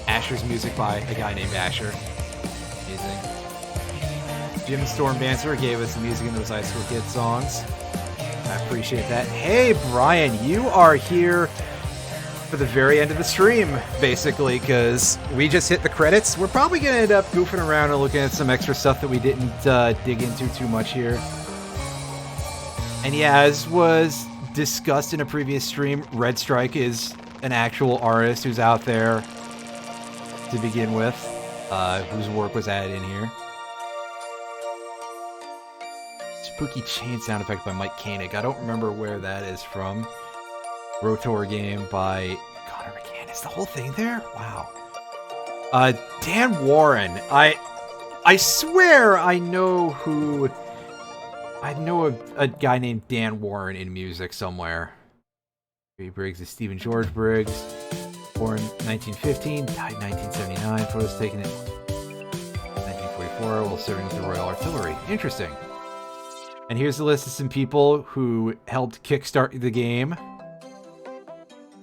Asher's music by a guy named Asher. Amazing. Jim Stormdancer gave us the music in those High School Kids songs. I appreciate that. Hey, Brian, you are here for the very end of the stream, basically, because we just hit the credits. We're probably going to end up goofing around and looking at some extra stuff that we didn't dig into too much here. And yeah, as was discussed in a previous stream, Red Strike is an actual artist who's out there to begin with, whose work was added in here. Spooky chain sound effect by Mike Koenig. I don't remember where that is from. Rotor game by Connor McCann. Is the whole thing there? Wow. Dan Warren. I swear I know a guy named Dan Warren in music somewhere. Briggs is Stephen George Briggs. Born 1915, died 1979. Photos taken in 1944 while serving with the Royal Artillery. Interesting. And here's the list of some people who helped kickstart the game.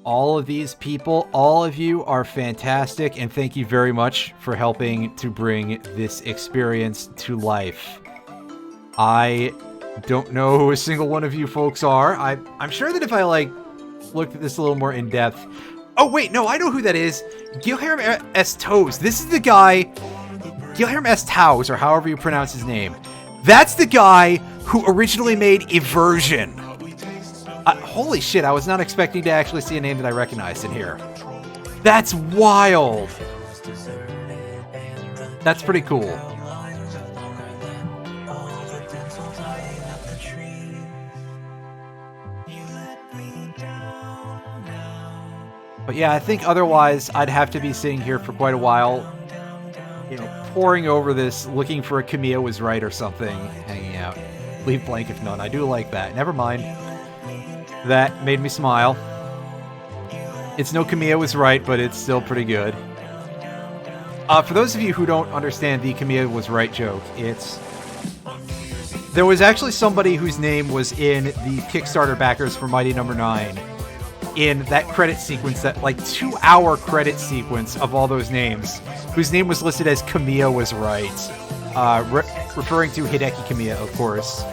All of these people, all of you are fantastic, and thank you very much for helping to bring this experience to life. I don't know who a single one of you folks are. I'm sure that if I, looked at this a little more in depth... Oh, wait, no, I know who that is. Guilherme S. Toes. This is the guy... Guilherme S. Toes, or however you pronounce his name. That's the guy who originally made Eversion. Holy shit, I was not expecting to actually see a name that I recognized in here. That's wild. That's pretty cool. But yeah, I think otherwise I'd have to be sitting here for quite a while, poring over this, looking for a Camilla was right or something, hanging out. Leave blank if none. I do like that. Never mind. That made me smile. It's no Camilla was right, but it's still pretty good. For those of you who don't understand the Camilla was right joke, there was actually somebody whose name was in the Kickstarter backers for Mighty No. 9 in that credit sequence, that 2-hour credit sequence of all those names, whose name was listed as Camilla was right, referring to Hideki Kamiya, of course,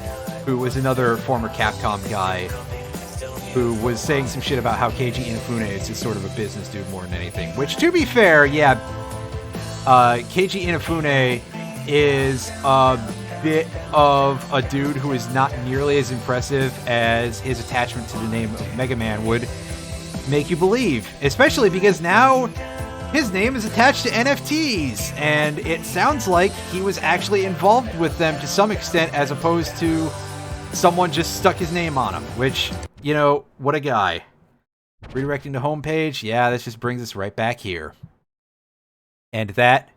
who was another former Capcom guy who was saying some shit about how Keiji Inafune is just sort of a business dude more than anything. Which, to be fair, yeah, Keiji Inafune is a bit of a dude who is not nearly as impressive as his attachment to the name of Mega Man would make you believe. Especially because now his name is attached to NFTs, and it sounds like he was actually involved with them to some extent, as opposed to someone just stuck his name on them, which, what a guy. Redirecting the homepage, yeah, this just brings us right back here. And that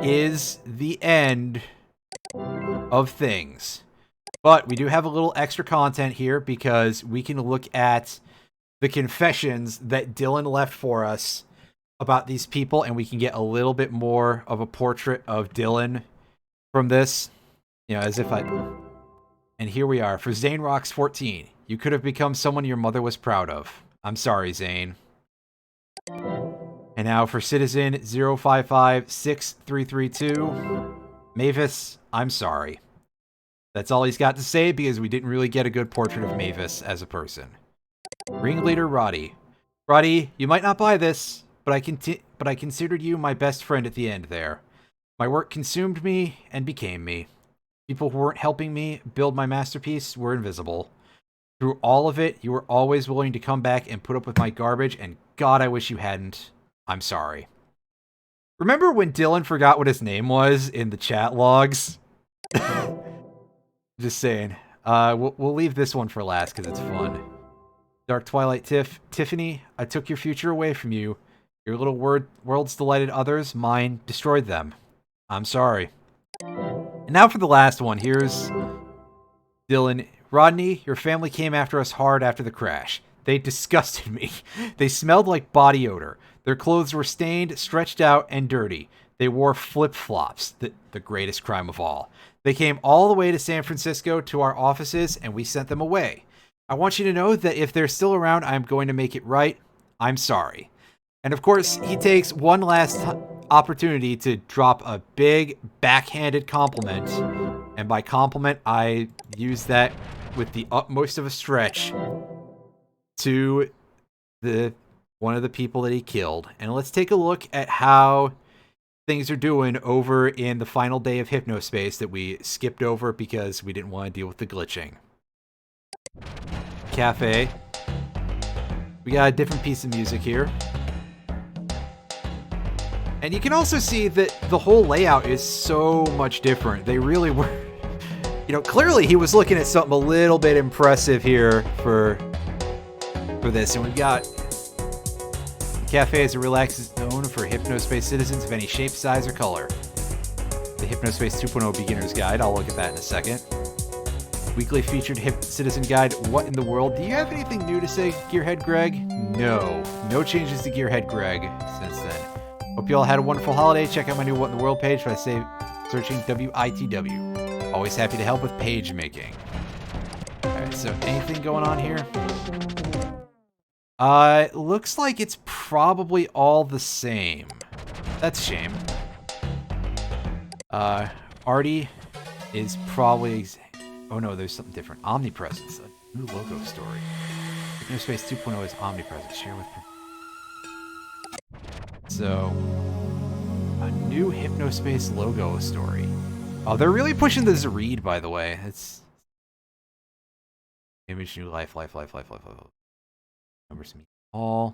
is the end of things. But we do have a little extra content here, because we can look at the confessions that Dylan left for us about these people, and we can get a little bit more of a portrait of Dylan from this. As if And here we are. For Zane Rocks 14. You could have become someone your mother was proud of. I'm sorry, Zane. And now for Citizen 0556332. Mavis, I'm sorry. That's all he's got to say, because we didn't really get a good portrait of Mavis as a person. Ringleader Roddy. Roddy, you might not buy this, but I considered you my best friend at the end there. My work consumed me and became me. People who weren't helping me build my masterpiece were invisible. Through all of it, you were always willing to come back and put up with my garbage, and God, I wish you hadn't. I'm sorry. Remember when Dylan forgot what his name was in the chat logs? Just saying. We'll leave this one for last because it's fun. Dark Twilight Tiffany, I took your future away from you. Your little worlds delighted others, mine destroyed them. I'm sorry. And now for the last one. Here's Dylan. Rodney, your family came after us hard after the crash. They disgusted me. They smelled like body odor. Their clothes were stained, stretched out, and dirty. They wore flip-flops, the greatest crime of all. They came all the way to San Francisco to our offices, and we sent them away. I want you to know that if they're still around, I'm going to make it right. I'm sorry. And of course, he takes one last opportunity to drop a big backhanded compliment. And by compliment, I use that with the utmost of a stretch to one of the people that he killed. And let's take a look at how things are doing over in the final day of Hypnospace that we skipped over because we didn't want to deal with the glitching. Cafe. We got a different piece of music here. And you can also see that the whole layout is so much different. They really were... clearly he was looking at something a little bit impressive here for for this, and we've got the cafe is a relaxed zone for Hypnospace citizens of any shape, size, or color. The Hypnospace 2.0 Beginner's Guide. I'll look at that in a second. Weekly featured Citizen Guide. What in the world? Do you have anything new to say, Gearhead Greg? No. No changes to Gearhead Greg since then. Hope you all had a wonderful holiday. Check out my new What in the World page by searching WITW. Always happy to help with page making. Alright, so anything going on here? Looks like it's probably all the same. That's a shame. Artie is probably... Oh no, there's something different. Omnipresence, a new logo story. Hypnospace 2.0 is omnipresent. Share with... So, a new Hypnospace logo story. Oh, they're really pushing the Zareed, by the way. It's... Image, new life. Numbers, me all.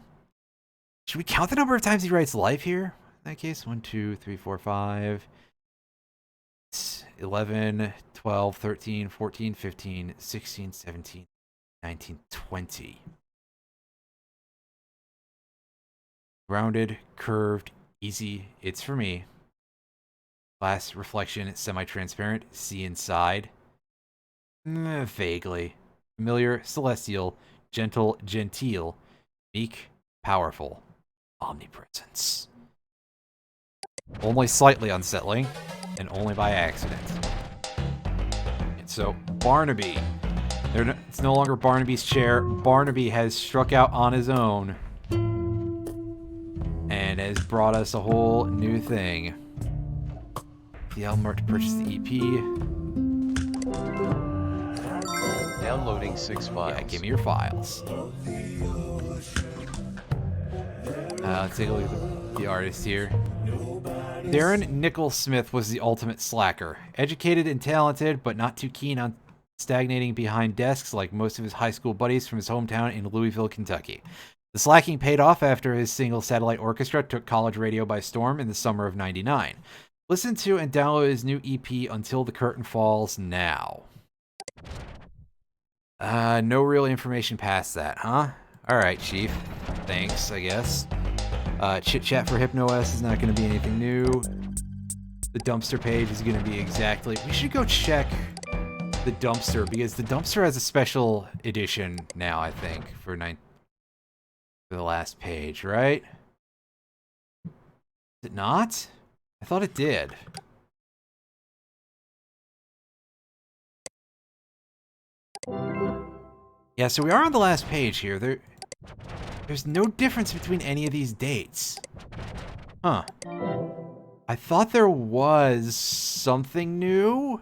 Should we count the number of times he writes life here? In that case, 1, 2, 3, 4, 5... 11, 12, 13, 14, 15, 16, 17, 19, 20. Rounded, curved, easy. It's for me. Glass reflection, semi-transparent. See inside. Vaguely. Familiar, celestial, gentle, genteel, meek, powerful. Omnipresence. Only slightly unsettling. And only by accident. And so, Barnaby. It's no longer Barnaby's chair. Barnaby has struck out on his own. And has brought us a whole new thing. The album art to purchase the EP. Downloading 6 files. Yeah, give me your files. Let's take a look at the artist here. Darren Nicholsmith was the ultimate slacker. Educated and talented, but not too keen on stagnating behind desks like most of his high school buddies from his hometown in Louisville, Kentucky. The slacking paid off after his single Satellite Orchestra took college radio by storm in the summer of '99. Listen to and download his new EP, Until the Curtain Falls, now. No real information past that, huh? Alright, Chief. Thanks, I guess. Chit Chat for HypnoS is not going to be anything new. The dumpster page is going to be exactly... We should go check the dumpster, because the dumpster has a special edition now, I think, for the last page, right? Is it not? I thought it did. Yeah, so we are on the last page here. There's no difference between any of these dates. Huh. I thought there was something new?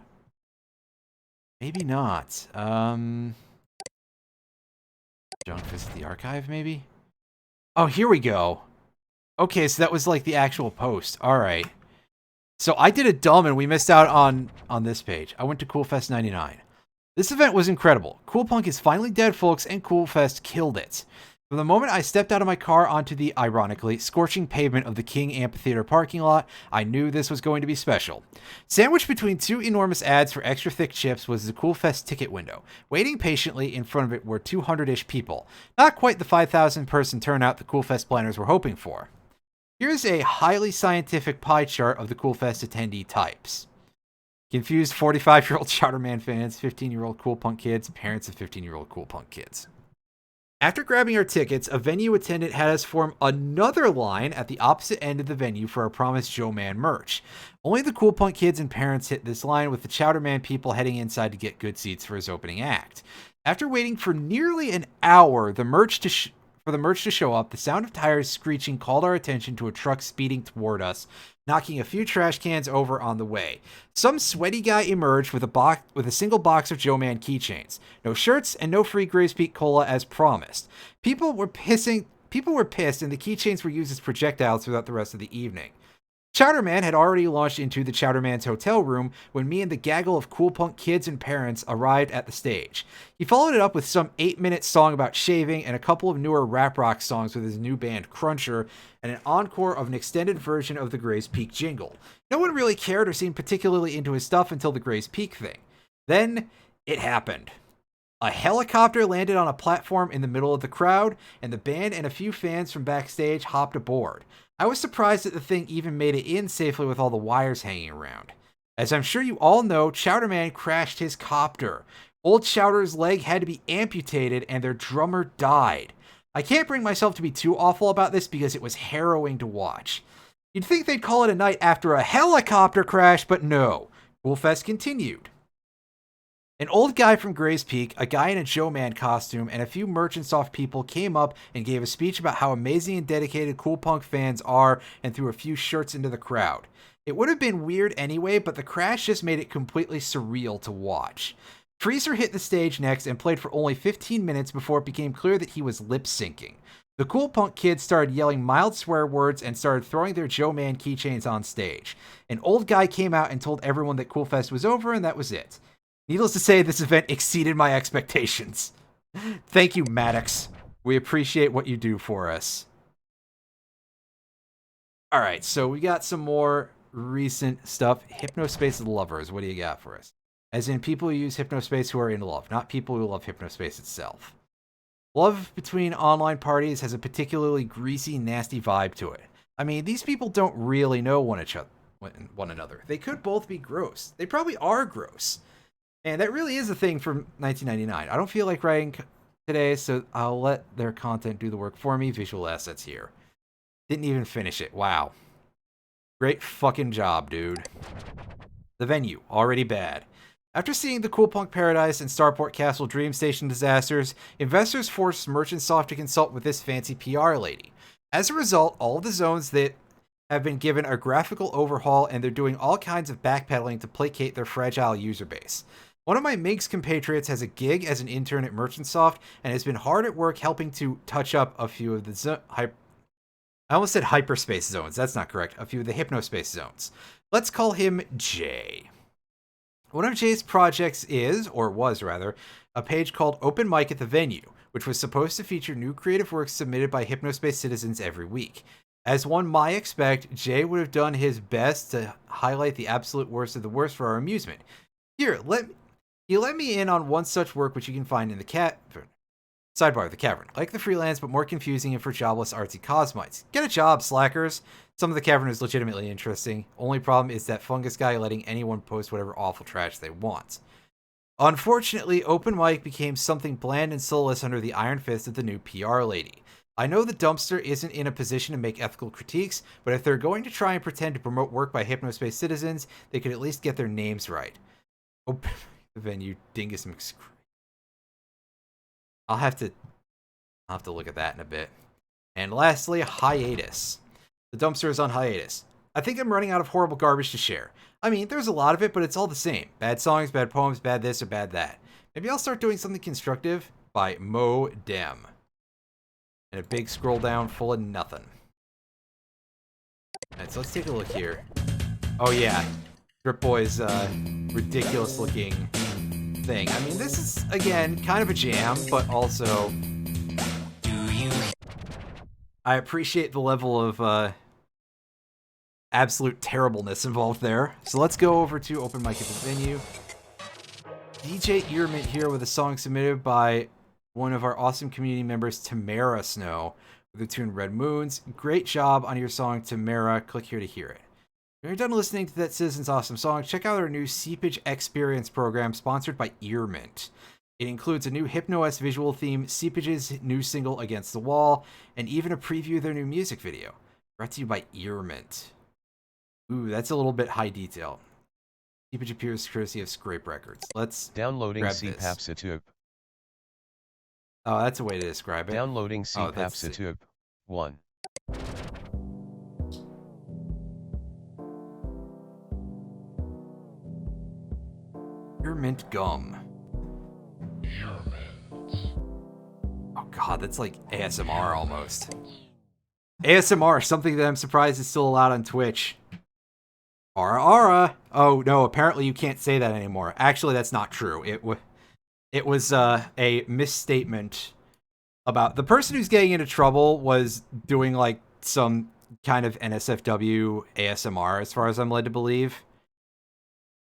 Maybe not. Junk visit the archive, maybe? Oh, here we go. Okay, so that was like the actual post. Alright. So I did a dumb and we missed out on this page. I went to Coolfest 99. This event was incredible. Cool Punk is finally dead, folks, and Coolfest killed it. From the moment I stepped out of my car onto the, ironically, scorching pavement of the King Amphitheater parking lot, I knew this was going to be special. Sandwiched between two enormous ads for extra thick chips was the Coolfest ticket window. Waiting patiently in front of it were 200-ish people. Not quite the 5,000 person turnout the Coolfest planners were hoping for. Here's a highly scientific pie chart of the Coolfest attendee types. Confused 45-year-old Chowderman fans, 15-year-old Cool Punk kids, parents of 15-year-old Cool Punk kids. After grabbing our tickets, a venue attendant had us form another line at the opposite end of the venue for our promised Joe Man merch. Only the Cool Punk kids and parents hit this line, with the Chowderman people heading inside to get good seats for his opening act. After waiting for nearly an hour for the merch to show up, the sound of tires screeching called our attention to a truck speeding toward us, knocking a few trash cans over on the way. Some sweaty guy emerged with a single box of Joe Man keychains. No shirts and no free Grace Peak Cola as promised. People were pissed, and the keychains were used as projectiles throughout the rest of the evening. Chowderman had already launched into the Chowderman's hotel room when me and the gaggle of Cool Punk kids and parents arrived at the stage. He followed it up with some 8-minute song about shaving and a couple of newer rap rock songs with his new band Cruncher, and an encore of an extended version of the Gray's Peak jingle. No one really cared or seemed particularly into his stuff until the Gray's Peak thing. Then it happened. A helicopter landed on a platform in the middle of the crowd, and the band and a few fans from backstage hopped aboard. I was surprised that the thing even made it in safely with all the wires hanging around. As I'm sure you all know, Chowderman crashed his copter. Old Chowder's leg had to be amputated, and their drummer died. I can't bring myself to be too awful about this because it was harrowing to watch. You'd think they'd call it a night after a helicopter crash, but no. Coolfest continued. An old guy from Gray's Peak, a guy in a Joe Man costume, and a few Merchantsoft people came up and gave a speech about how amazing and dedicated Cool Punk fans are and threw a few shirts into the crowd. It would have been weird anyway, but the crash just made it completely surreal to watch. Freezer hit the stage next and played for only 15 minutes before it became clear that he was lip-syncing. The Cool Punk kids started yelling mild swear words and started throwing their Joe Man keychains on stage. An old guy came out and told everyone that Coolfest was over, and that was it. Needless to say, this event exceeded my expectations. Thank you, Maddox. We appreciate what you do for us. Alright, so we got some more recent stuff. Hypnospace lovers, what do you got for us? As in people who use Hypnospace who are in love, not people who love Hypnospace itself. Love between online parties has a particularly greasy, nasty vibe to it. I mean, these people don't really know one another. They could both be gross. They probably are gross. And that really is a thing from 1999. I don't feel like writing today, so I'll let their content do the work for me. Visual assets here. Didn't even finish it. Wow. Great fucking job, dude. The venue, already bad. After seeing the Cool Punk Paradise and Starport Castle Dream Station disasters, investors forced Merchantsoft to consult with this fancy PR lady. As a result, all of the zones that have been given a graphical overhaul, and they're doing all kinds of backpedaling to placate their fragile user base. One of my Minx compatriots has a gig as an intern at Merchantsoft and has been hard at work helping to touch up a few of the I almost said hyperspace zones. That's not correct. A few of the hypnospace zones. Let's call him Jay. One of Jay's projects is, or was rather, a page called Open Mic at the Venue, which was supposed to feature new creative works submitted by Hypnospace citizens every week. As one might expect, Jay would have done his best to highlight the absolute worst of the worst for our amusement. Here, he let me in on one such work which you can find in the sidebar of the cavern. Like the freelance, but more confusing and for jobless artsy cosmites. Get a job, slackers! Some of the cavern is legitimately interesting. Only problem is that fungus guy letting anyone post whatever awful trash they want. Unfortunately, Open Mic became something bland and soulless under the iron fist of the new PR lady. I know the dumpster isn't in a position to make ethical critiques, but if they're going to try and pretend to promote work by Hypnospace citizens, they could at least get their names right. Open the venue, Dingus McScrew. I'll have to look at that in a bit. And lastly, hiatus. The dumpster is on hiatus. I think I'm running out of horrible garbage to share. I mean, there's a lot of it, but it's all the same. Bad songs, bad poems, bad this or bad that. Maybe I'll start doing something constructive by Mo Dem. And a big scroll down full of nothing. Alright, so let's take a look here. Oh yeah, Drip Boy's ridiculous looking thing. I mean, this is, again, kind of a jam, but also I appreciate the level of absolute terribleness involved there. So let's go over to Open Mic at the Venue. DJ Earmint here with a song submitted by one of our awesome community members, Tamara Snow, with the tune Red Moons. Great job on your song, Tamara. Click here to hear it. When you're done listening to that Citizen's awesome song, check out our new Seepage Experience program sponsored by Earmint. It includes a new HypnoS visual theme, Seepage's new single Against the Wall, and even a preview of their new music video. Brought to you by Earmint. Ooh, that's a little bit high detail. Seepage appears courtesy of Scrape Records. Let's downloading grab this. CPAP Oh, that's a way to describe it. Downloading CPAP 1. Earmint gum. Oh god, that's like ASMR almost. ASMR, something that I'm surprised is still allowed on Twitch. Aura. Oh no, apparently you can't say that anymore. Actually, that's not true. It was a misstatement about the person who's getting into trouble was doing like some kind of NSFW ASMR, as far as I'm led to believe.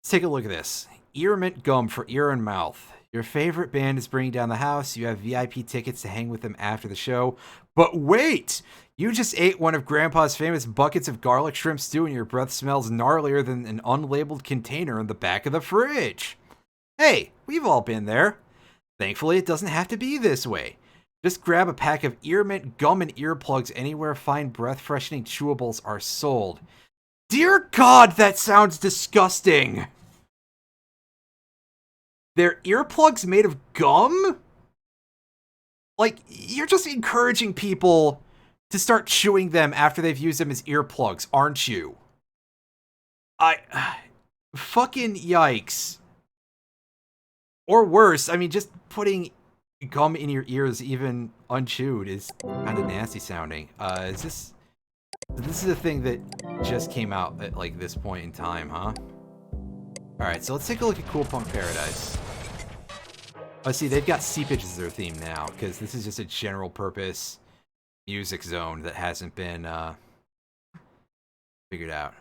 Let's take a look at this. Earmint gum for ear and mouth. Your favorite band is bringing down the house. You have VIP tickets to hang with them after the show. But wait! You just ate one of Grandpa's famous buckets of garlic shrimp stew and your breath smells gnarlier than an unlabeled container in the back of the fridge. Hey, we've all been there. Thankfully, it doesn't have to be this way. Just grab a pack of ear mint gum and earplugs anywhere fine breath-freshening chewables are sold. Dear God, that sounds disgusting! They're earplugs made of gum? Like, you're just encouraging people to start chewing them after they've used them as earplugs, aren't you? Fucking yikes. Or worse, I mean, just putting gum in your ears, even unchewed, is kind of nasty sounding. This is a thing that just came out at, like, this point in time, huh? Alright, so let's take a look at Cool Punk Paradise. Oh, see, they've got seepage as their theme now, because this is just a general purpose music zone that hasn't been figured out.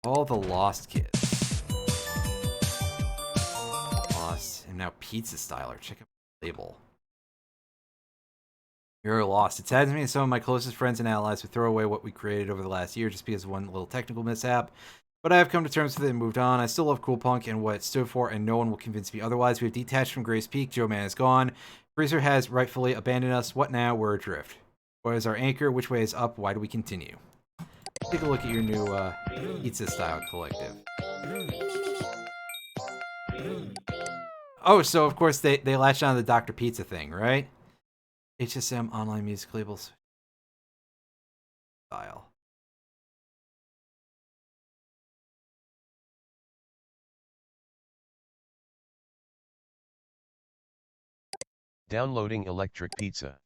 All the Lost Kids. Lost, and now Pizza Styler. Check out the label. You're lost. It saddens me and some of my closest friends and allies would throw away what we created over the last year just because of one little technical mishap. But I have come to terms with it and moved on. I still love Cool Punk and what it stood for, and no one will convince me otherwise. We have detached from Grace Peak. Joe Man is gone. Freezer has rightfully abandoned us. What now? We're adrift. What is our anchor? Which way is up? Why do we continue? Take a look at your new Pizza Style Collective. Oh, so of course they latched on to the Dr. Pizza thing, right? HSM online music labels. Style. Downloading Electric Pizza.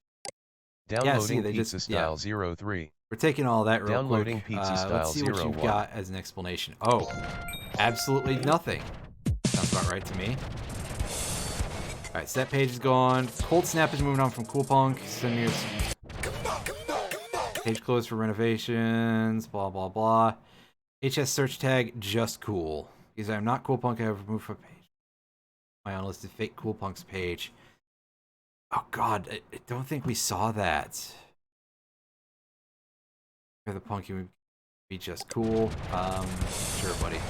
Downloading Pizza Style 03. We're taking all that real Downloading quick. Pizza Style Let's see what you've got as an explanation. Oh, absolutely nothing. Sounds about right to me. Alright, so that page is gone. Cold Snap is moving on from Cool Punk. Send me page closed for renovations. Blah, blah, blah. HS search tag, just cool. Because I'm not Cool Punk, I have removed from page. My unlisted fake Cool Punk's page. Oh god, I don't think we saw that. For the Punky would be just cool. Sure, buddy.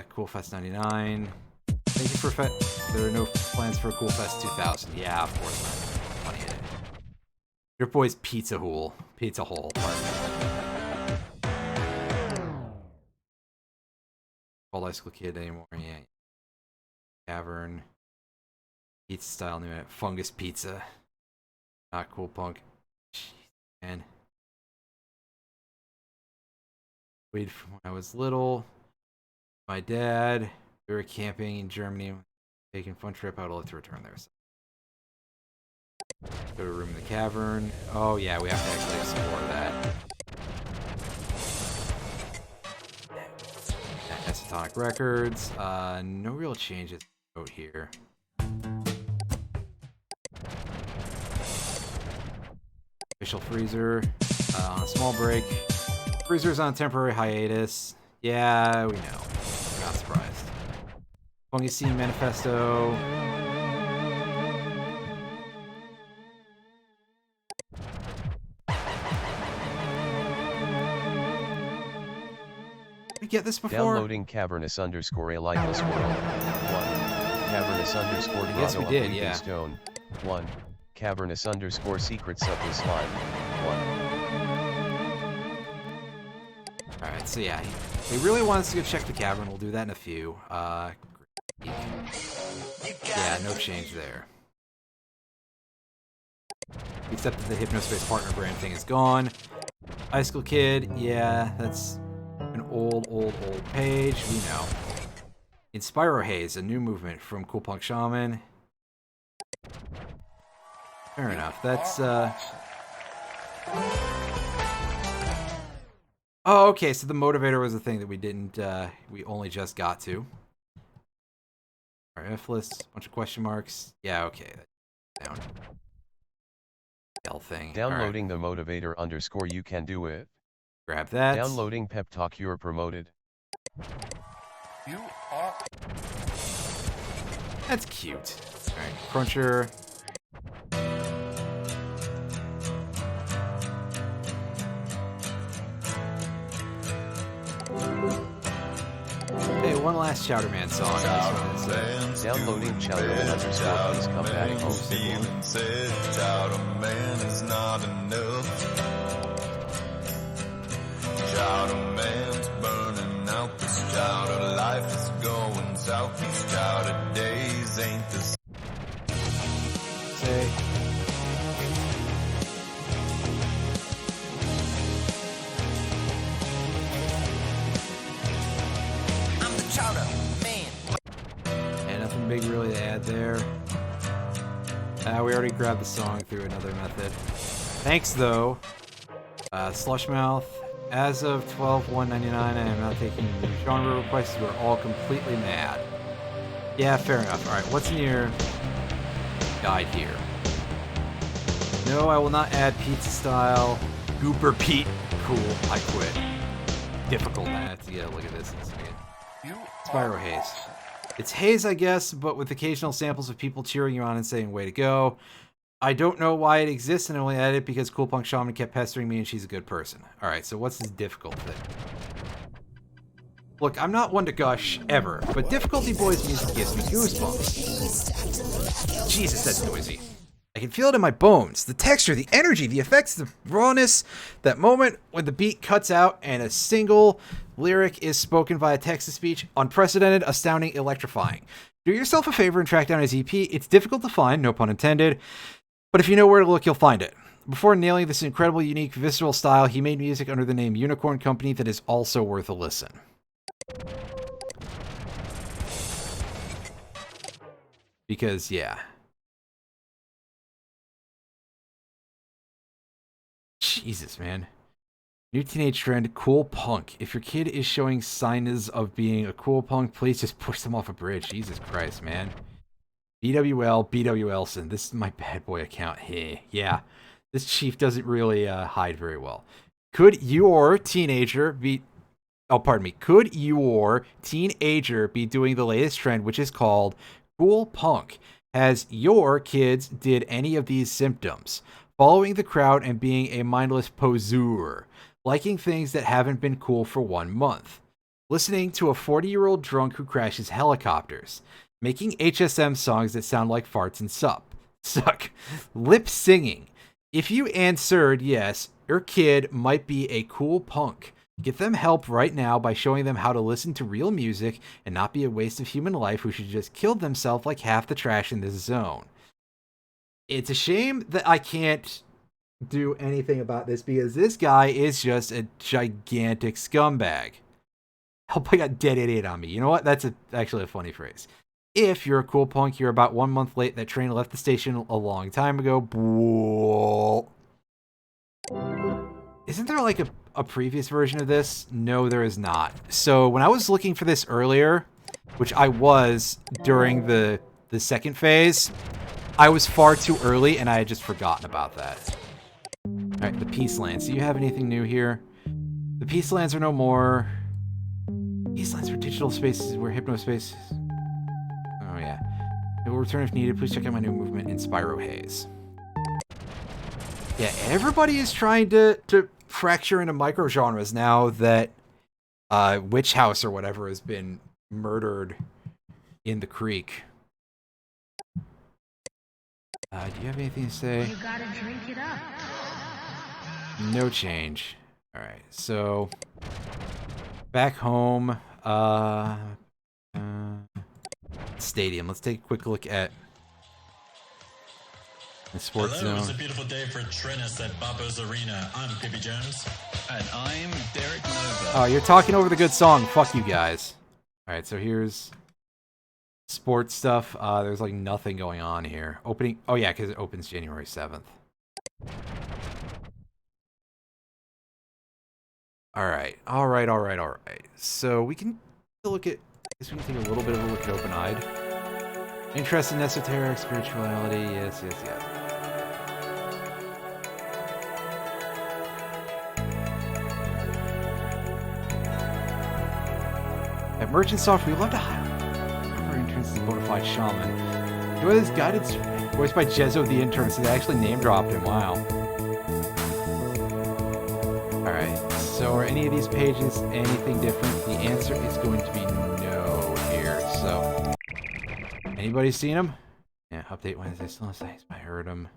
Cool Fest 99. Thank you for there are no plans for Cool Fest 2000. Yeah, of course not. Money in it. Your boy's Pizza Hole. Pizza Hole. Called High School Kid anymore. Yeah. Cavern. Pizza Style New Fungus Pizza. Not Cool Punk. Jeez, man. Waited from when I was little. My dad. We were camping in Germany. Taking a fun trip. I would love to return there. So. Go to a room in the cavern. Oh yeah, we have to actually explore that. Esotonic Records. No real changes out here. Official Freezer. On a small break. Freezer's on temporary hiatus. Yeah, we know. We're not surprised. Funky Scene Manifesto. We get this before? Downloading cavernous _ a lifeless world. 1. Cavernous _ Yes, we did, yeah. Stone. 1. Cavernous _ secrets of the slime. 1. Alright, so yeah. They really want us to go check the cavern. We'll do that in a few. Yeah, no change there. Except that the Hypnospace partner brand thing is gone. High School Kid, yeah, that's an old page. We know. Inspiro Haze, a new movement from Cool Punk Shaman. Fair enough. That's Oh, okay, so the motivator was the thing that we didn't we only just got to. Alright, F list, bunch of question marks. Yeah, okay. Down. L thing. Downloading the motivator _ you can do it. Grab that. Downloading pep talk, you're promoted. You are That's cute. Alright, Cruncher. Hey, one last Chowderman song. I just wanted to say. Downloading Chowderman _ please come back home soon. Chowderman is not enough. Chowderman's burning out. This chowder life is going south. These chowder days ain't the same. Say. I'm the chowder man. And nothing big really to add there. We already grabbed the song through another method. Thanks, though. Slushmouth. As of 12/199, I am not taking new genre requests. You are all completely mad. Yeah, fair enough. Alright, what's in your guide here? No, I will not add pizza style. Gooper Pete. Cool, I quit. Difficult. Yeah, look at this. Spyro Haze. It's haze, I guess, but with occasional samples of people cheering you on and saying, way to go. I don't know why it exists, and I only added it because Cool Punk Shaman kept pestering me and she's a good person. Alright, so what's this difficult thing? Look, I'm not one to gush, ever, but Difficulty Boy's music gives me goosebumps. Jesus, that's noisy. I can feel it in my bones. The texture, the energy, the effects, the rawness. That moment when the beat cuts out and a single lyric is spoken via text-to-speech. Unprecedented, astounding, electrifying. Do yourself a favor and track down his EP. It's difficult to find, no pun intended. But if you know where to look, you'll find it. Before nailing this incredible, unique, visceral style, he made music under the name Unicorn Company that is also worth a listen. Because, yeah. Jesus, man. New teenage trend, cool punk. If your kid is showing signs of being a cool punk, please just push them off a bridge. Jesus Christ, man. BWLson. This is my bad boy account. Hey, yeah. This chief doesn't really hide very well. Could your teenager be... Oh, pardon me. Could your teenager be doing the latest trend, which is called cool punk? Has your kids did any of these symptoms? Following the crowd and being a mindless poseur. Liking things that haven't been cool for 1 month. Listening to a 40-year-old drunk who crashes helicopters. Making HSM songs that sound like farts and suck. Lip singing. If you answered yes, your kid might be a cool punk. Get them help right now by showing them how to listen to real music and not be a waste of human life who should just kill themselves like half the trash in this zone. It's a shame that I can't do anything about this because this guy is just a gigantic scumbag. Hope I got dead idiot on me. You know what? That's actually a funny phrase. If you're a cool punk, you're about 1 month late. That train left the station a long time ago. Isn't there like a previous version of this? No, there is not. So when I was looking for this earlier, which I was during the second phase, I was far too early and I had just forgotten about that. Alright, the Peacelands. Do you have anything new here? The Peacelands are no more. Peacelands are digital spaces where Hypnospace... Oh, yeah. It will return if needed. Please check out my new movement in Spyro Haze. Yeah, everybody is trying to fracture into micro-genres now that Witch House or whatever has been murdered in the creek. Do you have anything to say? You gotta drink it up. No change. Alright, so... Back home, Stadium. Let's take a quick look at the sports zone. It's a beautiful day for tennis at Babo's Arena. I'm Pippi Jones. And I'm Derek Nova. Oh, you're talking over the good song. Fuck you guys. Alright, so here's sports stuff. There's like nothing going on here. Opening... Oh yeah, because it opens January 7th. Alright. So we can look at... I guess we can take a little bit of a look at Open-Eyed. Interest in esoteric spirituality. Yes. At Merchant Software, we love to highlight our entrance to Bonafide shaman. Enjoy this guided voiced by Jezzo the intern, so they actually name dropped him. Wow. Alright, so are any of these pages anything different? The answer is going to be no here. So, anybody seen him? Yeah, update Wednesday. Still no thanks. I heard him.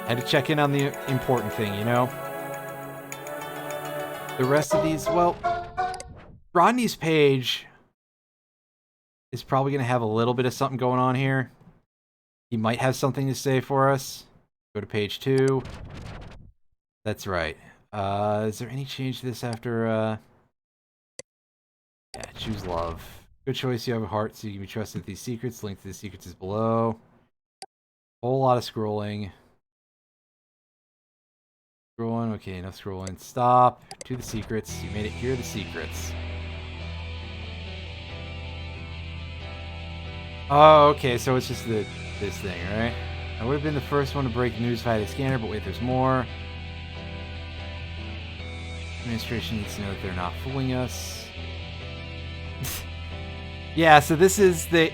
Had to check in on the important thing, you know? The rest of these, well, Rodney's page is probably going to have a little bit of something going on here. He might have something to say for us. Go to page 2. That's right. Is there any change to this after, yeah, choose love. Good choice, you have a heart, so you can be trusted with these secrets. Link to the secrets is below. Whole lot of scrolling. Scrolling, okay, enough scrolling. Stop. To the secrets. You made it. Here are the secrets. Oh, okay, so it's just this thing, right? I would have been the first one to break the news via the scanner, but wait, there's more. Administration needs to know that they're not fooling us. Yeah, so this is the...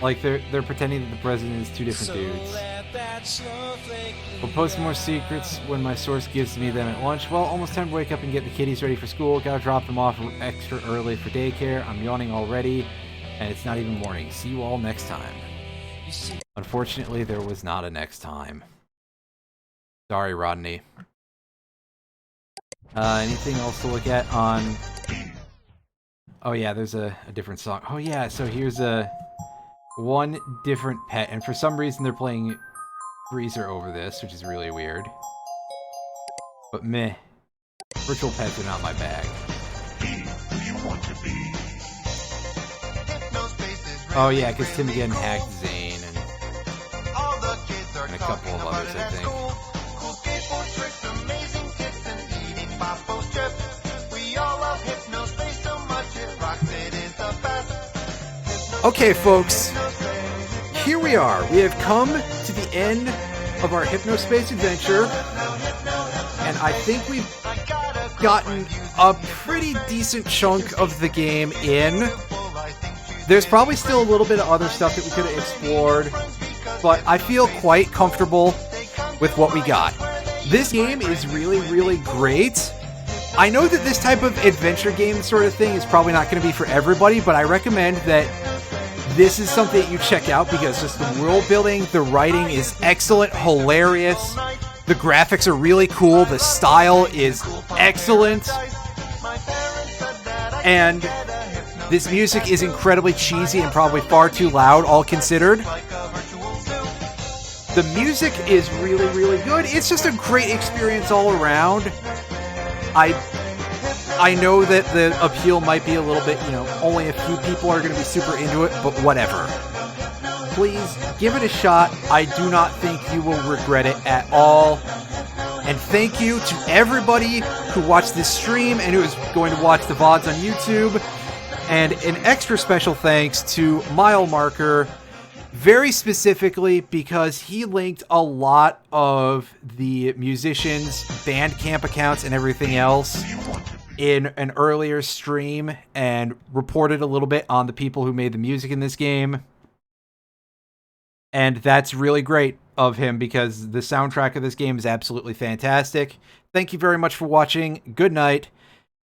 Like, they're pretending that the president is two different dudes. We'll post more secrets when my source gives me them at lunch. Well, almost time to wake up and get the kiddies ready for school. Gotta drop them off extra early for daycare. I'm yawning already, and it's not even morning. See you all next time. Unfortunately, there was not a next time. Sorry, Rodney. Anything else to look at on... Oh yeah, there's a different song. Oh yeah, so here's one different pet, and for some reason they're playing Freezer over this, which is really weird. But meh. Virtual pets are not my bag. Oh yeah, because Tim again hacked Zane and a couple of others, I think. Okay, folks, here we are. We have come to the end of our Hypnospace adventure, and I think we've gotten a pretty decent chunk of the game in. There's probably still a little bit of other stuff that we could have explored, but I feel quite comfortable with what we got. This game is really, really great. I know that this type of adventure game sort of thing is probably not going to be for everybody, but I recommend that this is something that you check out because just the world building, the writing is excellent, hilarious, the graphics are really cool, the style is excellent, and this music is incredibly cheesy and probably far too loud, all considered. The music is really, really good. It's just a great experience all around. I know that the appeal might be a little bit, you know, only a few people are going to be super into it, but whatever. Please, give it a shot. I do not think you will regret it at all. And thank you to everybody who watched this stream and who is going to watch the VODs on YouTube. And an extra special thanks to Mile Marker, very specifically because he linked a lot of the musicians' Bandcamp accounts and everything else in an earlier stream and reported a little bit on the people who made the music in this game. And that's really great of him because the soundtrack of this game is absolutely fantastic. Thank you very much for watching. Good night.